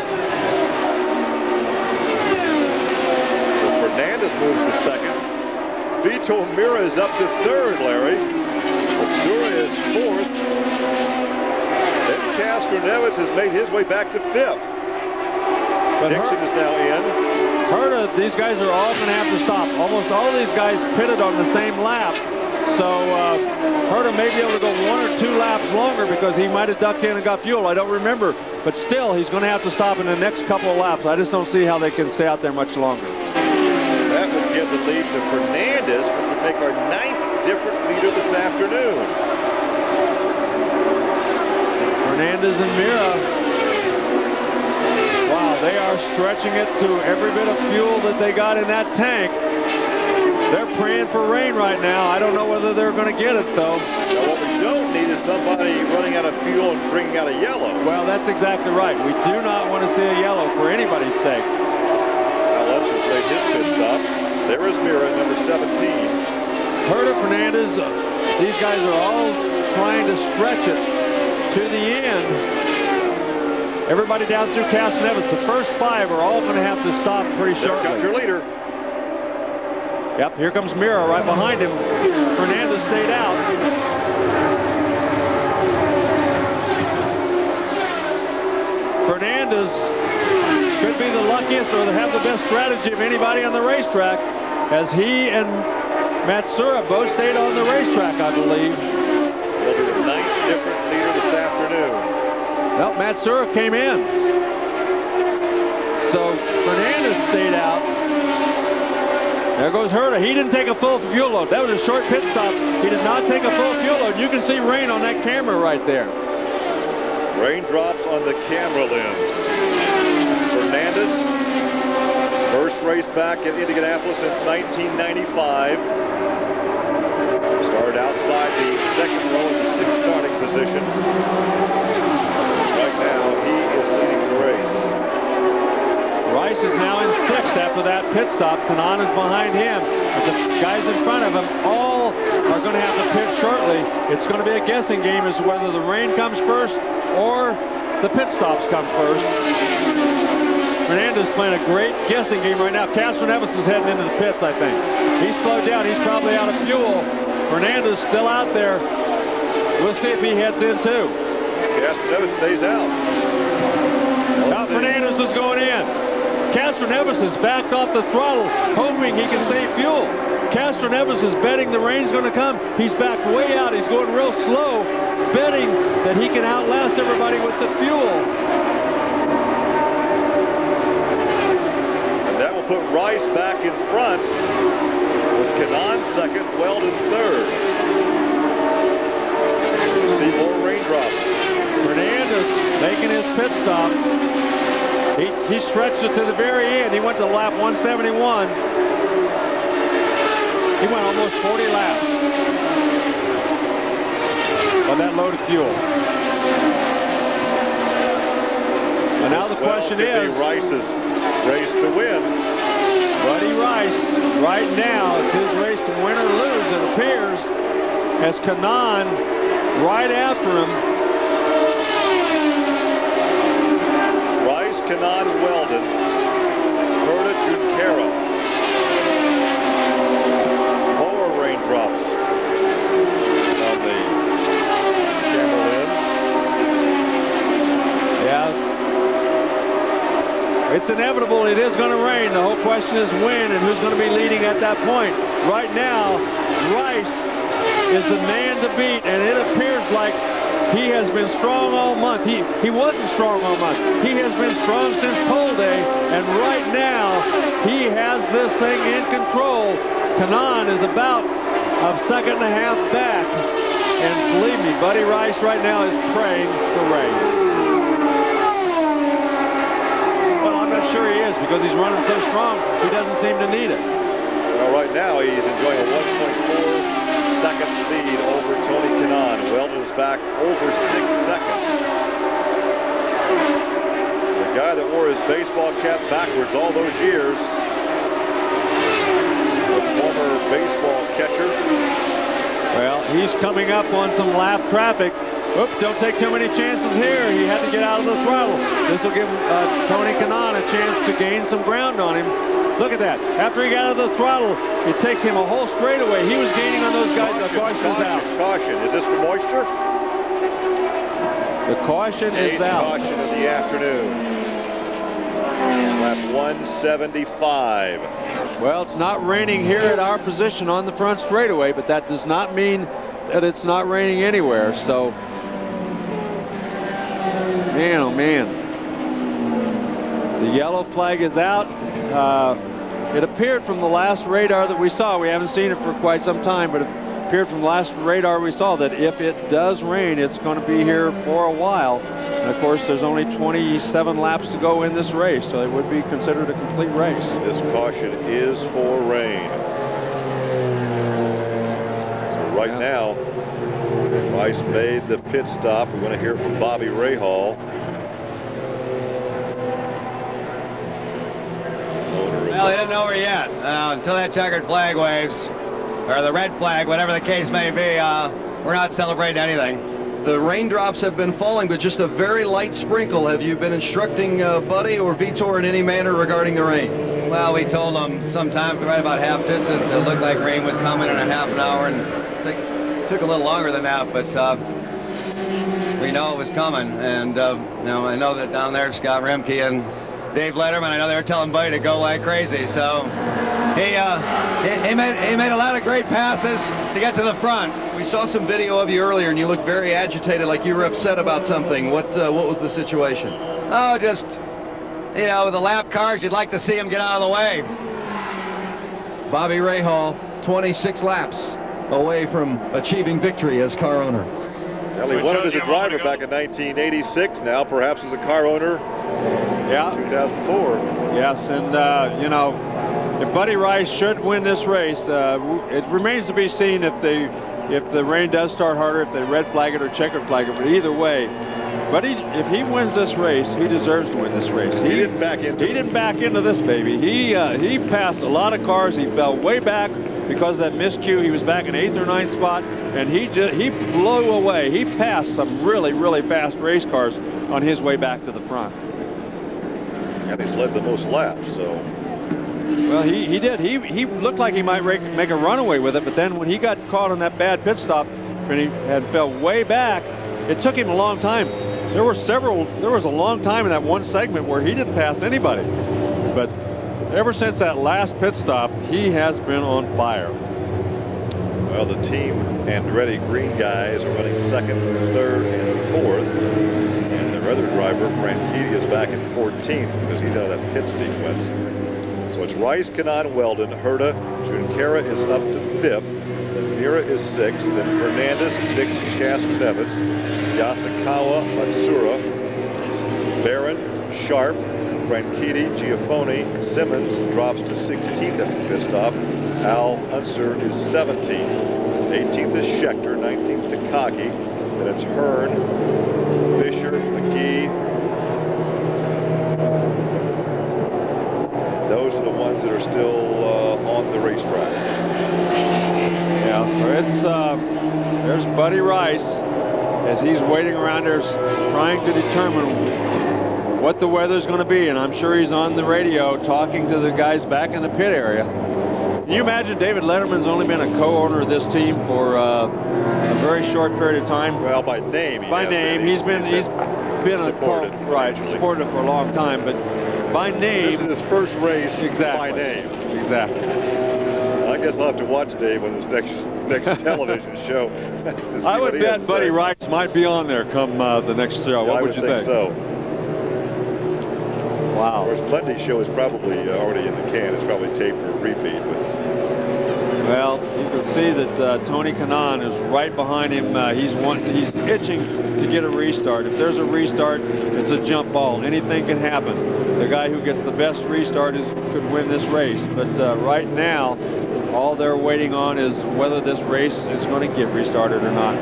S3: So Fernandez moves to second. Vito Mira is up to third, Larry. Matsura is fourth. Then Castroneves has made his way back to fifth.
S5: But
S3: Dixon is now in.
S5: Herta, these guys are all going to have to stop. Almost all of these guys pitted on the same lap. So Herta may be able to go 1 or 2 laps longer because he might have ducked in and got fuel. I don't remember. But still, he's going to have to stop in the next couple of laps. I just don't see how they can stay out there much longer.
S3: That will give the lead to Fernandez, which would make our 9th different leader this afternoon.
S5: Fernandez and Mira. Wow, they are stretching it to every bit of fuel that they got in that tank. They're praying for rain right now. I don't know whether they're going to get it, though.
S3: Now, what we don't need is somebody running out of fuel and bringing out a yellow.
S5: Well, that's exactly right. We do not want to see a yellow for anybody's sake.
S3: Now, let's just make his pit stop. There is Mira, number 17.
S5: Herta, Fernandez, these guys are all trying to stretch it to the end. Everybody down through Castroneves, the first 5 are all going to have to stop pretty shortly.
S3: There comes your leader.
S5: Yep, here comes Mira right behind him. Fernandez stayed out. Fernandez could be the luckiest or have the best strategy of anybody on the racetrack, as he and Matsura both stayed on the racetrack, I believe.
S3: Will be the 9th different leader this afternoon.
S5: Well, Matsura came in. So Fernandez stayed out. There goes Herta. He didn't take a full fuel load. That was a short pit stop. He did not take a full fuel load. You can see rain on that camera right there.
S3: Raindrops on the camera lens. Fernandez, first race back at Indianapolis since 1995. Started outside the second row in the 6th starting position. Right now, he is leading the race.
S5: Rice is now in 6th after that pit stop. Kanaan is behind him. But the guys in front of him all are going to have to pit shortly. It's going to be a guessing game as to whether the rain comes first or the pit stops come first. Fernandez playing a great guessing game right now. Castroneves is heading into the pits, I think. He's slowed down. He's probably out of fuel. Fernandez still out there. We'll see if he heads in too.
S3: Castroneves stays out.
S5: Now Fernandez is going in. Castroneves has backed off the throttle, hoping he can save fuel. Castroneves is betting the rain's going to come. He's backed way out. He's going real slow, betting that he can outlast everybody with the fuel.
S3: And that will put Rice back in front, with Kanaan second, Weldon third. We'll see more raindrops.
S5: Fernandez making his pit stop. He stretched it to the very end. He went to lap 171. He went almost 40 laps on that load of fuel. And now the question is,
S3: Rice's race to win.
S5: Buddy Rice, right now, it's his race to win or lose, it appears, as Kanaan right after him.
S3: Kanaan, Weldon, Herta, Junqueira. More raindrops on the camera lens. Yeah, it's inevitable. It is going to rain. The whole question is when and who's going to be leading at that point. Right now, Rice is the man to beat, and it appears like he has been strong all month. He wasn't strong all month. He has been strong since pole day, and right now
S5: this thing in control. Kanaan is about a second and a half back. And believe me, Buddy Rice right now is praying for rain. Well, I'm not sure he is, because he's running so strong, he doesn't seem to need it.
S3: Well, right now he's enjoying a 1.4 second lead over Tony Kanaan. Weldon is back over 6 seconds. The guy that wore his baseball cap backwards all those years, the former baseball catcher.
S5: Well, he's coming up on some lap traffic. Oops, don't take too many chances here. He had to get out of the throttle. This will give Tony Kanaan a chance to gain some ground on him. Look at that. After he got out of the throttle, it takes him a whole straightaway. He was gaining on those guys. The caution is out.
S3: Caution. Is this for moisture?
S5: The caution is out.
S3: Caution in the afternoon. Lap 175.
S5: Well, it's not raining here at our position on the front straightaway, but that does not mean that it's not raining anywhere. So, man, oh man. The yellow flag is out. It appeared from the last radar that we saw, we haven't seen it for quite some time, but it appeared from the last radar we saw that if it does rain, it's going to be here for a while. And of course, there's only 27 laps to go in this race, so it would be considered a complete race.
S3: This caution is for rain. So right now, Rice made the pit stop. We're going to hear from Bobby Rahal.
S8: Well, he isn't over yet. Until that checkered flag waves, or the red flag, whatever the case may be, we're not celebrating anything.
S9: The raindrops have been falling, but just a very light sprinkle. Have you been instructing Buddy or Vitor in any manner regarding the rain?
S8: Well, we told them sometime right about half distance. It looked like rain was coming in a half an hour, and it took a little longer than that, but we know it was coming. And you know, I know that down there, Scott Remke and Dave Letterman, I know they were telling Buddy to go like crazy. So he made a lot of great passes to get to the front.
S9: We saw some video of you earlier, and you looked very agitated, like you were upset about something. What was the situation?
S8: Oh, just, you know, with the lap cars, you'd like to see them get out of the way.
S9: Bobby Rahal, 26 laps away from achieving victory as car owner.
S3: Well, he won it as a driver back in 1986. Now, perhaps as a car owner.
S5: Yeah.
S3: 2004.
S5: Yes, and you know, if Buddy Rice should win this race, it remains to be seen if the rain does start harder, if they red flag it or checkered flag it. But either way, Buddy, if he wins this race, he deserves to win this race.
S3: He didn't back into.
S5: He didn't back into this baby. He passed a lot of cars. He fell way back because of that miscue. He was back in 8th or 9th spot, and he blew away. He passed some really fast race cars on his way back to the front.
S3: And he's led the most laps, so.
S5: Well, he did. He looked like he might make a runaway with it, but then when he got caught on that bad pit stop and he fell way back, it took him a long time. There was a long time in that one segment where he didn't pass anybody. But ever since that last pit stop, he has been on fire.
S3: Well, the team Andretti green guys are running 2nd, 3rd, and 4th. And their other driver, Franchitti, is back in 14th because he's out of that pit sequence. So it's Rice, Kanaan, Weldon, Herta, Junqueira is up to 5th, then Mira is 6th, then Fernandez, Dixon, Castroneves, Yasukawa, Matsura, Barron, Sharp, Franchitti, Giafone, Simmons drops to 16th after pit stop. Al Unser is 17th. 18th is Schechter, 19th Takagi, then it's Hearn, Fisher, McGee. Those are the ones that are still on the racetrack.
S5: Yeah, so it's there's Buddy Rice as he's waiting around there trying to determine what the weather's going to be, and I'm sure he's on the radio talking to the guys back in the pit area. Can you imagine David Letterman's only been a co-owner of this team for a very short period of time?
S3: Well, by name. He's been
S5: supported for a long time, but by name.
S3: This is his first race.
S5: Exactly.
S3: By name.
S5: Exactly.
S3: I guess I'll have to watch Dave on his next television show.
S5: I would bet Buddy Rice might be on there come the next show.
S3: Yeah,
S5: what would you think?
S3: So. Of
S5: Wow.
S3: course, Plenty's show is probably already in the can. It's probably taped for a repeat. But
S5: Well, you can see that Tony Kanaan is right behind him. He's itching to get a restart. If there's a restart, it's a jump ball. Anything can happen. The guy who gets the best restart could win this race. But right now, all they're waiting on is whether this race is going to get restarted or not.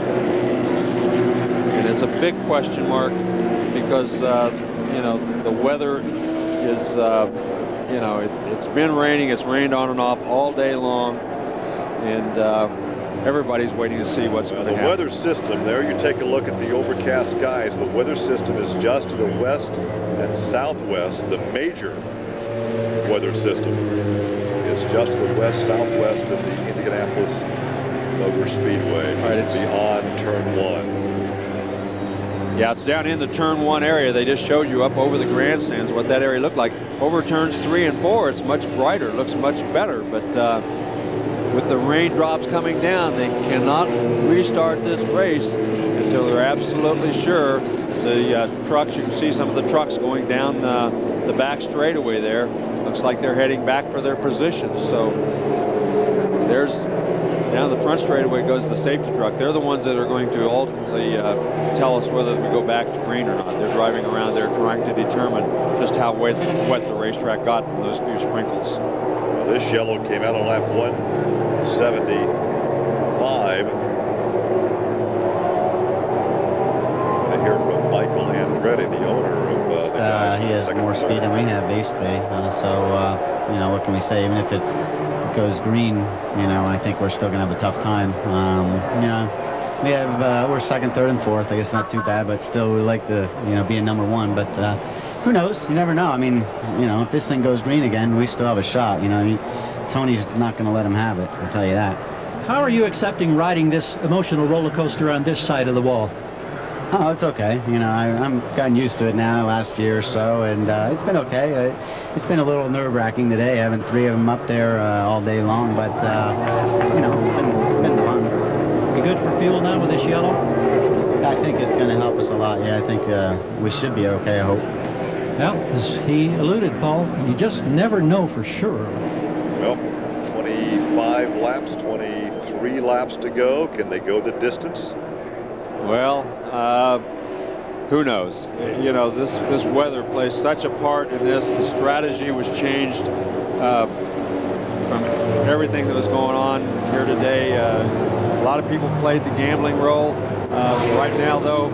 S5: And it's a big question mark because, you know, the weather is, you know, it's been raining. It's rained on and off all day long. And everybody's waiting to see what's going to happen.
S3: The weather system there, you take a look at the overcast skies. The weather system is just to the west and southwest. The major weather system is just to the west-southwest of the Indianapolis Motor Speedway. It's beyond turn 1.
S5: Yeah, it's down in the turn 1 area. They just showed you up over the grandstands what that area looked like. Over turns 3 and 4, it's much brighter. It looks much better. But with the raindrops coming down, they cannot restart this race until they're absolutely sure. The trucks, you can see some of the trucks going down the back straightaway there. Looks like they're heading back for their positions. So there's down the front straightaway goes the safety truck. They're the ones that are going to ultimately tell us whether we go back to green or not. They're driving around there trying to determine just how wet the racetrack got from those few sprinkles.
S3: Well, this yellow came out on lap 175. I hear from Michael Andretti, the owner of the guys.
S10: He has more speed than we have, basically. You know, what can we say? Even if it goes green, you know, I think we're still going to have a tough time. You know, we have we're second, third, and fourth. I guess not too bad, but still we like to, you know, be in number 1. But who knows? You never know. I mean, you know, if this thing goes green again, we still have a shot. You know, I mean, Tony's not going to let him have it. I'll tell you that.
S11: How are you accepting riding this emotional roller coaster on this side of the wall?
S10: Oh, it's okay. You know, I'm gotten used to it now last year or so, and it's been okay. It's been a little nerve-wracking today, having 3 of them up there all day long, but, you know, it's been fun.
S11: You good for fuel now with this yellow?
S10: I think it's going to help us a lot. Yeah, I think we should be okay, I hope.
S11: Well, as he alluded, Paul, you just never know for sure.
S3: Well, 25 laps, 23 laps to go. Can they go the distance?
S5: Well, who knows? You know, this weather plays such a part in this. The strategy was changed from everything that was going on here today. A lot of people played the gambling role. Right now, though,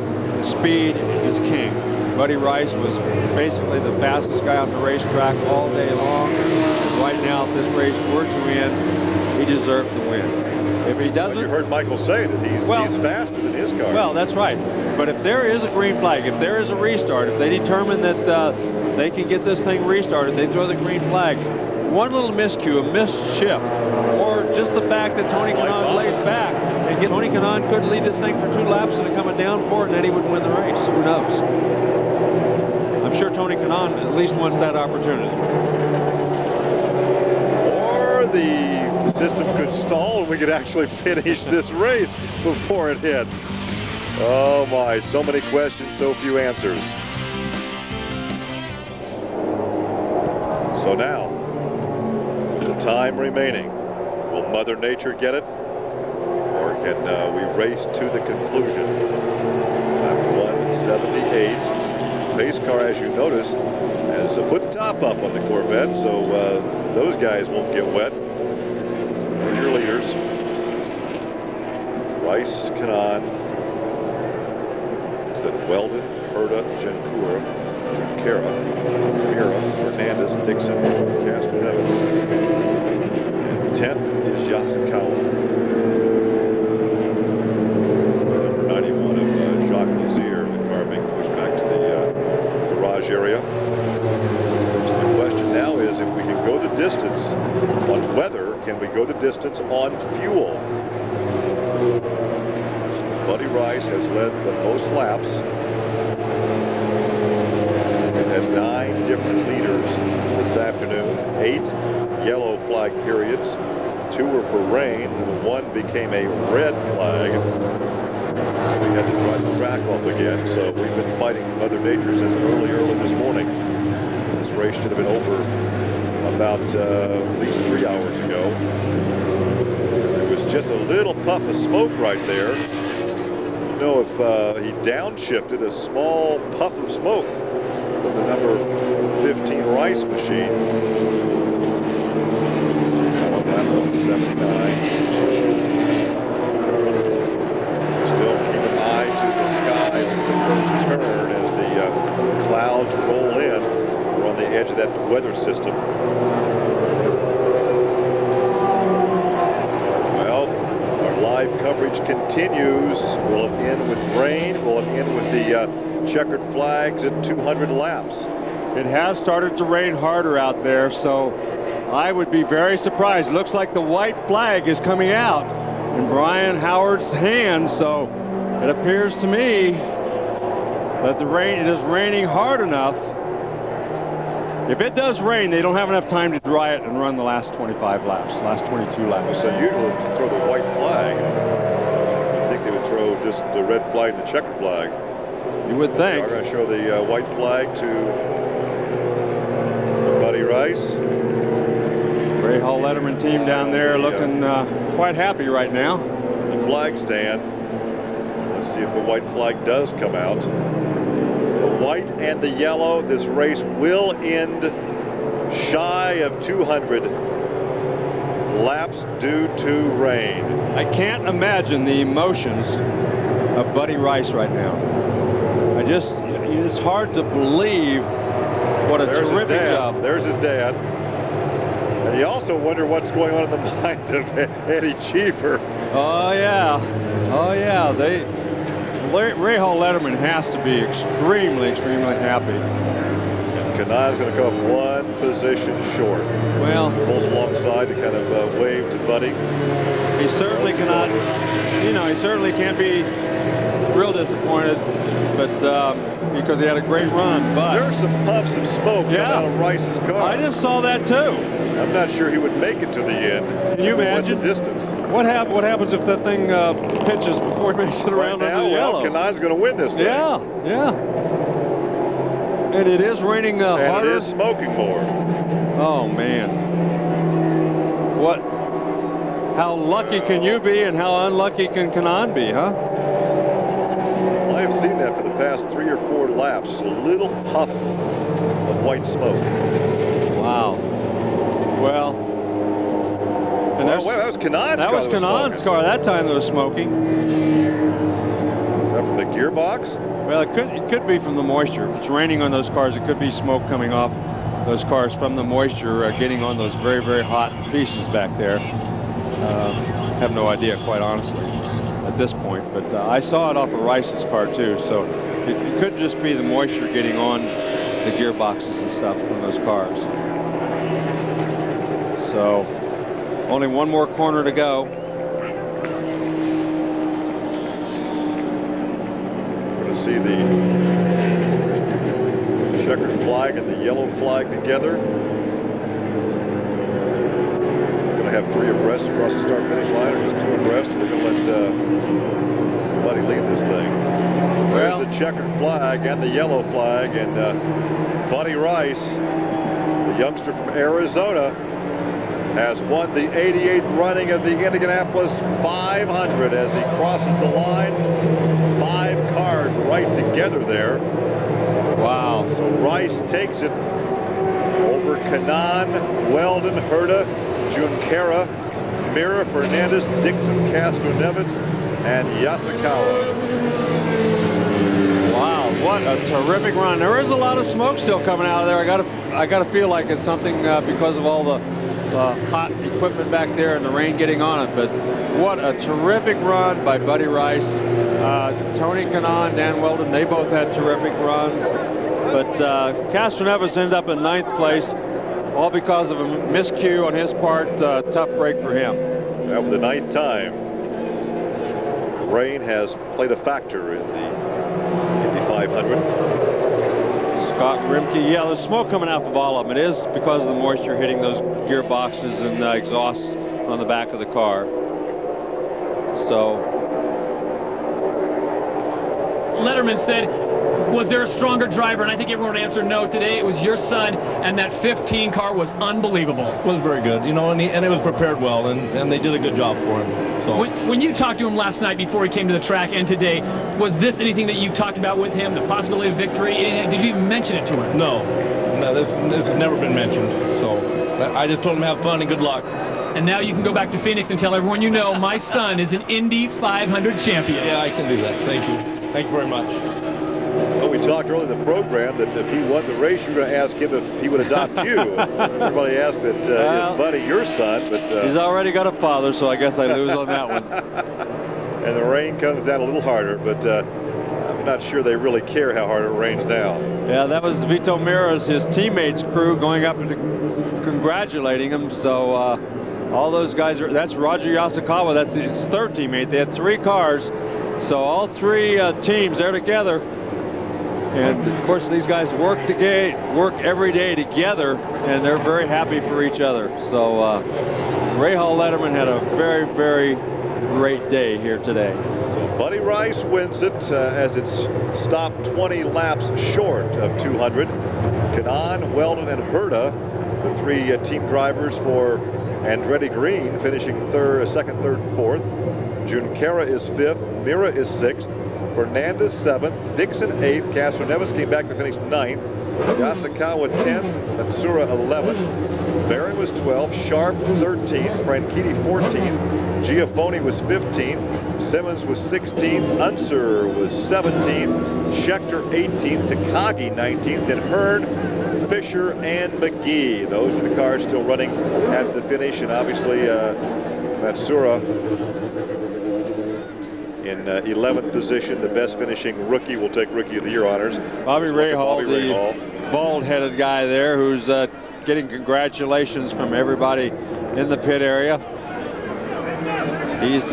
S5: speed is king. Buddy Rice was basically the fastest guy on the racetrack all day long. And right now, if this race were to end, he deserved to win. If he doesn't...
S3: Well, you heard Michael say that he's faster than his car.
S5: Well, that's right. But if there is a green flag, if there is a restart, if they determine that they can get this thing restarted, they throw the green flag. One little miscue, a missed shift, or just the fact that Tony Kanaan lays back, and Tony Kanaan could lead this thing for 2 laps and come down for it, and then he would win the race. Who knows? I'm sure Tony Kanaan at least wants that opportunity.
S3: Or the system could stall and we could actually finish this race before it hits. Oh my, so many questions, so few answers. So now, the time remaining. Will Mother Nature get it? Or can we race to the conclusion? Lap 178. Pace car, as you notice, has put the top up on the Corvette, so those guys won't get wet. Your leaders, Rice, Kanaan, then Weldon, Herta, Jankura, Junqueira, Mira, Hernandez, Dixon, Castro Evans. And 10th is Yasukawa. Number 91 of Jacques Lazier, the car being pushed back to the garage area. So the question now is if we can go the distance on weather. Can we go the distance on fuel? Buddy Rice has led the most laps. We've had 9 different leaders this afternoon. 8 yellow flag periods. 2 were for rain, and 1 became a red flag. We had to drive the track off again, so we've been fighting Mother Nature since early this morning. This race should have been over about at least 3 hours ago. There was just a little puff of smoke right there. I don't know if he downshifted a small puff of smoke from the number 15 Rice machine. On that one, 79. Still keep an eye to the sky over the first turn as the clouds roll in. We're on the edge of that weather system. Well, our live coverage continues. Will it end with rain? Will it end with the checkered flags at 200 laps?
S12: It has started to rain harder out there, so I would be very surprised. It looks like the white flag is coming out in Brian Howard's hands, so it appears to me that it is raining hard enough. If it does rain, they don't have enough time to dry it and run the last 25 laps, last 22 laps.
S3: So usually they throw the white flag. I think they would throw just the red flag and the checkered flag.
S12: You would think.
S3: They're going to show the white flag to Buddy Rice.
S12: Ray Hall Letterman team down there looking quite happy right now.
S3: The flag stand. Let's see if the white flag does come out. The white and the yellow. This race will end shy of 200 laps due to rain.
S12: I can't imagine the emotions of Buddy Rice right now. It's hard to believe what a terrific job.
S3: There's his dad. And you also wonder what's going on in the mind of Eddie Cheever.
S12: Oh, yeah. Oh, yeah. Ray Hall Letterman has to be extremely, extremely happy.
S3: And Kanai's going to come up one position short.
S12: Well,
S3: pulls alongside to kind of wave to Buddy.
S12: He certainly cannot, he certainly can't be real disappointed, but because he had a great run. But
S3: there's some puffs of smoke coming out of Rice's car.
S12: I just saw that too.
S3: I'm not sure he would make it to the end.
S12: Can you imagine
S3: the distance?
S12: What happens if that thing pitches before he makes it around
S3: right now,
S12: under the yellow?
S3: Kanai's going to win this thing.
S12: Yeah. And it is raining harder.
S3: And it is smoking more.
S12: Oh man. How lucky can you be, and how unlucky can Kanaan be, huh?
S3: Well, I have seen that for the past 3 or 4 laps. Just a little puff of white smoke.
S12: Wow. Well, and
S3: that was Kanaan's car.
S12: That was Kanaan's car that time that was smoking.
S3: Is that from the gearbox?
S12: Well, it could be from the moisture. If it's raining on those cars, it could be smoke coming off those cars from the moisture getting on those very, very hot pieces back there. Have no idea, quite honestly, at this point. But I saw it off of Rice's car too, so it could just be the moisture getting on the gearboxes and stuff from those cars. So only one more corner to go.
S3: We're going to see the checkered flag and the yellow flag together. Have 3 abreast across the start-finish line, or just 2 abreast. They're going to let Buddy lead this thing. There's the checkered flag and the yellow flag, and Buddy Rice, the youngster from Arizona, has won the 88th running of the Indianapolis 500 as he crosses the line. 5 cars right together there.
S12: Wow.
S3: So Rice takes it over Kanaan, Weldon, Herta, Junqueira, Mira, Fernandez, Dixon, Castro, Nevitz, and Yasukawa.
S12: Wow, what a terrific run! There is a lot of smoke still coming out of there. I gotta feel like it's something because of all the hot equipment back there and the rain getting on it. But what a terrific run by Buddy Rice, Tony Kanaan, Dan Weldon. They both had terrific runs. But Castro Neves ended up in 9th place. All because of a miscue on his part. Tough break for him.
S3: That was the 9th time. Rain has played a factor in the Indy 500.
S12: Scott Grimke, yeah, there's smoke coming out of all of them. It is because of the moisture hitting those gearboxes and exhausts on the back of the car. So
S13: Letterman said Was there a stronger driver? And I think everyone would answer no today. It was your son, and that 15 car was unbelievable.
S14: It was very good, you know, and it was prepared well, and they did a good job for him. So.
S13: When you talked to him last night before he came to the track and today, was this anything that you talked about with him, the possibility of victory? Did you even mention it to him?
S14: No, this has never been mentioned. So I just told him have fun and good luck.
S13: And now you can go back to Phoenix and tell everyone you know my son is an Indy 500 champion.
S14: Yeah, I can do that. Thank you. Thank you very much.
S3: Well, we talked earlier in the program that if he won the race, you were going to ask him if he would adopt you. Everybody asked that his buddy, your son, but
S12: he's already got a father, so I guess I lose on that one.
S3: And the rain comes down a little harder, but I'm not sure they really care how hard it rains now.
S12: Yeah, that was Vito Mira's, his teammates' crew going up and congratulating him. So all those guys that's Roger Yasukawa, that's his third teammate. They had 3 cars, so all 3 teams, they're together. And of course these guys work every day together, and they're very happy for each other. So Ray Hall Letterman had a very, very great day here today.
S3: So Buddy Rice wins it as it's stopped 20 laps short of 200. Kanan, Weldon, and Herta, the 3 team drivers for Andretti Green, finishing second, third, and fourth. Junqueira is 5th. Mira is 6th. Fernandez 7th. Dixon 8th. Castro Neves came back to finish 9th. Yasukawa 10th. Matsura 11th. Barron was 12th. Sharp 13th. Franchitti 14th. Giafoni was 15th. Simmons was 16th. Unser was 17th. Schechter 18th. Takagi 19th. Then Hearn, Fisher, and McGee. Those are the cars still running at the finish. And obviously Matsura in 11th position. The best finishing rookie will take Rookie of the Year honors.
S12: Bobby Rahal, the bald-headed guy there, who's getting congratulations from everybody in the pit area. He's,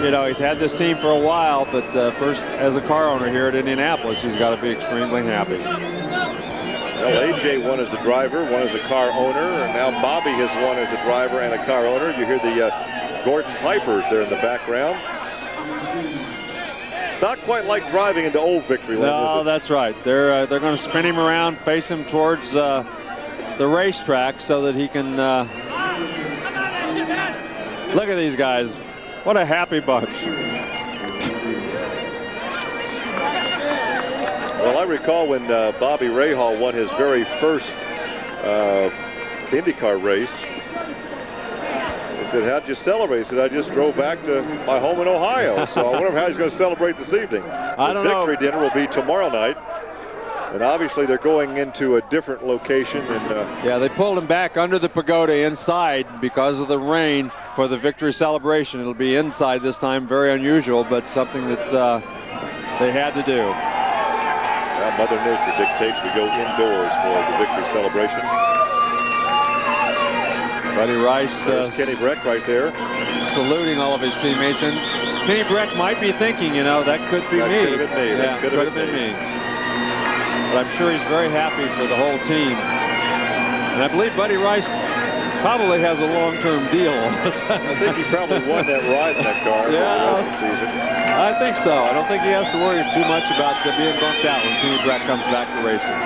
S12: you know, he's had this team for a while, but first as a car owner here at Indianapolis, he's got to be extremely happy.
S3: Well, AJ won as a driver, won as a car owner, and now Bobby has won as a driver and a car owner. You hear the Gordon Pipers there in the background. It's not quite like driving into old Victory Lane,
S12: no,
S3: is it?
S12: That's right. They're going to spin him around, face him towards the racetrack so that he can look at these guys. What a happy bunch.
S3: Well, I recall when Bobby Rahal won his very first IndyCar race. He said, how'd you celebrate? He said, I just drove back to my home in Ohio. So I wonder how he's going to celebrate this evening. The victory dinner will be tomorrow night. And obviously they're going into a different location.
S12: Yeah, they pulled him back under the pagoda inside because of the rain for the victory celebration. It'll be inside this time, very unusual, but something that they had to do.
S3: Now Mother Nature dictates we go indoors for the victory celebration.
S12: Buddy Rice,
S3: Kenny Breck right there,
S12: saluting all of his teammates, and Kenny Breck might be thinking, you know, that could be me.
S3: Could have been me.
S12: Yeah, could have been me. But I'm sure he's very happy for the whole team. And I believe Buddy Rice probably has a long-term deal.
S3: I think he probably won that ride in that car for the rest of the season.
S12: I think so. I don't think he has to worry too much about being bumped out when Kenny Breck comes back to racing.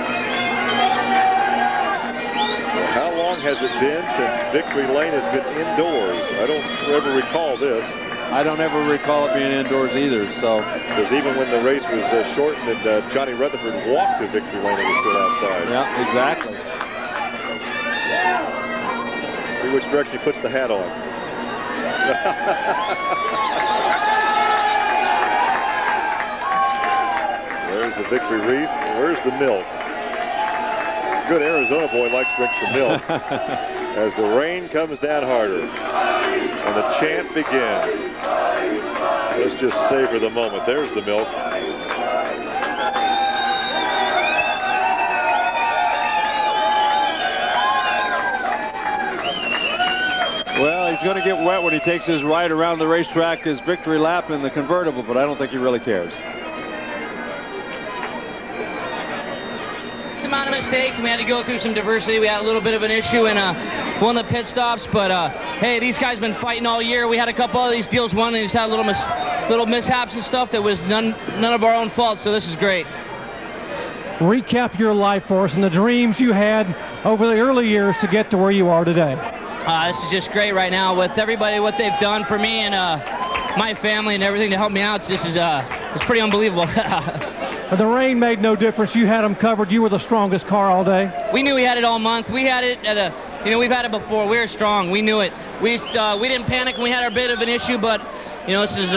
S3: How long has it been since Victory Lane has been indoors? I don't ever recall this.
S12: I don't ever recall it being indoors either. So,
S3: because even when the race was shortened and Johnny Rutherford walked to Victory Lane, it was still outside.
S12: Yeah, exactly.
S3: See which direction he puts the hat on. There's the victory wreath. Where's the milk? Good Arizona boy likes to drink some milk. As the rain comes down harder and the chant begins. Let's just savor the moment. There's the milk.
S12: Well, he's going to get wet when he takes his ride around the racetrack, his victory lap in the convertible, but I don't think he really cares.
S15: Amount of mistakes, and we had to go through some diversity. We had a little bit of an issue in one of the pit stops, but hey, these guys been fighting all year. We had a couple of these deals won, and just had a little little mishaps and stuff that was none of our own fault, so this is great.
S1: Recap your life for us and the dreams you had over the early years to get to where you are today.
S15: This is just great right now with everybody, what they've done for me and my family and everything to help me out. This is it's pretty unbelievable.
S1: The rain made no difference. You had them covered. You were the strongest car all day.
S15: We knew we had it all month. We had it at a, you know, we've had it before. We were strong. We knew it. We didn't panic when we had our bit of an issue, but you know, this is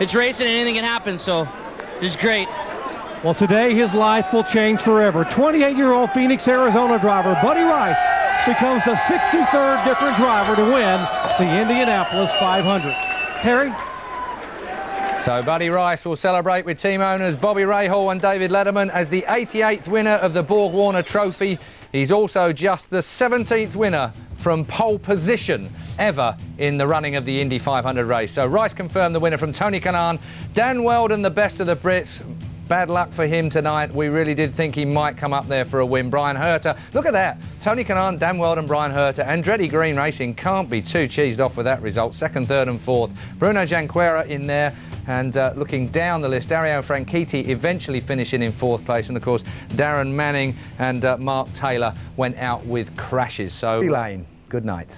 S15: it's racing and anything can happen. So this is great.
S1: Well, today his life will change forever. 28-year-old Phoenix, Arizona driver Buddy Rice becomes the 63rd different driver to win the Indianapolis 500. Terry?
S6: So Buddy Rice will celebrate with team owners Bobby Rahal and David Letterman as the 88th winner of the Borg-Warner Trophy. He's also just the 17th winner from pole position ever in the running of the Indy 500 race. So Rice confirmed the winner from Tony Kanaan. Dan Wheldon, the best of the Brits. Bad luck for him tonight. We really did think he might come up there for a win. Brian Herter, look at that. Tony Kanaan, Dan Wheldon, Brian Herter, Andretti Green Racing can't be too cheesed off with that result. Second, third and fourth. Bruno Janquera in there. And looking down the list, Dario Franchitti eventually finishing in fourth place. And of course, Darren Manning and Mark Taylor went out with crashes. So, Lane, good night.